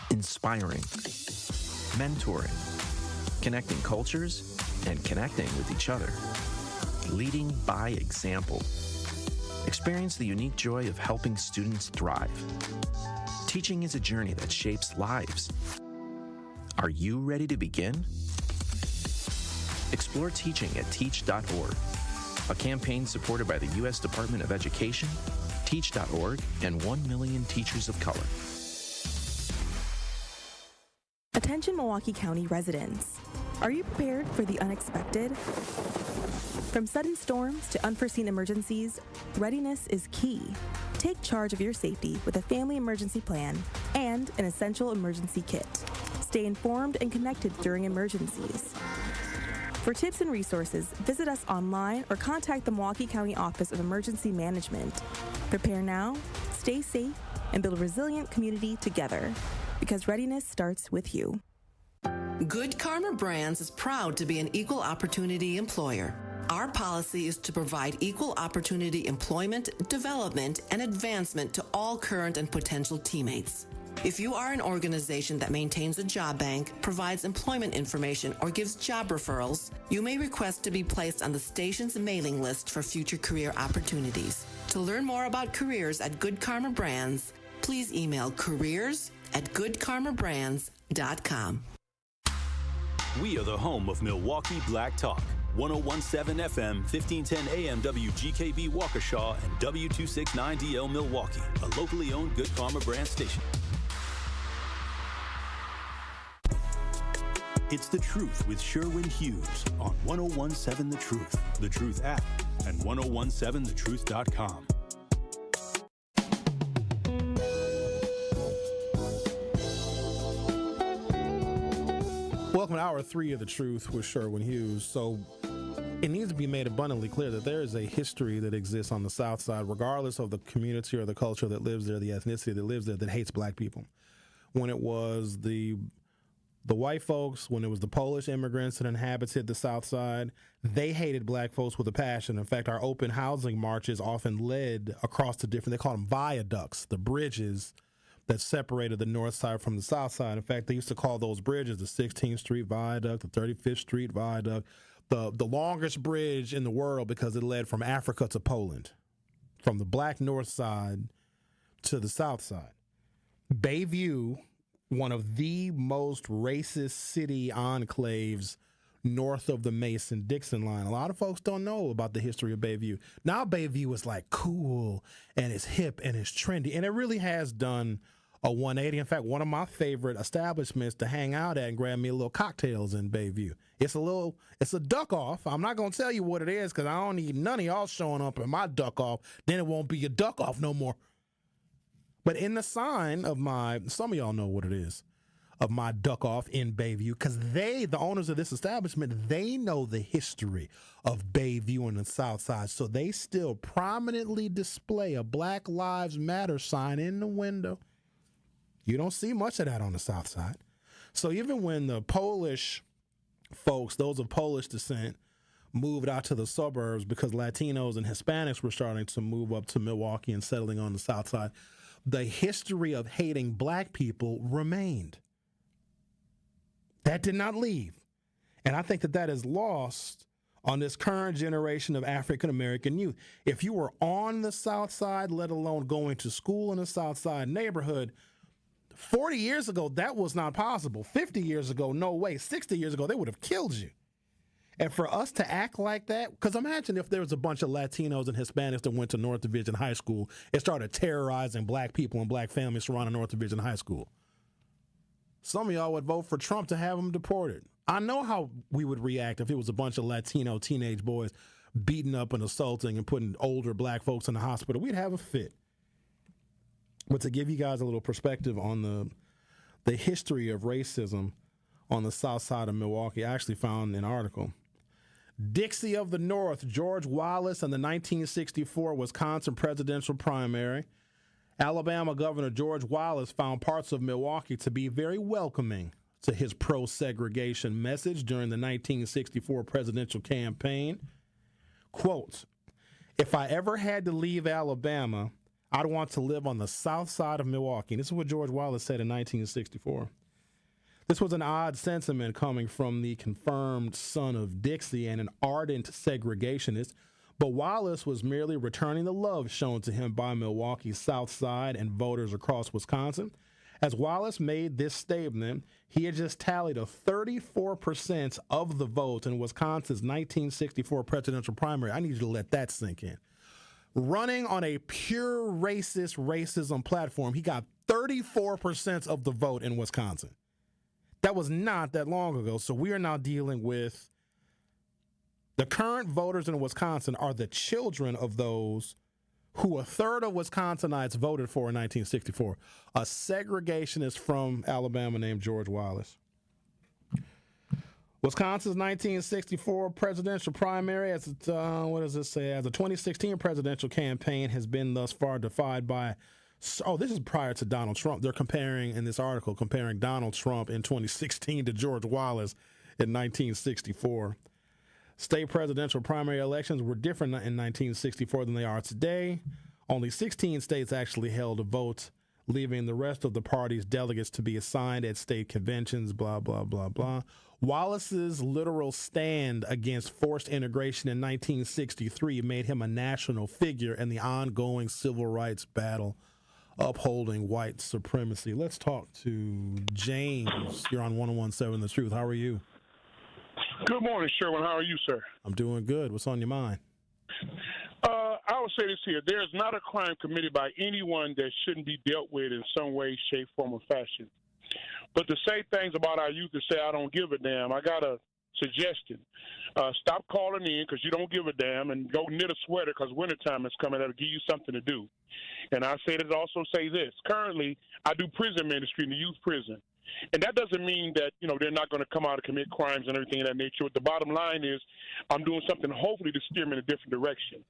Speaker 11: inspiring, mentoring, connecting cultures, and connecting with each other. Leading by example. Experience the unique joy of helping students thrive. Teaching is a journey that shapes lives. Are you ready to begin? Explore teaching at teach.org, a campaign supported by the U.S. Department of Education, Teach.org, and 1 million teachers of color.
Speaker 14: Attention Milwaukee County residents. Are you prepared for the unexpected? From sudden storms to unforeseen emergencies, readiness is key. Take charge of your safety with a family emergency plan and an essential emergency kit. Stay informed and connected during emergencies. For tips and resources, visit us online or contact the Milwaukee County Office of Emergency Management. Prepare now, stay safe, and build a resilient community together, because readiness starts with you.
Speaker 17: Good Karma Brands is proud to be an equal opportunity employer. Our policy is to provide equal opportunity employment, development, and advancement to all current and potential teammates. If you are an organization that maintains a job bank, provides employment information, or gives job referrals, you may request to be placed on the station's mailing list for future career opportunities. To learn more about careers at Good Karma Brands, please email careers@goodkarmabrands.com.
Speaker 4: We are the home of Milwaukee Black Talk. 1017 FM, 1510 AM WGKB Waukesha, and W269DL Milwaukee, a locally owned Good Karma brand station. It's The Truth with Sherwin Hughes on 1017 The Truth app, and 1017thetruth.com.
Speaker 1: Welcome to hour 3 of The Truth with Sherwin Hughes. So it needs to be made abundantly clear that there is a history that exists on the South Side, regardless of the community or the culture that lives there, the ethnicity that lives there, that hates black people. When it was the white folks, when it was the Polish immigrants that inhabited the South Side, they hated black folks with a passion. In fact, our open housing marches often led across the different, they call them viaducts, the bridges that separated the North Side from the South Side. In fact, they used to call those bridges the 16th Street Viaduct, the 35th Street Viaduct, the longest bridge in the world because it led from Africa to Poland, from the black North Side to the South Side. Bayview, one of the most racist city enclaves north of the Mason-Dixon line. A lot of folks don't know about the history of Bayview. Now Bayview is like cool and it's hip and it's trendy, and it really has done a 180. In fact, one of my favorite establishments to hang out at and grab me a little cocktails in Bayview. It's a duck off. I'm not going to tell you what it is because I don't need none of y'all showing up at my duck off. Then it won't be a duck off no more. But in the sign of some of y'all know what it is, of my duck off in Bayview, because the owners of this establishment, they know the history of Bayview and the South Side. So they still prominently display a Black Lives Matter sign in the window. You don't see much of that on the South Side. So even when the Polish folks, those of Polish descent, moved out to the suburbs because Latinos and Hispanics were starting to move up to Milwaukee and settling on the South Side, the history of hating black people remained. That did not leave. And I think that is lost on this current generation of African-American youth. If you were on the South Side, let alone going to school in a South Side neighborhood, 40 years ago, that was not possible. 50 years ago, no way. 60 years ago, they would have killed you. And for us to act like that, because imagine if there was a bunch of Latinos and Hispanics that went to North Division High School and started terrorizing black people and black families surrounding North Division High School. Some of y'all would vote for Trump to have them deported. I know how we would react if it was a bunch of Latino teenage boys beating up and assaulting and putting older black folks in the hospital. We'd have a fit. But to give you guys a little perspective on the history of racism on the South Side of Milwaukee, I actually found an article. Dixie of the North, George Wallace and the 1964 Wisconsin presidential primary. Alabama Governor George Wallace found parts of Milwaukee to be very welcoming to his pro-segregation message during the 1964 presidential campaign. Quote, "If I ever had to leave Alabama, I'd want to live on the south side of Milwaukee." And this is what George Wallace said in 1964. This was an odd sentiment coming from the confirmed son of Dixie and an ardent segregationist, but Wallace was merely returning the love shown to him by Milwaukee's South Side and voters across Wisconsin. As Wallace made this statement, he had just tallied a 34% of the votes in Wisconsin's 1964 presidential primary. I need you to let that sink in. Running on a pure racism platform, he got 34% of the vote in Wisconsin. That was not that long ago. So we are now dealing with the current voters in Wisconsin are the children of those who a third of Wisconsinites voted for in 1964. A segregationist from Alabama named George Wallace. Wisconsin's 1964 presidential primary, as the 2016 presidential campaign has been thus far defined by, this is prior to Donald Trump. They're comparing, in this article, Donald Trump in 2016 to George Wallace in 1964. State presidential primary elections were different in 1964 than they are today. Only 16 states actually held a vote, leaving the rest of the party's delegates to be assigned at state conventions, blah, blah, blah, blah. Wallace's literal stand against forced integration in 1963 made him a national figure in the ongoing civil rights battle upholding white supremacy. Let's talk to James. You're on 101.7 The Truth. How are you?
Speaker 8: Good morning, Sherwin. How are you, sir?
Speaker 1: I'm doing good. What's on your mind?
Speaker 8: I will say this here. There is not a crime committed by anyone that shouldn't be dealt with in some way, shape, form, or fashion. But to say things about our youth and say, I don't give a damn, I got a suggestion. Stop calling in because you don't give a damn and go knit a sweater because wintertime is coming. That'll give you something to do. And I say that also say this. Currently, I do prison ministry in the youth prison. And that doesn't mean that, they're not going to come out and commit crimes and everything of that nature. But the bottom line is I'm doing something hopefully to steer them in a different direction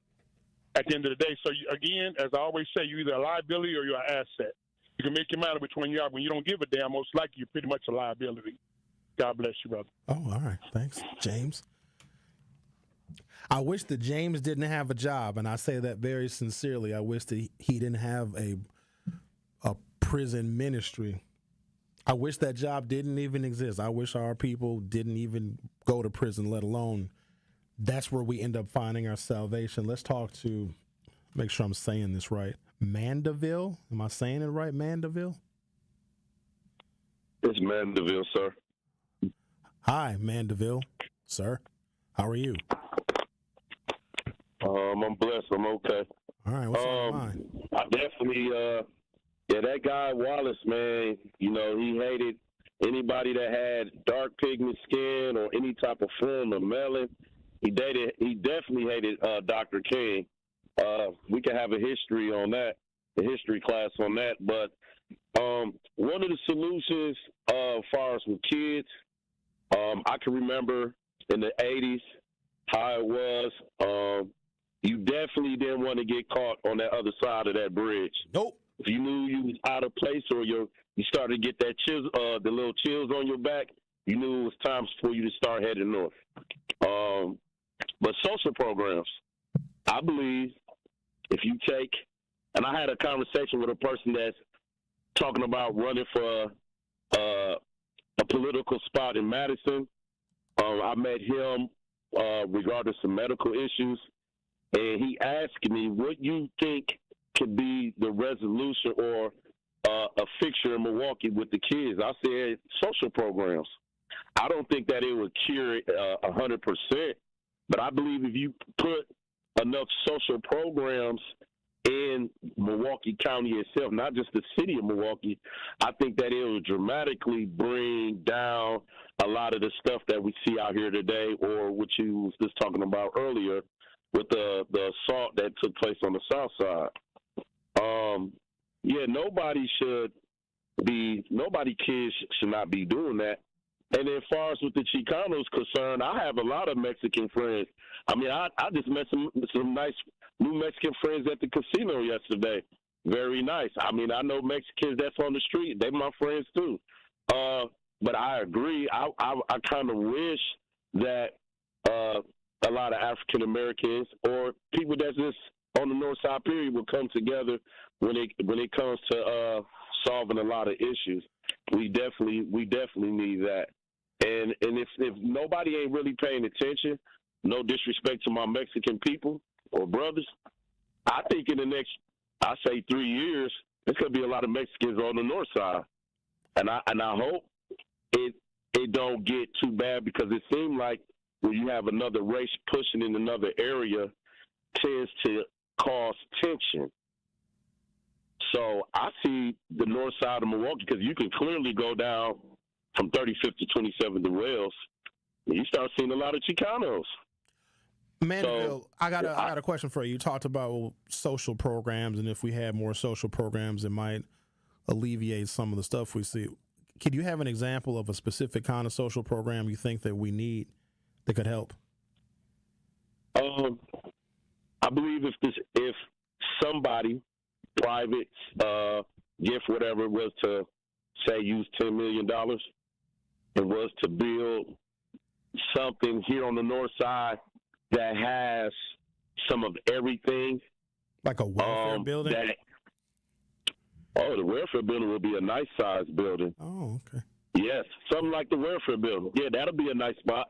Speaker 8: at the end of the day. So, again, as I always say, you're either a liability or you're an asset. You can make your mind which one you are. When you don't give a damn, most likely you're pretty much a liability. God bless you, brother.
Speaker 1: Oh, all right. Thanks, James. I wish that James didn't have a job, and I say that very sincerely. I wish that he didn't have a prison ministry. I wish that job didn't even exist. I wish our people didn't even go to prison, let alone that's where we end up finding our salvation. Let's talk to, make sure I'm saying this right, Mandeville. Am I saying it right, Mandeville?
Speaker 9: It's Mandeville, sir.
Speaker 1: Hi, Mandeville, sir. How are you?
Speaker 9: I'm blessed. I'm okay.
Speaker 1: All right, what's on your mind?
Speaker 9: I definitely Yeah, that guy Wallace, man, he hated anybody that had dark pigment skin or any type of form of melanin. He definitely hated Dr. King. We could have a history on that, a history class on that. But one of the solutions as far as with kids, I can remember in the 80s how it was. You definitely didn't want to get caught on that other side of that bridge.
Speaker 1: Nope.
Speaker 9: If you knew you was out of place or you started to get that the little chills on your back, you knew it was time for you to start heading north. But social programs, I believe if you take, and I had a conversation with a person that's talking about running for a political spot in Madison. I met him regardless of medical issues, and he asked me, what you think could be the resolution or a fixture in Milwaukee with the kids? I said social programs. I don't think that it would cure it 100%, but I believe if you put enough social programs in Milwaukee County itself, not just the city of Milwaukee, I think that it will dramatically bring down a lot of the stuff that we see out here today, or what you was just talking about earlier with the assault that took place on the south side. Nobody kids should not be doing that. And as far as with the Chicanos concerned, I have a lot of Mexican friends. I mean, I just met some nice new Mexican friends at the casino yesterday. Very nice. I mean, I know Mexicans that's on the street. They're my friends too. But I agree. I kind of wish that a lot of African Americans or people that's just on the north side period would come together when it comes to solving a lot of issues. We definitely need that. And if nobody ain't really paying attention, no disrespect to my Mexican people or brothers, I think in the next, I say 3 years, there's gonna be a lot of Mexicans on the north side, and I hope it don't get too bad, because it seems like when you have another race pushing in another area, tends to cause tension. So I see the north side of Milwaukee, because you can clearly go down from 35th to 27th to Wells, and you start seeing a lot of Chicanos.
Speaker 1: Mandeville, so, I got a question for you. You talked about social programs, and if we had more social programs, it might alleviate some of the stuff we see. Could you have an example of a specific kind of social program you think that we need that could help?
Speaker 9: I believe if somebody, private, gift, whatever, was to, say, use $10 million and was to build something here on the north side that has some of everything.
Speaker 1: Like a welfare building?
Speaker 9: The welfare building would be a nice sized building.
Speaker 1: Oh, okay.
Speaker 9: Yes, something like the welfare building. Yeah, that'll be a nice spot.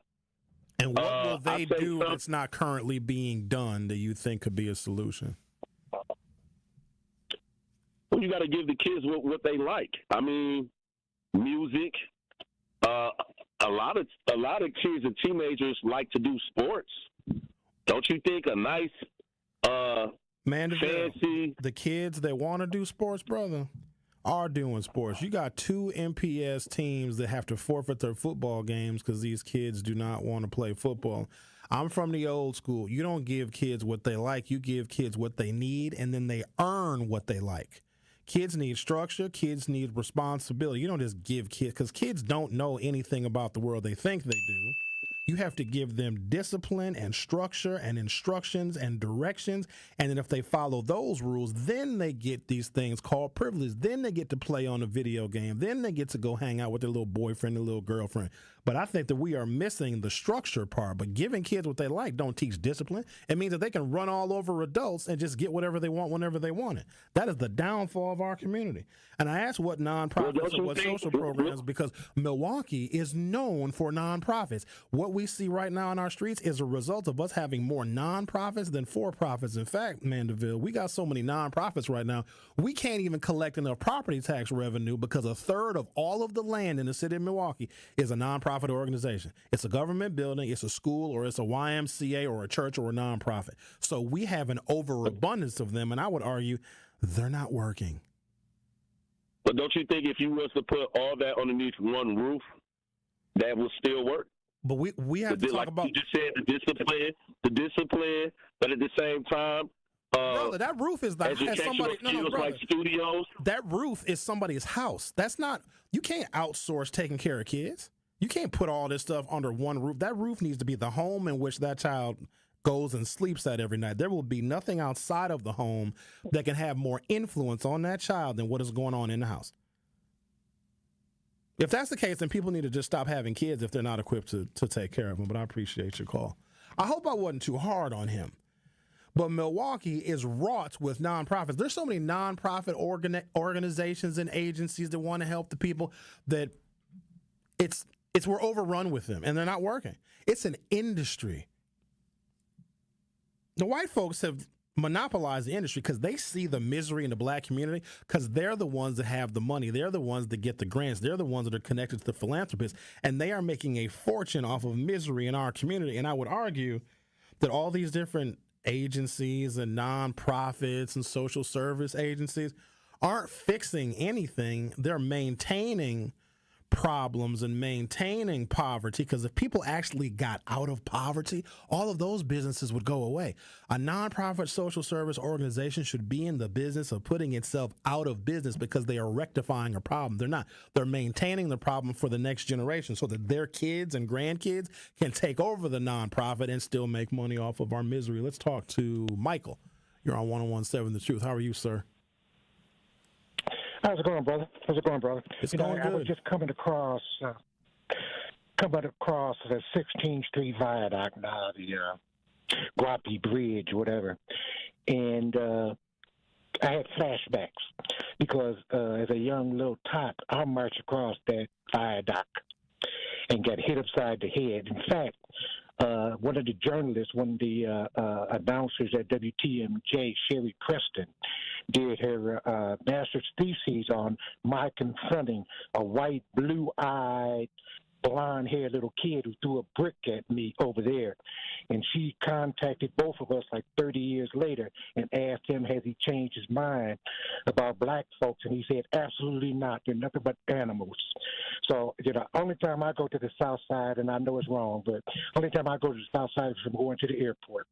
Speaker 1: And what will they do that's not currently being done that you think could be a solution?
Speaker 9: Well, you got to give the kids what they like. I mean, music. A lot of kids and teenagers like to do sports. Don't you think a nice, fancy?
Speaker 1: The kids that want to do sports, brother, are doing sports. You got 2 MPS teams that have to forfeit their football games because these kids do not want to play football. I'm from the old school. You don't give kids what they like. You give kids what they need, and then they earn what they like. Kids need structure. Kids need responsibility. You don't just give kids, because kids don't know anything about the world. They think they do. You have to give them discipline and structure and instructions and directions. And then if they follow those rules, then they get these things called privilege. Then they get to play on a video game. Then they get to go hang out with their little boyfriend and little girlfriend. But I think that we are missing the structure part. But giving kids what they like don't teach discipline. It means that they can run all over adults and just get whatever they want whenever they want it. That is the downfall of our community. And I asked what nonprofits and what social programs, because Milwaukee is known for nonprofits. What we see right now in our streets is a result of us having more nonprofits than for-profits. In fact, Mandeville, we got so many nonprofits right now, we can't even collect enough property tax revenue because a third of all of the land in the city of Milwaukee is a nonprofit organization. It's a government building, it's a school, or it's a YMCA or a church or a nonprofit. So we have an overabundance of them, and I would argue they're not working.
Speaker 9: But don't you think if you was to put all that underneath one roof, that would still work?
Speaker 1: But we have to talk
Speaker 9: like
Speaker 1: about.
Speaker 9: You just said the discipline, but at the same time,
Speaker 1: brother, that roof is
Speaker 9: educational skills like studios.
Speaker 1: That roof is somebody's house. That's not. You can't outsource taking care of kids. You can't put all this stuff under one roof. That roof needs to be the home in which that child goes and sleeps at every night. There will be nothing outside of the home that can have more influence on that child than what is going on in the house. If that's the case, then people need to just stop having kids if they're not equipped to take care of them. But I appreciate your call. I hope I wasn't too hard on him. But Milwaukee is wrought with nonprofits. There's so many nonprofit organizations and agencies that want to help the people that we're overrun with them, and they're not working. It's an industry. The white folks have monopolized the industry because they see the misery in the black community because they're the ones that have the money. They're the ones that get the grants. They're the ones that are connected to the philanthropists, and they are making a fortune off of misery in our community. And I would argue that all these different agencies and nonprofits and social service agencies aren't fixing anything. They're maintaining problems and maintaining poverty, because if people actually got out of poverty, all of those businesses would go away. A nonprofit social service organization should be in the business of putting itself out of business because they are rectifying a problem. They're not. They're maintaining the problem for the next generation so that their kids and grandkids can take over the nonprofit and still make money off of our misery. Let's talk to Michael. You're on 101.7 The Truth. How are you, sir?
Speaker 12: How's it going, brother?
Speaker 1: It's going good.
Speaker 12: I was just coming across the 16th Street Viaduct now, the Guapi Bridge, whatever, and I had flashbacks because as a young little tot, I marched across that viaduct and got hit upside the head. In fact, one of the journalists, one of the announcers at WTMJ, Sherry Preston, did her master's thesis on my confronting a white, blue-eyed, blonde-haired little kid who threw a brick at me over there. And she contacted both of us like 30 years later and asked him, has he changed his mind about black folks? And he said, absolutely not. They're nothing but animals. So, only time I go to the South Side, and I know it's wrong, but only time I go to the South Side is from going to the airport.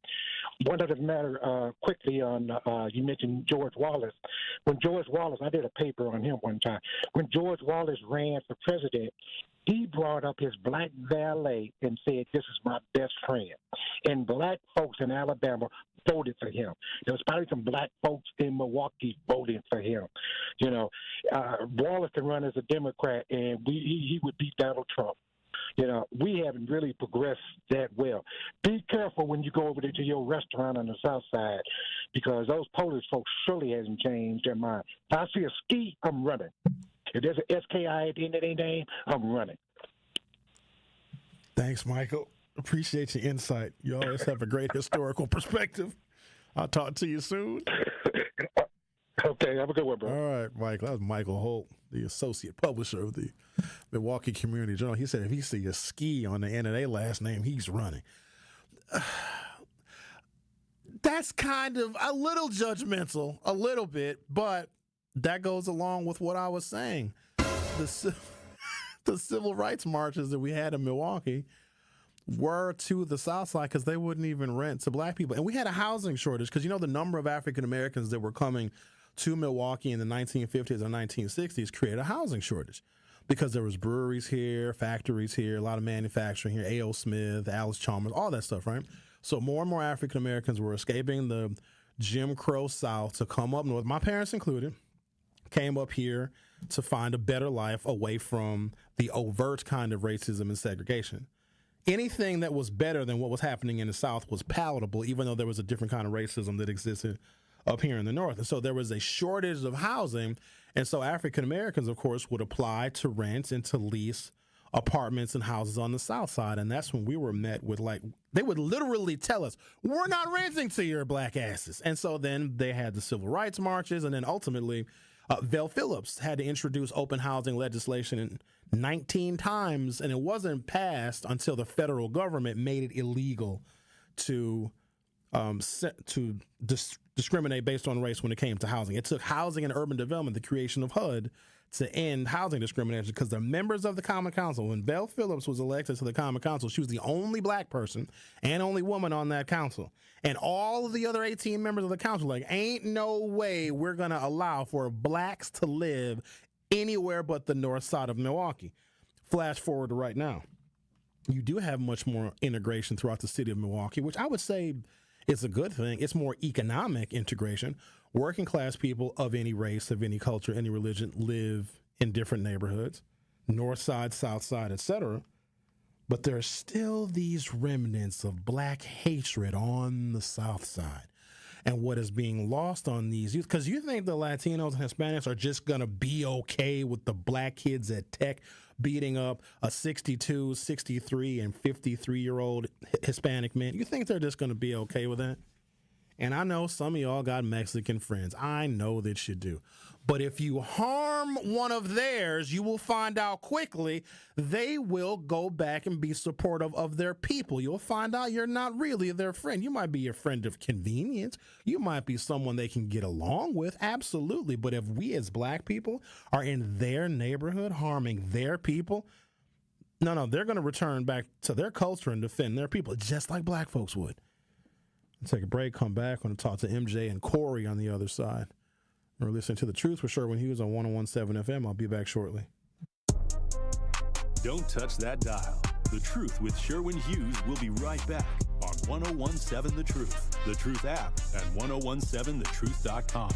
Speaker 12: One other matter, quickly on, you mentioned George Wallace. When George Wallace, I did a paper on him one time. When George Wallace ran for president, he brought up his black valet and said, this is my best friend. And black folks in Alabama voted for him. There was probably some black folks in Milwaukee voting for him. Wallace can run as a Democrat, and he would beat Donald Trump. We haven't really progressed that well. Be careful when you go over there to your restaurant on the South Side, because those Polish folks surely hasn't changed their mind. If I see a ski, I'm running. If there's an SKI at the end of their name, I'm running.
Speaker 1: Thanks, Michael. Appreciate your insight. You always have a great historical perspective. I'll talk to you soon.
Speaker 12: Okay, have a good one, bro.
Speaker 1: All right, Michael. That was Michael Holt, the associate publisher of the Milwaukee Community Journal. He said if he sees a ski on the end of their last name, he's running. That's kind of a little judgmental, a little bit, but that goes along with what I was saying. The civil rights marches that we had in Milwaukee were to the South Side because they wouldn't even rent to black people. And we had a housing shortage because, the number of African Americans that were coming to Milwaukee in the 1950s or 1960s created a housing shortage because there was breweries here, factories here, a lot of manufacturing here, A.O. Smith, Alice Chalmers, all that stuff, right? So more and more African Americans were escaping the Jim Crow South to come up north, my parents included, came up here to find a better life away from the overt kind of racism and segregation. Anything that was better than what was happening in the South was palatable, even though there was a different kind of racism that existed up here in the North. And so there was a shortage of housing. And so African Americans, of course, would apply to rent and to lease apartments and houses on the South Side. And that's when we were met with, they would literally tell us, we're not renting to your black asses. And so then they had the civil rights marches. And then ultimately, Vel Phillips had to introduce open housing legislation 19 times, and it wasn't passed until the federal government made it illegal to discriminate based on race when it came to housing. It took housing and urban development, the creation of HUD, to end housing discrimination because the members of the Common Council, when Belle Phillips was elected to the Common Council, she was the only black person and only woman on that council. And all of the other 18 members of the council like, ain't no way we're going to allow for blacks to live anywhere but the north side of Milwaukee. Flash forward to right now. You do have much more integration throughout the city of Milwaukee, which I would say is a good thing. It's more economic integration. Working class people of any race, of any culture, any religion live in different neighborhoods, north side, south side, etc. But there are still these remnants of black hatred on the south side. And what is being lost on these youth, because you think the Latinos and Hispanics are just going to be okay with the black kids at Tech beating up a 62, 63, and 53-year-old Hispanic man. You think they're just going to be okay with that? And I know some of y'all got Mexican friends. I know that you do. But if you harm one of theirs, you will find out quickly they will go back and be supportive of their people. You'll find out you're not really their friend. You might be your friend of convenience. You might be someone they can get along with. Absolutely. But if we as black people are in their neighborhood harming their people, no, they're going to return back to their culture and defend their people just like black folks would. Let's take a break, come back. I'm going to talk to MJ and Corey on the other side. We're listening to The Truth with Sherwin Hughes on 101.7 FM. I'll be back shortly.
Speaker 4: Don't touch that dial. The Truth with Sherwin Hughes will be right back on 101.7 The Truth, The Truth app, and 101.7thetruth.com.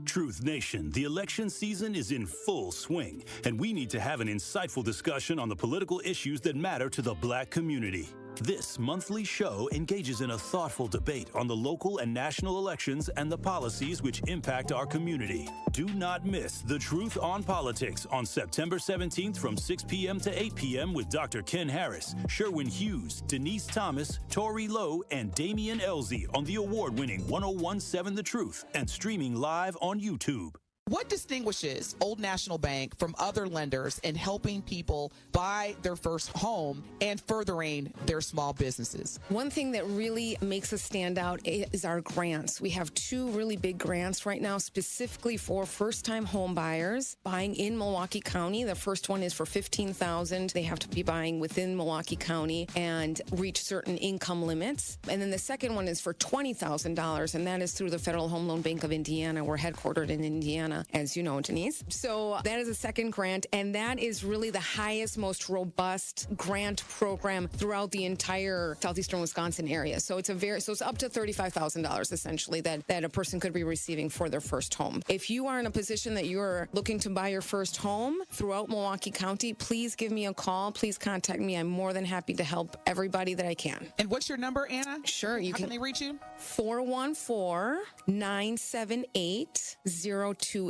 Speaker 4: Truth Nation, the election season is in full swing, and we need to have an insightful discussion on the political issues that matter to the black community. This monthly show engages in a thoughtful debate on the local and national elections and the policies which impact our community. Do not miss The Truth on Politics on September 17th from 6 p.m. to 8 p.m. with Dr. Ken Harris, Sherwin Hughes, Denise Thomas, Tori Lowe, and Damian Elzie on the award-winning 101.7 The Truth and streaming live on YouTube.
Speaker 13: What distinguishes Old National Bank from other lenders in helping people buy their first home and furthering their small businesses?
Speaker 18: One thing that really makes us stand out is our grants. We have 2 really big grants right now specifically for first-time home buyers buying in Milwaukee County. The first one is for $15,000. They have to be buying within Milwaukee County and reach certain income limits. And then the second one is for $20,000, and that is through the Federal Home Loan Bank of Indiana. We're headquartered in Indiana, as you know, Denise. So that is a second grant, and that is really the highest, most robust grant program throughout the entire southeastern Wisconsin area. So it's it's up to $35,000 essentially that a person could be receiving for their first home. If you are in a position that you're looking to buy your first home throughout Milwaukee County, please give me a call. Please contact me. I'm more than happy to help everybody that I can.
Speaker 13: And what's your number, Anna?
Speaker 18: Sure.
Speaker 13: How can they reach you?
Speaker 18: 414-978-0283.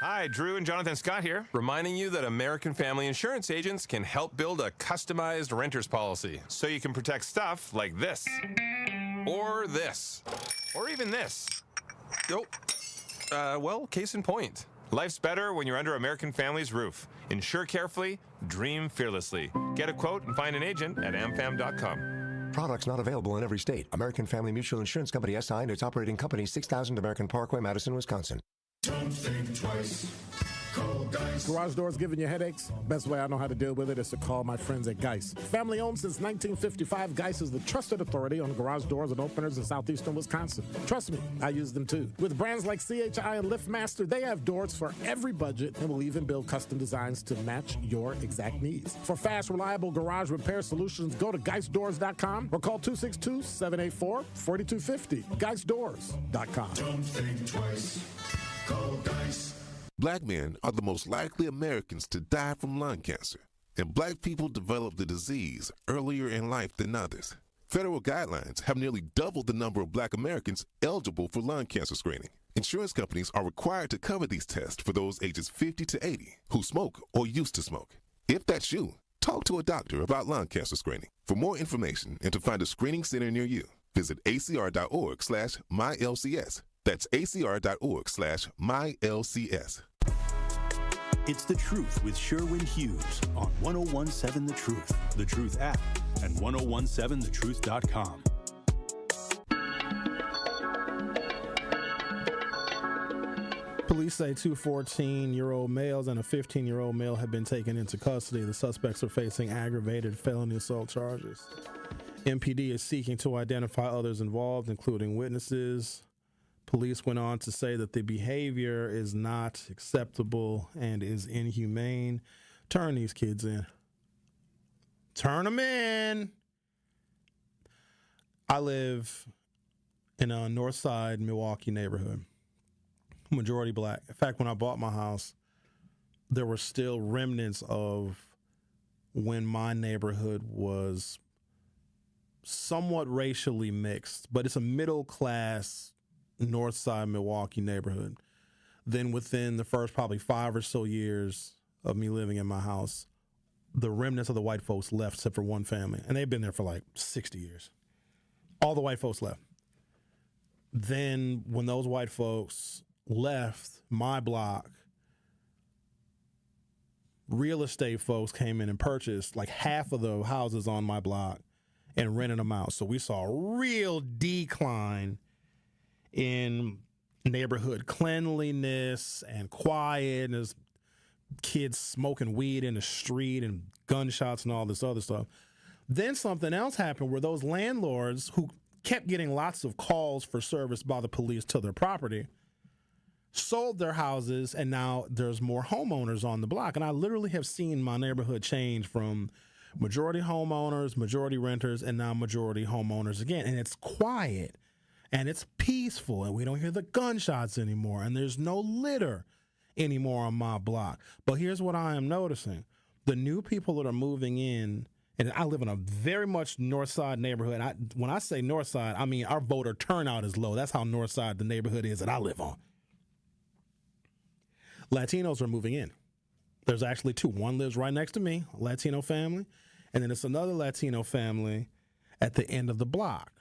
Speaker 19: Hi, Drew and Jonathan Scott here, reminding you that American Family Insurance agents can help build a customized renter's policy so you can protect stuff like this, or this, or even this. Well, case in point. Life's better when you're under American Family's roof. Insure carefully, dream fearlessly. Get a quote and find an agent at amfam.com.
Speaker 22: Products not available in every state. American Family Mutual Insurance Company SI and its operating company 6000 American Parkway, Madison, Wisconsin.
Speaker 20: Don't think twice. Call Geis. Garage doors giving you headaches? Best way I know how to deal with it is to call my friends at Geis. Family owned since 1955, Geis is the trusted authority on garage doors and openers in southeastern Wisconsin. Trust me, I use them too. With brands like CHI and LiftMaster, they have doors for every budget and will even build custom designs to match your exact needs. For fast, reliable garage repair solutions, go to GeisDoors.com or call 262-784-4250. GeisDoors.com.
Speaker 15: Don't think twice. Call Geis. Black men are the most likely Americans to die from lung cancer, and black people develop the disease earlier in life than others. Federal guidelines have nearly doubled the number of black Americans eligible for lung cancer screening. Insurance companies are required to cover these tests for those ages 50 to 80 who smoke or used to smoke. If that's you, talk to a doctor about lung cancer screening. For more information and to find a screening center near you, visit acr.org/mylcs. That's acr.org/mylcs.
Speaker 4: It's The Truth with Sherwin Hughes on 101.7 The Truth, The Truth app, and 101.7thetruth.com.
Speaker 1: Police say two 14-year-old males and a 15-year-old male have been taken into custody. The suspects are facing aggravated felony assault charges. MPD is seeking to identify others involved, including witnesses. Police went on to say that the behavior is not acceptable and is inhumane. Turn these kids in. Turn them in. I live in a north side Milwaukee neighborhood. Majority black. In fact, when I bought my house, there were still remnants of when my neighborhood was somewhat racially mixed, but it's a middle class north side Milwaukee neighborhood. Then within the first probably 5 or so years of me living in my house, the remnants of the white folks left except for one family. And they've been there for like 60 years. All the white folks left. Then when those white folks left my block, real estate folks came in and purchased like half of the houses on my block and rented them out. So we saw a real decline in neighborhood cleanliness and quiet, and there's kids smoking weed in the street and gunshots and all this other stuff. Then something else happened where those landlords who kept getting lots of calls for service by the police to their property sold their houses, and now there's more homeowners on the block. And I literally have seen my neighborhood change from majority homeowners, majority renters, and now majority homeowners again. And it's quiet and it's peaceful, and we don't hear the gunshots anymore, and there's no litter anymore on my block. But here's what I am noticing. The new people that are moving in, and I live in a very much north side neighborhood. When I say north side, I mean our voter turnout is low. That's how north side the neighborhood is that I live on. Latinos are moving in. There's actually two. One lives right next to me, a Latino family, and then it's another Latino family at the end of the block.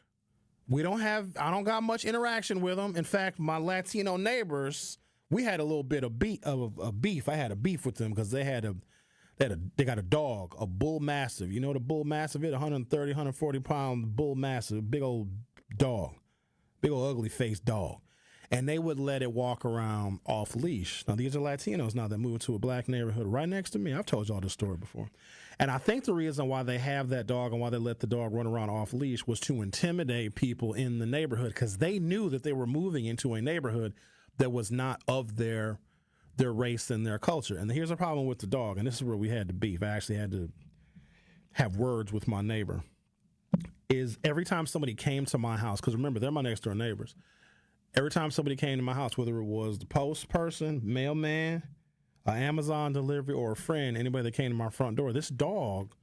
Speaker 1: I don't got much interaction with them. In fact, my Latino neighbors, we had a little bit of beef. I had a beef with them because they got a dog, a bull mastiff. You know what a bull mastiff is? 130, 140 pound bull mastiff, big old dog, big old ugly faced dog. And they would let it walk around off leash. Now, these are Latinos now that moved to a black neighborhood right next to me. I've told y'all this story before. And I think the reason why they have that dog and why they let the dog run around off leash was to intimidate people in the neighborhood, because they knew that they were moving into a neighborhood that was not of their race and their culture. And here's a problem with the dog, and this is where we had the beef. I actually had to have words with my neighbor. Is every time somebody came to my house, because remember, they're my next door neighbors. Every time somebody came to my house, whether it was the post person, mailman, an Amazon delivery, or a friend, anybody that came to my front door, this dog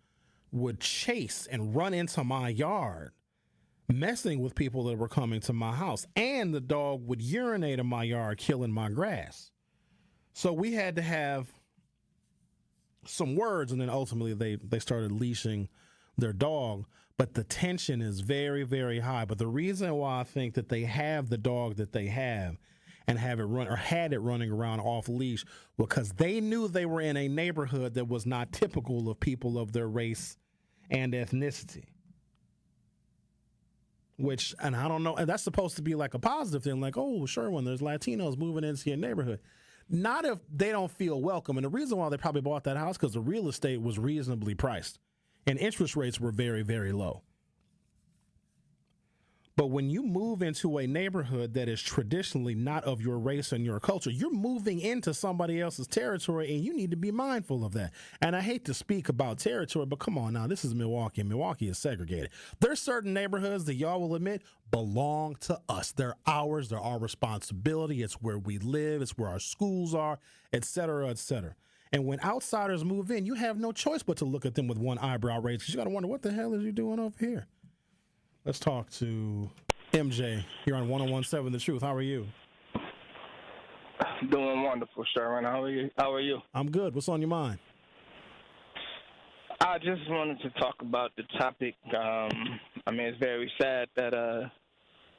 Speaker 1: would chase and run into my yard, messing with people that were coming to my house. And the dog would urinate in my yard, killing my grass. So we had to have some words, and then ultimately they started leashing their dog. But the tension is very, very high. But the reason why I think that they have the dog that they have and have it run or had it running around off leash, because they knew they were in a neighborhood that was not typical of people of their race and ethnicity. Which, and I don't know, and that's supposed to be like a positive thing, like, oh, Sherwin, there's Latinos moving into your neighborhood. Not if they don't feel welcome. And the reason why they probably bought that house, because the real estate was reasonably priced and interest rates were very, very low. But when you move into a neighborhood that is traditionally not of your race and your culture, you're moving into somebody else's territory, and you need to be mindful of that. And I hate to speak about territory, but come on now, this is Milwaukee, and Milwaukee is segregated. There's certain neighborhoods that y'all will admit belong to us. They're ours. They're our responsibility. It's where we live. It's where our schools are, et cetera, et cetera. And when outsiders move in, you have no choice but to look at them with one eyebrow raised, because you got to wonder, what the hell is you doing over here? Let's talk to MJ here on 101.7 The Truth. How are you?
Speaker 2: Doing wonderful, Sherwin. How are you?
Speaker 1: I'm good. What's on your mind?
Speaker 2: I just wanted to talk about the topic. It's very sad that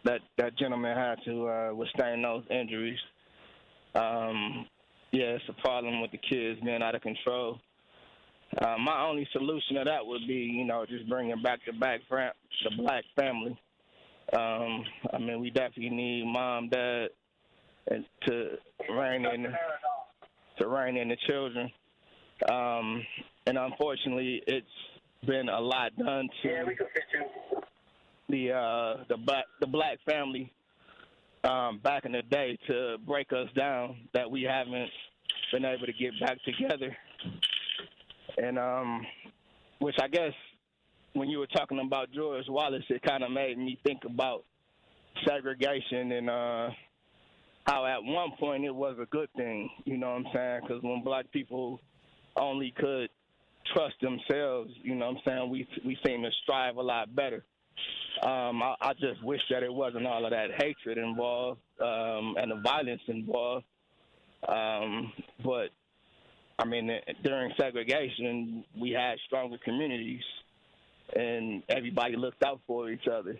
Speaker 2: that gentleman had to withstand those injuries. It's a problem with the kids being out of control. My only solution to that would be, just bringing back the black family. We definitely need mom, dad, and to rein in the children. And unfortunately, it's been a lot done to the black family back in the day to break us down, that we haven't been able to get back together. And which I guess when you were talking about George Wallace, it kind of made me think about segregation and how at one point it was a good thing, you know what I'm saying? Because when black people only could trust themselves, you know what I'm saying, we seem to strive a lot better. I just wish that it wasn't all of that hatred involved and the violence involved. But, I mean, during segregation, we had stronger communities, and everybody looked out for each other.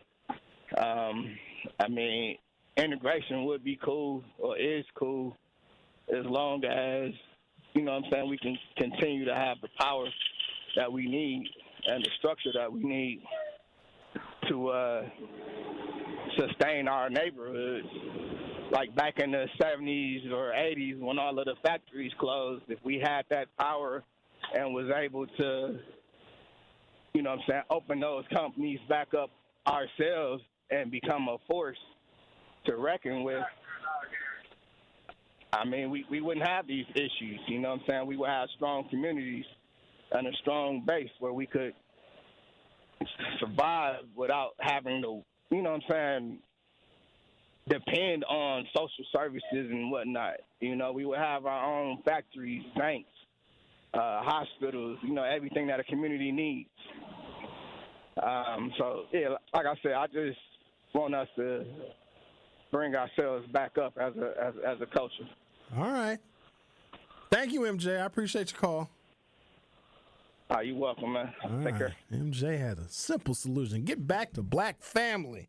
Speaker 2: I mean, integration would be cool, or is cool, as long as, you know what I'm saying, we can continue to have the power that we need and the structure that we need to sustain our neighborhoods. Like back in the 70s or 80s when all of the factories closed, if we had that power and was able to, you know what I'm saying, open those companies back up ourselves and become a force to reckon with, I mean, we wouldn't have these issues, you know what I'm saying? We would have strong communities and a strong base where we could survive without having to, you know what I'm saying, depend on social services and whatnot. You know, we would have our own factories, banks, hospitals, you know, everything that a community needs. So, yeah, like I said, I just want us to bring ourselves back up as a culture.
Speaker 1: All right. Thank you, MJ. I appreciate your call.
Speaker 2: You're welcome, man. Take care.
Speaker 1: MJ had a simple solution. Get back to black family.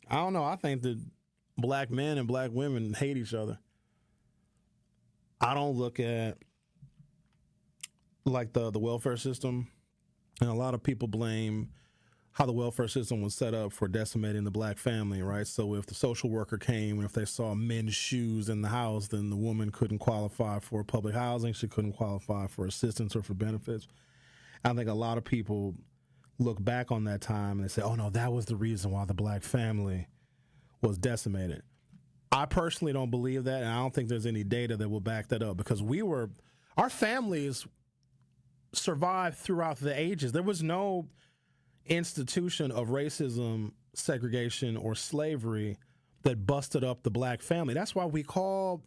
Speaker 1: I don't know. I think that black men and black women hate each other. I don't look at like the welfare system, and a lot of people blame how the welfare system was set up for decimating the black family, right? So if the social worker came and if they saw men's shoes in the house, then the woman couldn't qualify for public housing. She couldn't qualify for assistance or for benefits. I think a lot of people look back on that time and they say, oh, no, that was the reason why the black family was decimated. I personally don't believe that, and I don't think there's any data that will back that up, because our families survived throughout the ages. There was no institution of racism, segregation, or slavery that busted up the black family. That's why we call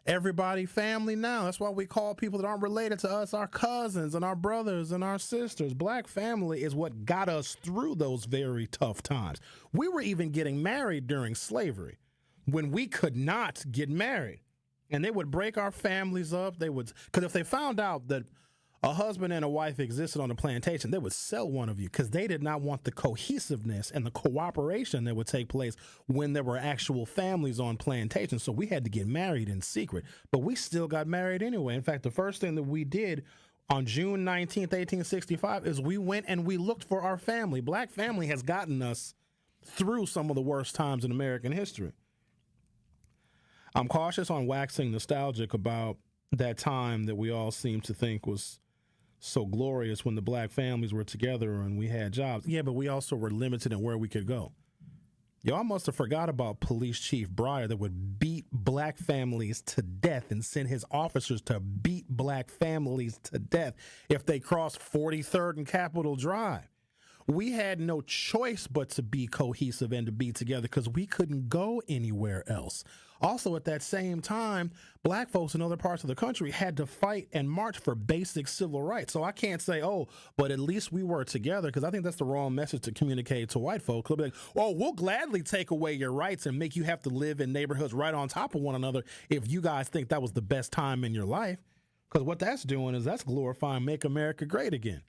Speaker 1: everybody family now. That's why we call people that aren't related to us our cousins and our brothers and our sisters. Black family is what got us through those very tough times. We were even getting married during slavery when we could not get married. And they would break our families up. Because if they found out that a husband and a wife existed on a plantation, they would sell one of you, because they did not want the cohesiveness and the cooperation that would take place when there were actual families on plantations. So we had to get married in secret, but we still got married anyway. In fact, the first thing that we did on June 19th, 1865, is we went and we looked for our family. Black family has gotten us through some of the worst times in American history. I'm cautious on waxing nostalgic about that time that we all seem to think was so glorious when the black families were together and we had jobs. Yeah, but we also were limited in where we could go. Y'all must have forgot about Police Chief Breyer that would beat black families to death and send his officers to beat black families to death if they crossed 43rd and Capitol Drive. We had no choice but to be cohesive and to be together because we couldn't go anywhere else. Also, at that same time, black folks in other parts of the country had to fight and march for basic civil rights. So I can't say, oh, but at least we were together, because I think that's the wrong message to communicate to white folks. They'll be like, oh, we'll gladly take away your rights and make you have to live in neighborhoods right on top of one another if you guys think that was the best time in your life. Because what that's doing is that's glorifying Make America Great Again.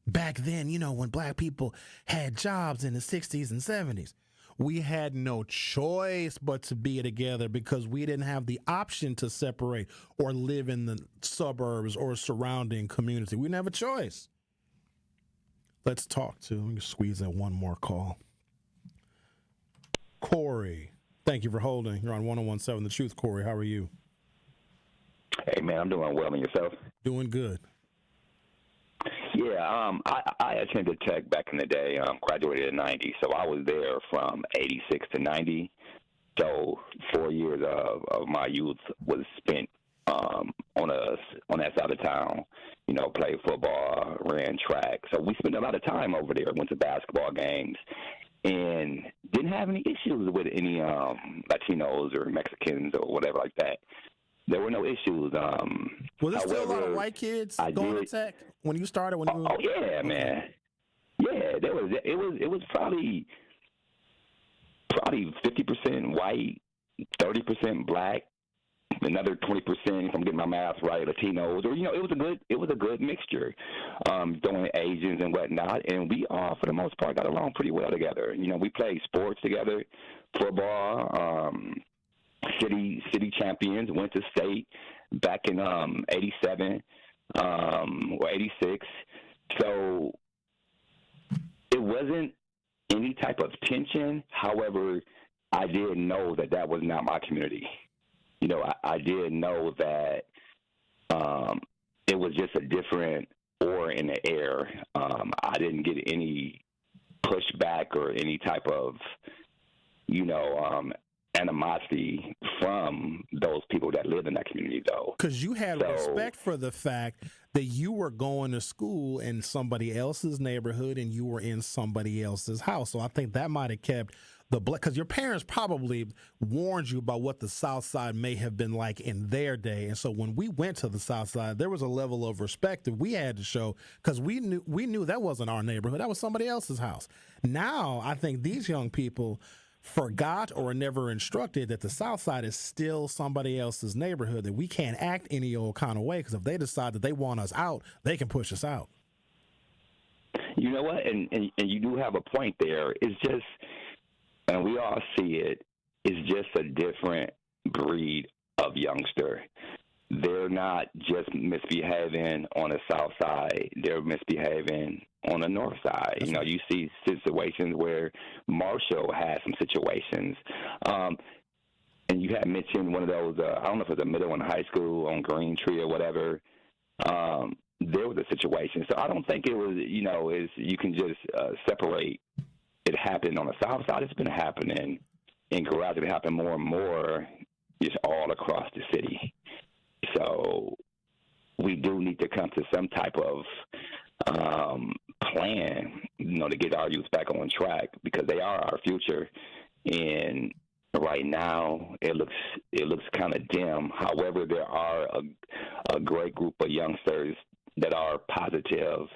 Speaker 1: Back then, you know, when black people had jobs in the 60s and 70s, we had no choice but to be together because we didn't have the option to separate or live in the suburbs or surrounding community. We didn't have a choice. Let me squeeze in one more call. Corey, Thank you for holding. You're on 101.7 The Truth, Corey. How are you?
Speaker 3: Hey, man, I'm doing well. And yourself?
Speaker 1: Doing good.
Speaker 3: Yeah, I attended Tech back in the day, graduated in 90, so I was there from 86 to 90. So 4 years of my youth was spent on that side of town, played football, ran track. So we spent a lot of time over there, went to basketball games, and didn't have any issues with any Latinos or Mexicans or whatever like that. There were no issues.
Speaker 1: Was there still a lot of white kids going to Tech when you started?
Speaker 3: Oh yeah, man. Yeah, there was. It was probably 50% white, 30% black, another 20%, if I'm getting my math right, Latinos. Or it was a good mixture. Throwing Asians and whatnot, and we all for the most part got along pretty well together. We played sports together, football. City champions, went to state back in 87 or 86. So it wasn't any type of tension. However, I did know that was not my community. I did know that it was just a different aura in the air. I didn't get any pushback or any type of, animosity from those people that live in that community, though.
Speaker 1: Because you had respect for the fact that you were going to school in somebody else's neighborhood and you were in somebody else's house. So I think that might have kept the black, because your parents probably warned you about what the South Side may have been like in their day. And so when we went to the South Side, there was a level of respect that we had to show, because we knew that wasn't our neighborhood. That was somebody else's house. Now, I think these young people forgot or never instructed that the South Side is still somebody else's neighborhood, that we can't act any old kind of way, because if they decide that they want us out, they can push us out.
Speaker 3: You know what? And you do have a point there. It's just, and we all see it, it's just a different breed of youngster. They're not just misbehaving on the South Side. They're misbehaving on the North Side. You see situations where Marshall had some situations. And you had mentioned one of those, I don't know if it was a middle and high school on Green Tree or whatever. There was a situation. So I don't think it was, you can just separate it happened on the South Side. It's been happening in garage. It happened more and more just all across the city. So we do need to come to some type of plan, to get our youth back on track, because they are our future. And right now, it looks kind of dim. However, there are a great group of youngsters that are positive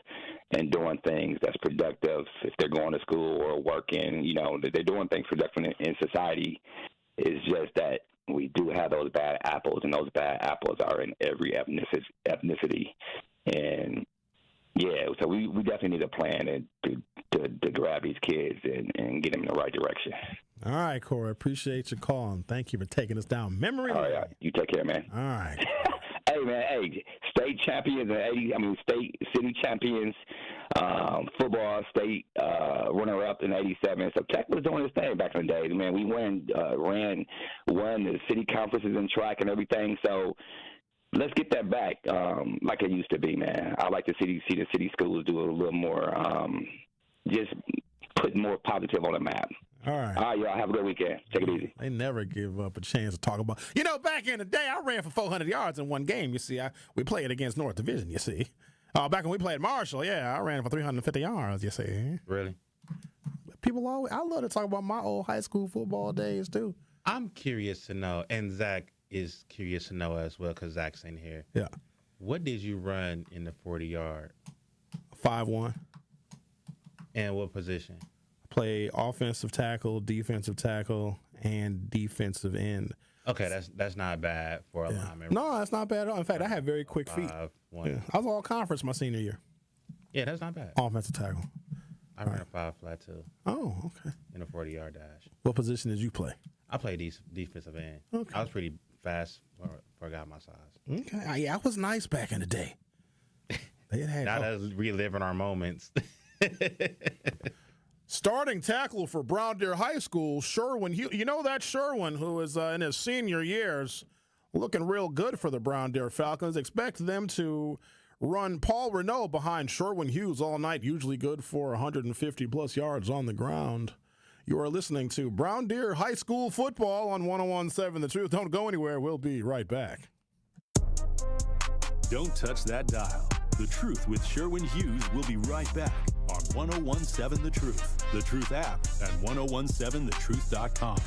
Speaker 3: and doing things that's productive. If they're going to school or working, they're doing things productive in society. It's just that we do have those bad apples, and those bad apples are in every ethnicity. And yeah, so we definitely need a plan to grab these kids and get them in the right direction.
Speaker 1: All right, Corey, appreciate your call, and thank you for taking us down memory lane.
Speaker 3: All right, you take care, man.
Speaker 1: All right.
Speaker 3: Hey, man, state champions in city champions, football state runner-up in 87. So Tech was doing his thing back in the day. Man, we won the city conferences in track and everything. So let's get that back like it used to be, man. I like to see the city schools do a little more, just put more positive on the map.
Speaker 1: All right.
Speaker 3: All right, y'all. Have a good weekend. Take it easy.
Speaker 1: They never give up a chance to talk about. Back in the day, I ran for 400 yards in one game. You see, we played against North Division. You see, back when we played Marshall, I ran for 350 yards. You see,
Speaker 7: really?
Speaker 1: I love to talk about my old high school football days too.
Speaker 7: I'm curious to know, and Zach is curious to know as well, because Zach's in here.
Speaker 1: Yeah.
Speaker 7: What did you run in the 40-yard?
Speaker 1: 5-1.
Speaker 7: And what position?
Speaker 1: Play offensive tackle, defensive tackle, and defensive end.
Speaker 7: Okay, that's not bad for a lineman.
Speaker 1: No, that's not bad at all. In fact, I had very quick feet. I was all conference my senior year.
Speaker 7: Yeah, that's not bad.
Speaker 1: Offensive tackle.
Speaker 7: I ran a 5 flat too.
Speaker 1: Oh, okay.
Speaker 7: In a 40-yard dash.
Speaker 1: What position did you play?
Speaker 7: I played defensive end.
Speaker 1: Okay.
Speaker 7: I was pretty fast for a guy my size.
Speaker 1: Okay. I was nice back in the day.
Speaker 7: Now that's reliving our moments.
Speaker 1: Starting tackle for Brown Deer High School, Sherwin Hughes. You know that Sherwin, who is in his senior years, looking real good for the Brown Deer Falcons. Expect them to run Paul Renault behind Sherwin Hughes all night, usually good for 150-plus yards on the ground. You are listening to Brown Deer High School football on 101.7 The Truth. Don't go anywhere. We'll be right back.
Speaker 4: Don't touch that dial. The Truth with Sherwin Hughes will be right back on 101.7 The Truth, The Truth app, and 1017thetruth.com.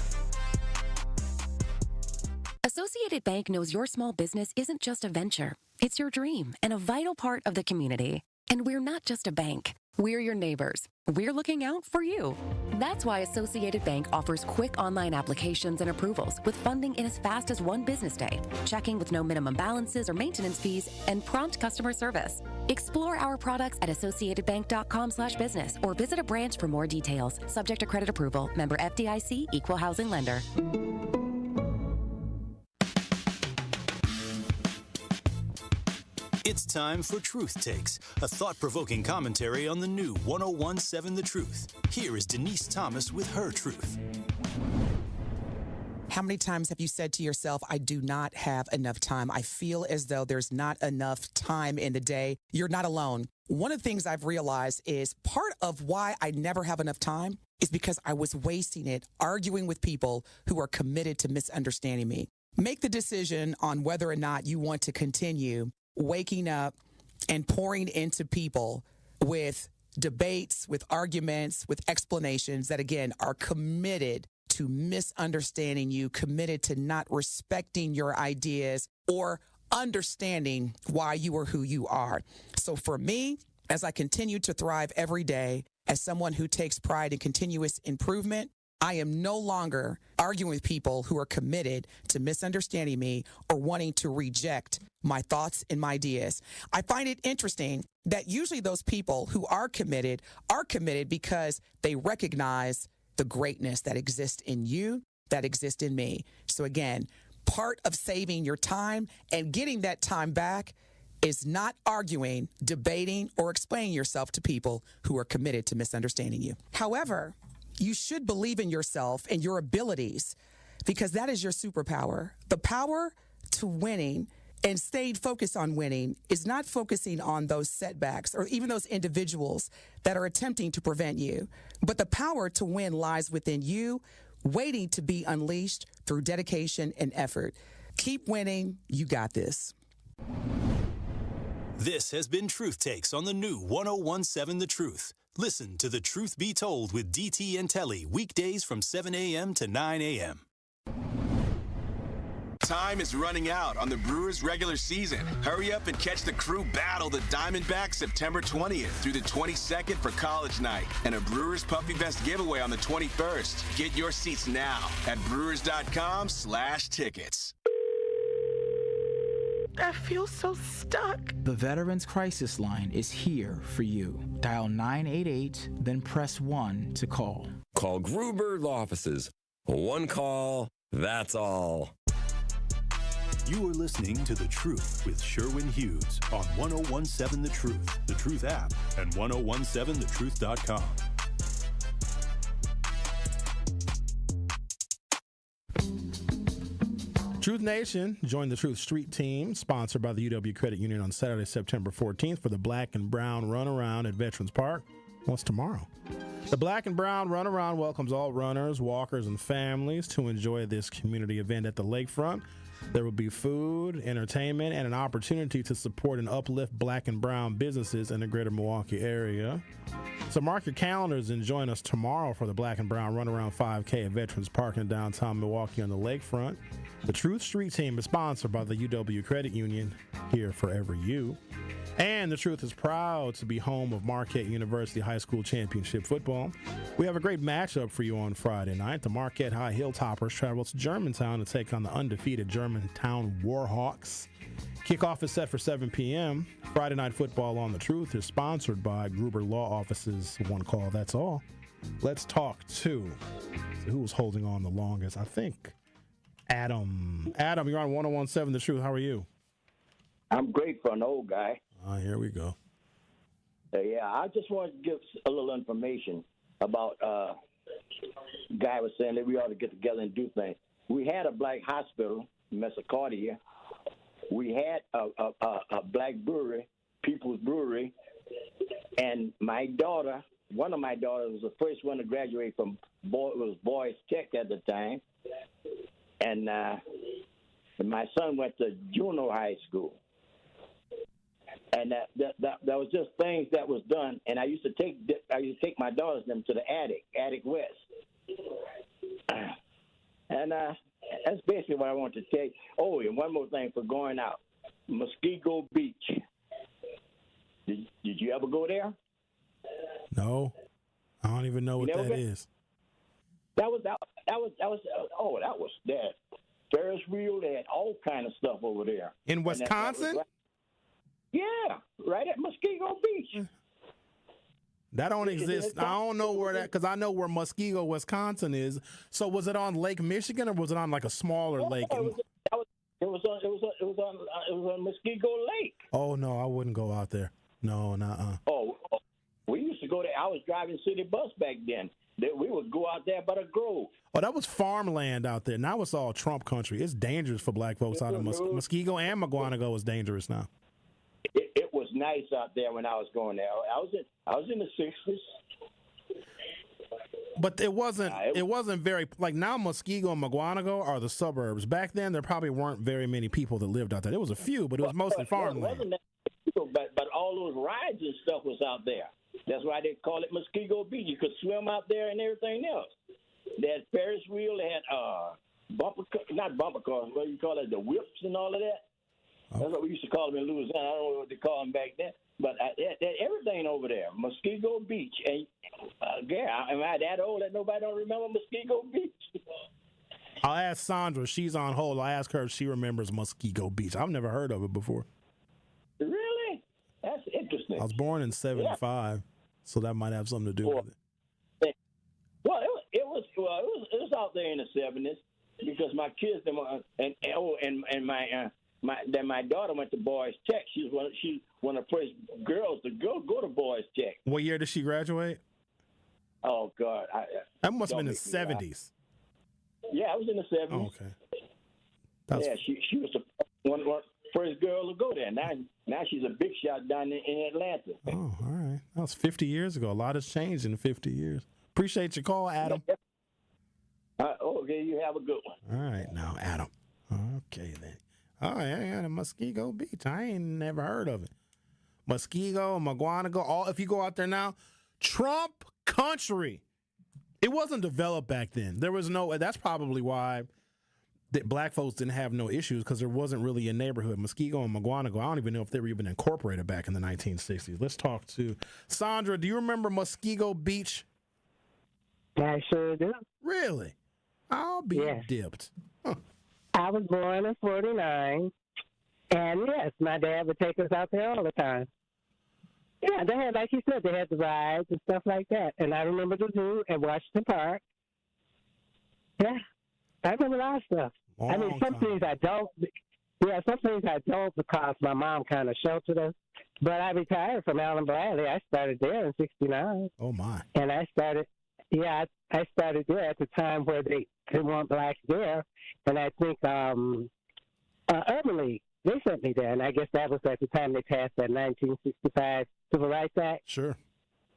Speaker 5: Associated Bank knows your small business isn't just a venture. It's your dream and a vital part of the community. And we're not just a bank. We're your neighbors. We're looking out for you. That's why Associated Bank offers quick online applications and approvals with funding in as fast as one business day, checking with no minimum balances or maintenance fees, and prompt customer service. Explore our products at associatedbank.com/business or visit a branch for more details. Subject to credit approval. Member FDIC, Equal Housing Lender.
Speaker 4: It's time for Truth Takes, a thought-provoking commentary on the new 101.7 The Truth. Here is Denise Thomas with her truth.
Speaker 13: How many times have you said to yourself, I do not have enough time? I feel as though there's not enough time in the day. You're not alone. One of the things I've realized is part of why I never have enough time is because I was wasting it arguing with people who are committed to misunderstanding me. Make the decision on whether or not you want to continue waking up and pouring into people with debates, with arguments, with explanations that, again, are committed to misunderstanding you, committed to not respecting your ideas or understanding why you are who you are. So for me, as I continue to thrive every day, as someone who takes pride in continuous improvement, I am no longer arguing with people who are committed to misunderstanding me or wanting to reject my thoughts and my ideas. I find it interesting that usually those people who are committed because they recognize the greatness that exists in you, that exists in me. So again, part of saving your time and getting that time back is not arguing, debating, or explaining yourself to people who are committed to misunderstanding you. However, you should believe in yourself and your abilities because that is your superpower. The power to winning and staying focused on winning is not focusing on those setbacks or even those individuals that are attempting to prevent you. But the power to win lies within you, waiting to be unleashed through dedication and effort. Keep winning. You got this.
Speaker 4: This has been Truth Takes on the new 101.7 The Truth. Listen to The Truth Be Told with DT and Telly weekdays from 7 a.m. to 9 a.m.
Speaker 16: Time is running out on the Brewers regular season. Hurry up and catch the Crew battle the Diamondbacks September 20th through the 22nd for College Night and a Brewers Puffy Vest giveaway on the 21st. Get your seats now at brewers.com/tickets.
Speaker 21: I feel so stuck.
Speaker 24: The Veterans Crisis Line is here for you. Dial 988, then press 1 to call.
Speaker 25: Call Gruber Law Offices. One call, that's all.
Speaker 4: You are listening to The Truth with Sherwin Hughes on 101.7 The Truth, The Truth app, and 1017thetruth.com.
Speaker 1: Truth Nation, join the Truth Street team, sponsored by the UW Credit Union on Saturday, September 14th for the Black and Brown Runaround at Veterans Park. What's tomorrow? The Black and Brown Runaround welcomes all runners, walkers, and families to enjoy this community event at the lakefront. There will be food, entertainment, and an opportunity to support and uplift Black and Brown businesses in the greater Milwaukee area. So mark your calendars and join us tomorrow for the Black and Brown Runaround 5K at Veterans Park in downtown Milwaukee on the lakefront. The Truth Street team is sponsored by the UW Credit Union, here for every you. And the Truth is proud to be home of Marquette University High School Championship football. We have a great matchup for you on Friday night. The Marquette High Hilltoppers travel to Germantown to take on the undefeated Germantown Warhawks. Kickoff is set for 7 p.m. Friday Night Football on the Truth is sponsored by Gruber Law Offices. One call, that's all. Let's talk to who was holding on the longest. I think Adam. Adam, you're on 101.7 The Truth. How are you?
Speaker 26: I'm great for an old guy.
Speaker 1: Here we go.
Speaker 26: Yeah, I just wanted to give a little information. about guy was saying that we ought to get together and do things. We had a black hospital, Messercordia. We had a black brewery, People's Brewery, and my daughter, one of my daughters, was the first one to graduate from Boys Tech at the time, and my son went to Juneau High School. And that was just things that was done. And I used to take my daughters them to the Attic West. And that's basically what I want to take. Oh, and one more thing for going out, Muskego Beach. Did you ever go there?
Speaker 1: No, I don't even know what that is.
Speaker 26: That was that. Ferris wheel. They had all kind of stuff over there.
Speaker 1: In Wisconsin?
Speaker 26: Yeah, right at Muskego Beach.
Speaker 1: That don't exist. I don't know where that, because I know where Muskego, Wisconsin is. So was it on Lake Michigan or was it on like a smaller lake?
Speaker 26: It was on Muskego Lake.
Speaker 1: Oh no, I wouldn't go out there. No, nuh-uh.
Speaker 26: Oh, we used to go there. I was driving city bus back then. We would go out there by the Grove.
Speaker 1: Oh, that was farmland out there. Now it's all Trump country. It's dangerous for black folks out in Muskego, and McGuanago is dangerous now.
Speaker 26: It was nice out there when I was going there. I was in the 60s.
Speaker 1: But it wasn't very, like now Muskego and McGuanago are the suburbs. Back then there probably weren't very many people that lived out there. There was a few, but it was mostly farmland.
Speaker 26: But all those rides and stuff was out there. That's why they call it Muskego Beach. You could swim out there and everything else. They had Ferris wheel. They had not bumper cars. What do you call it? The whips and all of that. That's what we used to call them in Louisiana. I don't know what they call them back then. But everything over there, Muskego Beach. And am I that old that nobody don't remember Muskego Beach?
Speaker 1: I'll ask Sandra. She's on hold. I'll ask her if she remembers Muskego Beach. I've never heard of it before.
Speaker 26: Really? That's interesting.
Speaker 1: I was born in 75, so that might have something to do with it.
Speaker 26: Well, it was out there in the 70s because my kids my daughter went to Boys Tech. She's one of the first girls to go to Boys Tech.
Speaker 1: What year did she graduate?
Speaker 26: Oh God,
Speaker 1: that must have been the 70s.
Speaker 26: Yeah, I was in the 70s.
Speaker 1: Oh, okay.
Speaker 26: Yeah, she was one of the first girl to go there. Now she's a big shot down in Atlanta.
Speaker 1: Oh, all right. That was 50 years ago. A lot has changed in 50 years. Appreciate your call, Adam.
Speaker 26: Okay, you have a good one.
Speaker 1: All right, now, Adam. Okay, then. Oh, yeah, the Muskego Beach. I ain't never heard of it. Muskego, McGuanago, if you go out there now, Trump country. It wasn't developed back then. There was that's probably why that black folks didn't have no issues, because there wasn't really a neighborhood. Muskego and McGuanago, I don't even know if they were even incorporated back in the 1960s. Let's talk to Sandra. Do you remember Muskego Beach?
Speaker 6: I sure do.
Speaker 1: Really? I'll be dipped. Huh.
Speaker 6: I was born in 49, and yes, my dad would take us out there all the time. Yeah, they had, like you said, they had the rides and stuff like that. And I remember the zoo at Washington Park. Yeah, I remember a lot of stuff. Some things I don't. Yeah, some things I don't because my mom kind of sheltered us. But I retired from Allen Bradley. I started there in '69.
Speaker 1: Oh my!
Speaker 6: And I started there at the time where they didn't want blacks there, and I think Urban League, they sent me there, and I guess that was at the time they passed that 1965 Civil Rights Act.
Speaker 1: Sure.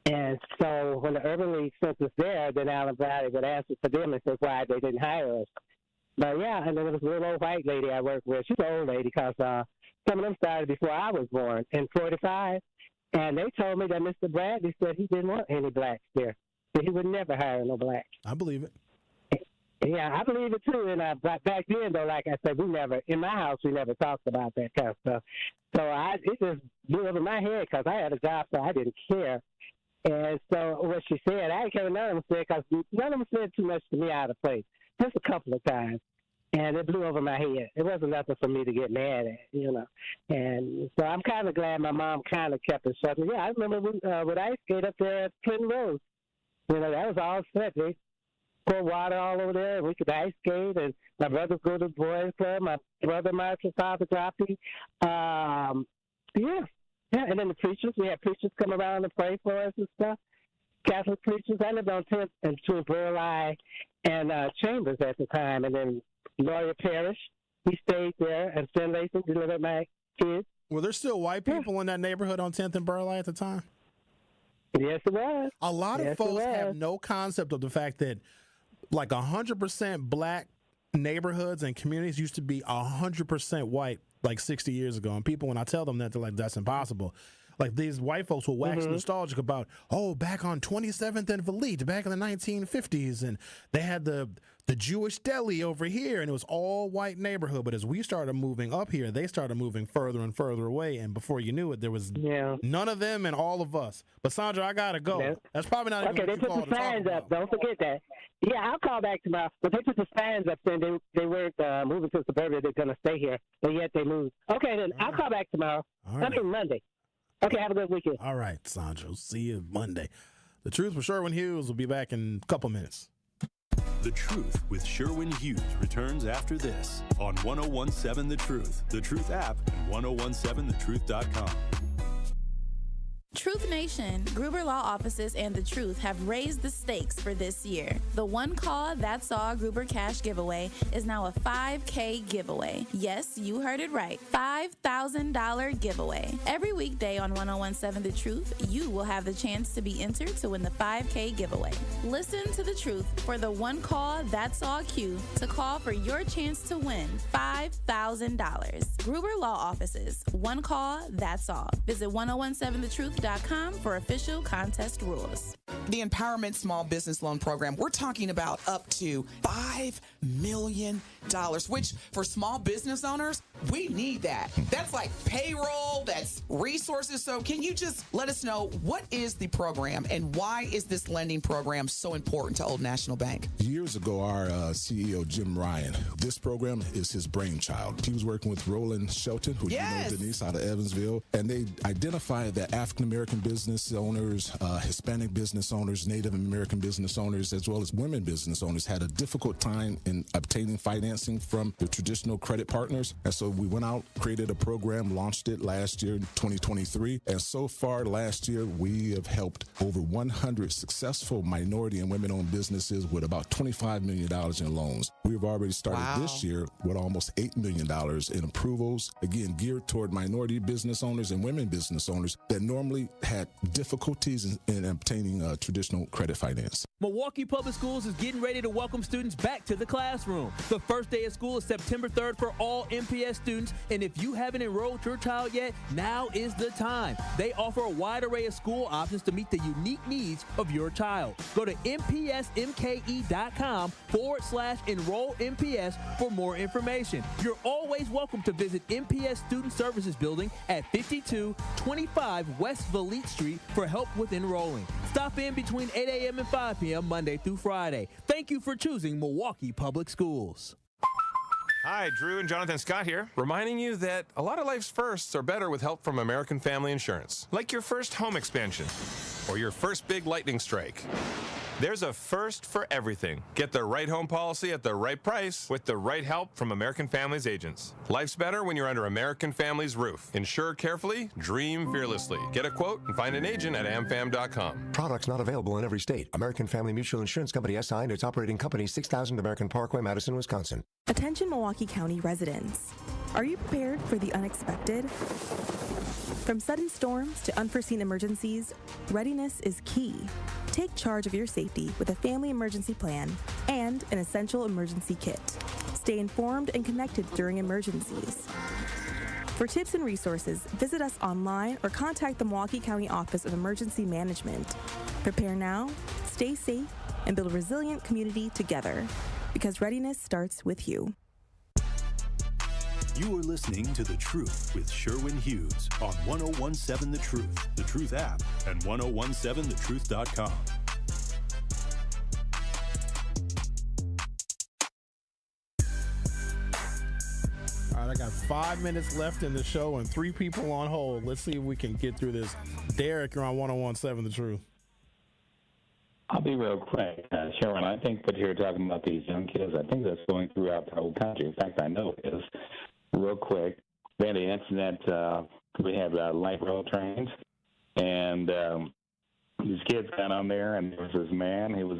Speaker 6: And so when the Urban League sent us there, then Allen Bradley would answer for them and say why they didn't hire us. But yeah, and then there was a little old white lady I worked with. She's an old lady because some of them started before I was born in '45, and they told me that Mr. Bradley said he didn't want any blacks there. So he would never hire no blacks.
Speaker 1: I believe it.
Speaker 6: Yeah, I believe it too. And back then, though, like I said, in my house, we never talked about that kind of stuff. So it just blew over my head because I had a job, so I didn't care. And so what she said, I can't none of them said because none of them said too much to me out of place. Just a couple of times. And it blew over my head. It wasn't nothing for me to get mad at, you know. And so I'm kind of glad my mom kind of kept it shut. Yeah, I remember when I skate up there at Clinton Road. You know, that was all set. They pour water all over there, and we could ice skate. And my brothers go to the boys' club. My brother marches photography. Yeah. And then the preachers, we had preachers come around and pray for us and stuff. Catholic preachers. I lived on 10th and between Burleigh and Chambers at the time, and then Lawyer Parrish. He stayed there, and St. Lathan delivered my kids.
Speaker 1: Were there still white people in that neighborhood on 10th and Burleigh at the time?
Speaker 6: Yes, it was.
Speaker 1: A lot of folks have no concept of the fact that like 100% black neighborhoods and communities used to be 100% white like 60 years ago. And people, when I tell them that, they're like, that's impossible. Like these white folks will wax nostalgic about, back on 27th and Valete, back in the 1950s, and they had the Jewish deli over here, and it was all white neighborhood. But as we started moving up here, they started moving further and further away, and before you knew it, there was none of them and all of us. But Sandra, I gotta go. Yeah. That's probably not even what you called to talk about.
Speaker 6: Okay, they put the signs up. Don't forget that. Yeah, I'll call back tomorrow. But they put the signs up saying they weren't moving to suburbia. They're going to stay here, but yet they moved. Okay, then I'll call back tomorrow. I mean Monday. Okay, have a good weekend.
Speaker 1: All right, Sandra. See you Monday. The Truth with Sherwin Hughes will be back in a couple minutes.
Speaker 4: The Truth with Sherwin Hughes returns after this on 101.7 The Truth, The Truth app, and 101.7thetruth.com.
Speaker 8: Truth Nation, Gruber Law Offices and The Truth have raised the stakes for this year. The One Call That's All Gruber Cash Giveaway is now a $5K giveaway. Yes, you heard it right. $5,000 giveaway. Every weekday on 101.7 The Truth, you will have the chance to be entered to win the $5K giveaway. Listen to The Truth for the One Call That's All cue to call for your chance to win $5,000. Gruber Law Offices, One Call That's All. Visit 1017thetruth.com for official contest rules.
Speaker 13: The Empowerment Small Business Loan Program, we're talking about up to $5 million, which for small business owners, we need that. That's like payroll, that's resources. So can you just let us know what is the program and why is this lending program so important to Old National Bank?
Speaker 10: Years ago, our CEO, Jim Ryan, this program is his brainchild. He was working with Roland Shelton, who you know Denise out of Evansville, and they identified that African-American business owners, Hispanic business owners, Native American business owners, as well as women business owners had a difficult time in obtaining financing from the traditional credit partners. And so we went out, created a program, launched it last year, 2023. And so far last year, we have helped over 100 successful minority and women-owned businesses with about $25 million in loans. We've already started this year with almost $8 million in approvals, again, geared toward minority business owners and women business owners that normally had difficulties in obtaining traditional credit finance.
Speaker 11: Milwaukee Public Schools is getting ready to welcome students back to the classroom. The first day of school is September 3rd for all MPS students, and if you haven't enrolled your child yet, now is the time. They offer a wide array of school options to meet the unique needs of your child. Go to mpsmke.com/enroll MPS for more information. You're always welcome to visit MPS Student Services Building at 5225 West Valete Street for help with enrolling. Stop in between 8 a.m. and 5 p.m. Monday through Friday. Thank you for choosing Milwaukee Public Schools.
Speaker 19: Hi, Drew and Jonathan Scott here, reminding you that a lot of life's firsts are better with help from American Family Insurance, like your first home expansion or your first big lightning strike. There's a first for everything. Get the right home policy at the right price with the right help from American Family's agents. Life's better when you're under American Family's roof. Insure carefully, dream fearlessly. Get a quote and find an agent at amfam.com.
Speaker 22: Products not available in every state. American Family Mutual Insurance Company SI and its operating company 6000 American Parkway, Madison, Wisconsin.
Speaker 14: Attention Milwaukee County residents. Are you prepared for the unexpected? From sudden storms to unforeseen emergencies, readiness is key. Take charge of your safety with a family emergency plan and an essential emergency kit. Stay informed and connected during emergencies. For tips and resources, visit us online or contact the Milwaukee County Office of Emergency Management. Prepare now, stay safe, and build a resilient community together, because readiness starts with you.
Speaker 4: You are listening to The Truth with Sherwin Hughes on 101.7 The Truth, The Truth app, and 101.7thetruth.com.
Speaker 1: All right, I got 5 minutes left in the show and 3 people on hold. Let's see if we can get through this. Derek, you're on 101.7 The Truth.
Speaker 17: I'll be real quick. Sherwin, I think what you're talking about these young kids, I think that's going throughout the whole country. In fact, I know it is. Real quick, we had an incident. We had light rail trains, and these kids got on there, and there was this man who was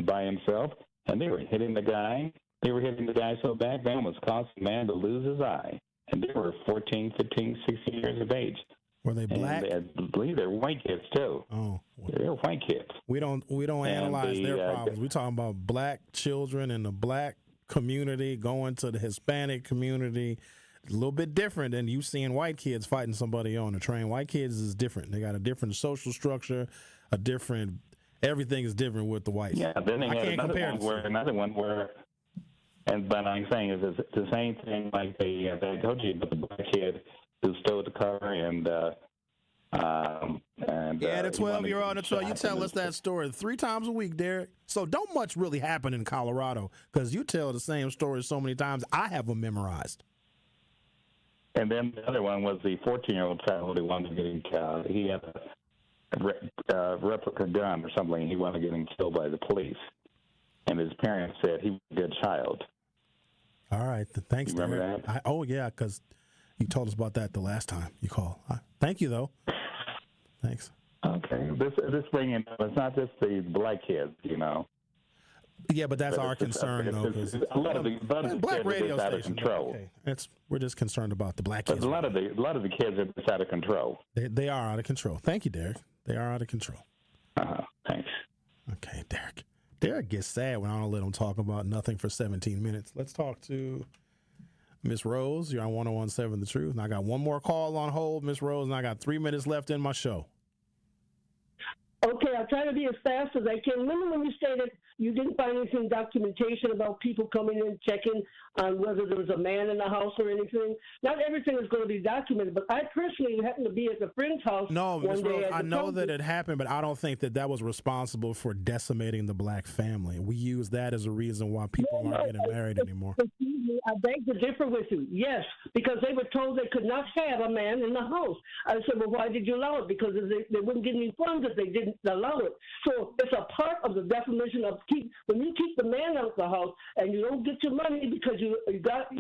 Speaker 17: by himself, and they were hitting the guy. They were hitting the guy so bad, man was causing the man to lose his eye. And they were 14, 15, 16 years of age.
Speaker 1: Were they black?
Speaker 17: And I believe they're white kids too.
Speaker 1: Oh,
Speaker 17: they're white kids.
Speaker 1: We don't analyze their problems. We're talking about black children in the black community going to the Hispanic community. A little bit different than you seeing white kids fighting somebody on the train. White kids is different. They got a different social structure, everything is different with the whites.
Speaker 17: Yeah, then they had another one where, but I'm saying is it's the same thing like I told you about the black kid who stole the car and the
Speaker 1: 12-year-old. You tell us that story 3 times a week, Derek. So don't much really happen in Colorado because you tell the same story so many times. I have them memorized.
Speaker 17: And then the other one was the 14-year-old child who wanted to get him killed. He had a replica gun or something. He wanted to get him killed by the police. And his parents said he was a good child.
Speaker 1: All right. Thanks,
Speaker 17: you remember
Speaker 1: that? Yeah, because you told us about that the last time you called. Thank you, though. Thanks.
Speaker 17: Okay. This bringing it's not just the black kids, you know.
Speaker 1: Yeah, but that's our concern, though.
Speaker 17: A lot of the
Speaker 1: black radio
Speaker 17: out of control.
Speaker 1: Okay. We're just concerned about the black kids.
Speaker 17: But a lot of the kids are just out of control.
Speaker 1: They are out of control. Thank you, Derek. They are out of control.
Speaker 17: Thanks.
Speaker 1: Okay, Derek. Derek gets sad when I don't let him talk about nothing for 17 minutes. Let's talk to Miss Rose. You're on 101.7 The Truth. And I got one more call on hold, Miss Rose, and I got 3 minutes left in my show.
Speaker 9: Okay, I'll try to be as fast as I can. Remember when you stated you didn't find anything documentation about people coming in checking on whether there was a man in the house or anything? Not everything is going to be documented, but I personally happened to be at a friend's house.
Speaker 1: No, Ms. Rose, I know that it happened, but I don't think that was responsible for decimating the black family. We use that as a reason why people aren't getting married anymore.
Speaker 9: I beg to differ with you. Yes, because they were told they could not have a man in the house. I said, well, why did you allow it? Because they wouldn't get any funds if they didn't allow it. So it's a part of the definition of when you keep the man out of the house and you don't get your money because you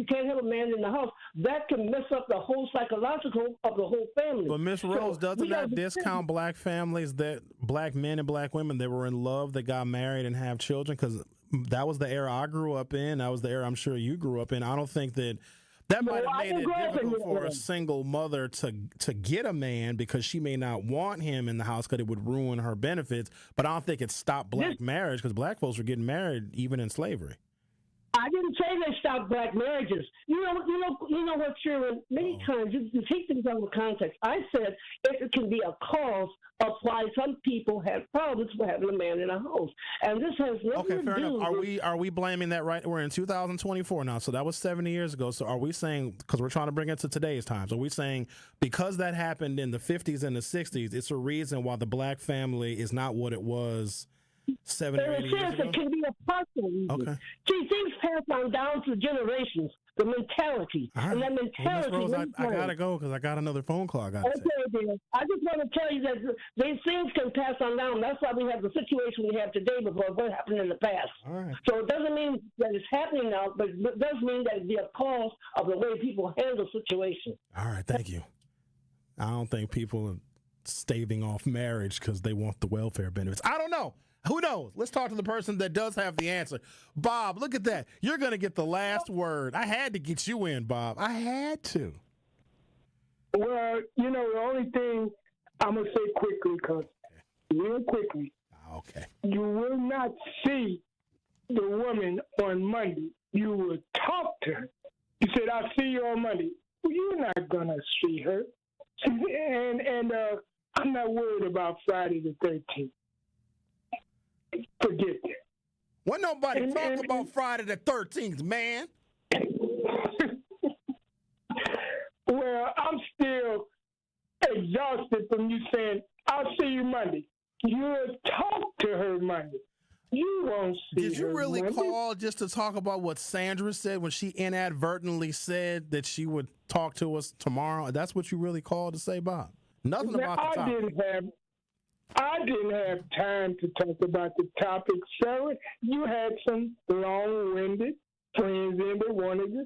Speaker 9: can't have a man in the house, that can mess up the whole psychological of the whole family.
Speaker 1: But Miss Rose, doesn't that discount black families, that black men and black women that were in love, that got married and have children? Because that was the era I grew up in. That was the era I'm sure you grew up in. I don't think that might have made it difficult for a single mother to get a man because she may not want him in the house because it would ruin her benefits. But I don't think it stopped black marriage because black folks were getting married even in slavery.
Speaker 9: I didn't say they stopped black marriages. You know what, Sherwin? Many times you take things out of context. I said it can be a cause of why some people have problems with having a man in a house, and this has nothing to do.
Speaker 1: Fair enough. Are we blaming that right? We're in 2024 now, so that was 70 years ago. So are we saying, because we're trying to bring it to today's times, are we saying because that happened in the 50s and the 60s, it's a reason why the black family is not what it was 70 or 80 years ago?
Speaker 9: It can be a partial reason.
Speaker 1: Okay.
Speaker 9: See, things pass down through generations. The mentality.
Speaker 1: Right.
Speaker 9: And that mentality.
Speaker 1: Well, Ms. Rose, I got to go because I got another phone call I got to take.
Speaker 9: Dear. I just want to tell you that these things can pass on down. That's why we have the situation we have today before what happened in the past.
Speaker 1: All right.
Speaker 9: So it doesn't mean that it's happening now, but it does mean that it'd be a cause of the way people handle situations.
Speaker 1: All right. Thank you. I don't think people are staving off marriage because they want the welfare benefits. I don't know. Who knows? Let's talk to the person that does have the answer. Bob, look at that. You're going to get the last word. I had to get you in, Bob. I had to.
Speaker 12: Well, the only thing I'm going to say real quickly, you will not see the woman on Monday. You will talk to her. You said, I'll see you on Monday. Well, you're not going to see her. And I'm not worried about Friday the 13th. Forget that.
Speaker 1: When nobody talk about Friday the 13th, man.
Speaker 12: Well, I'm still exhausted from you saying, I'll see you Monday. You'll talk to her Monday. You won't see her.
Speaker 1: Did you really
Speaker 12: Monday.
Speaker 1: call just to talk about what Sandra said when she inadvertently said that she would talk to us tomorrow? That's what you really called to say, Bob? Nothing about the topic.
Speaker 12: I didn't have time to talk about the topic, Sherwin. You had some long-winded friends in that wanted to,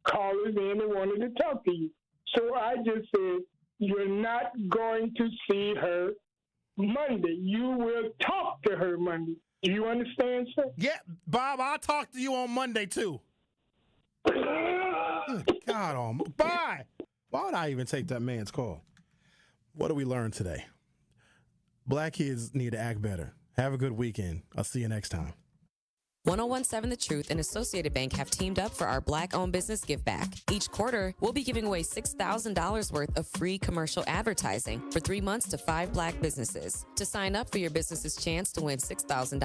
Speaker 12: callers in that wanted to talk to you. So I just said, you're not going to see her Monday. You will talk to her Monday. Do you understand, sir?
Speaker 1: Yeah, Bob, I'll talk to you on Monday, too. Good God, bye. Why would I even take that man's call? What did we learn today? Black kids need to act better. Have a good weekend. I'll see you next time.
Speaker 2: 1017 The Truth and Associated Bank have teamed up for our Black-owned business give back. Each quarter, we'll be giving away $6,000 worth of free commercial advertising for 3 months to 5 Black businesses. To sign up for your business's chance to win $6,000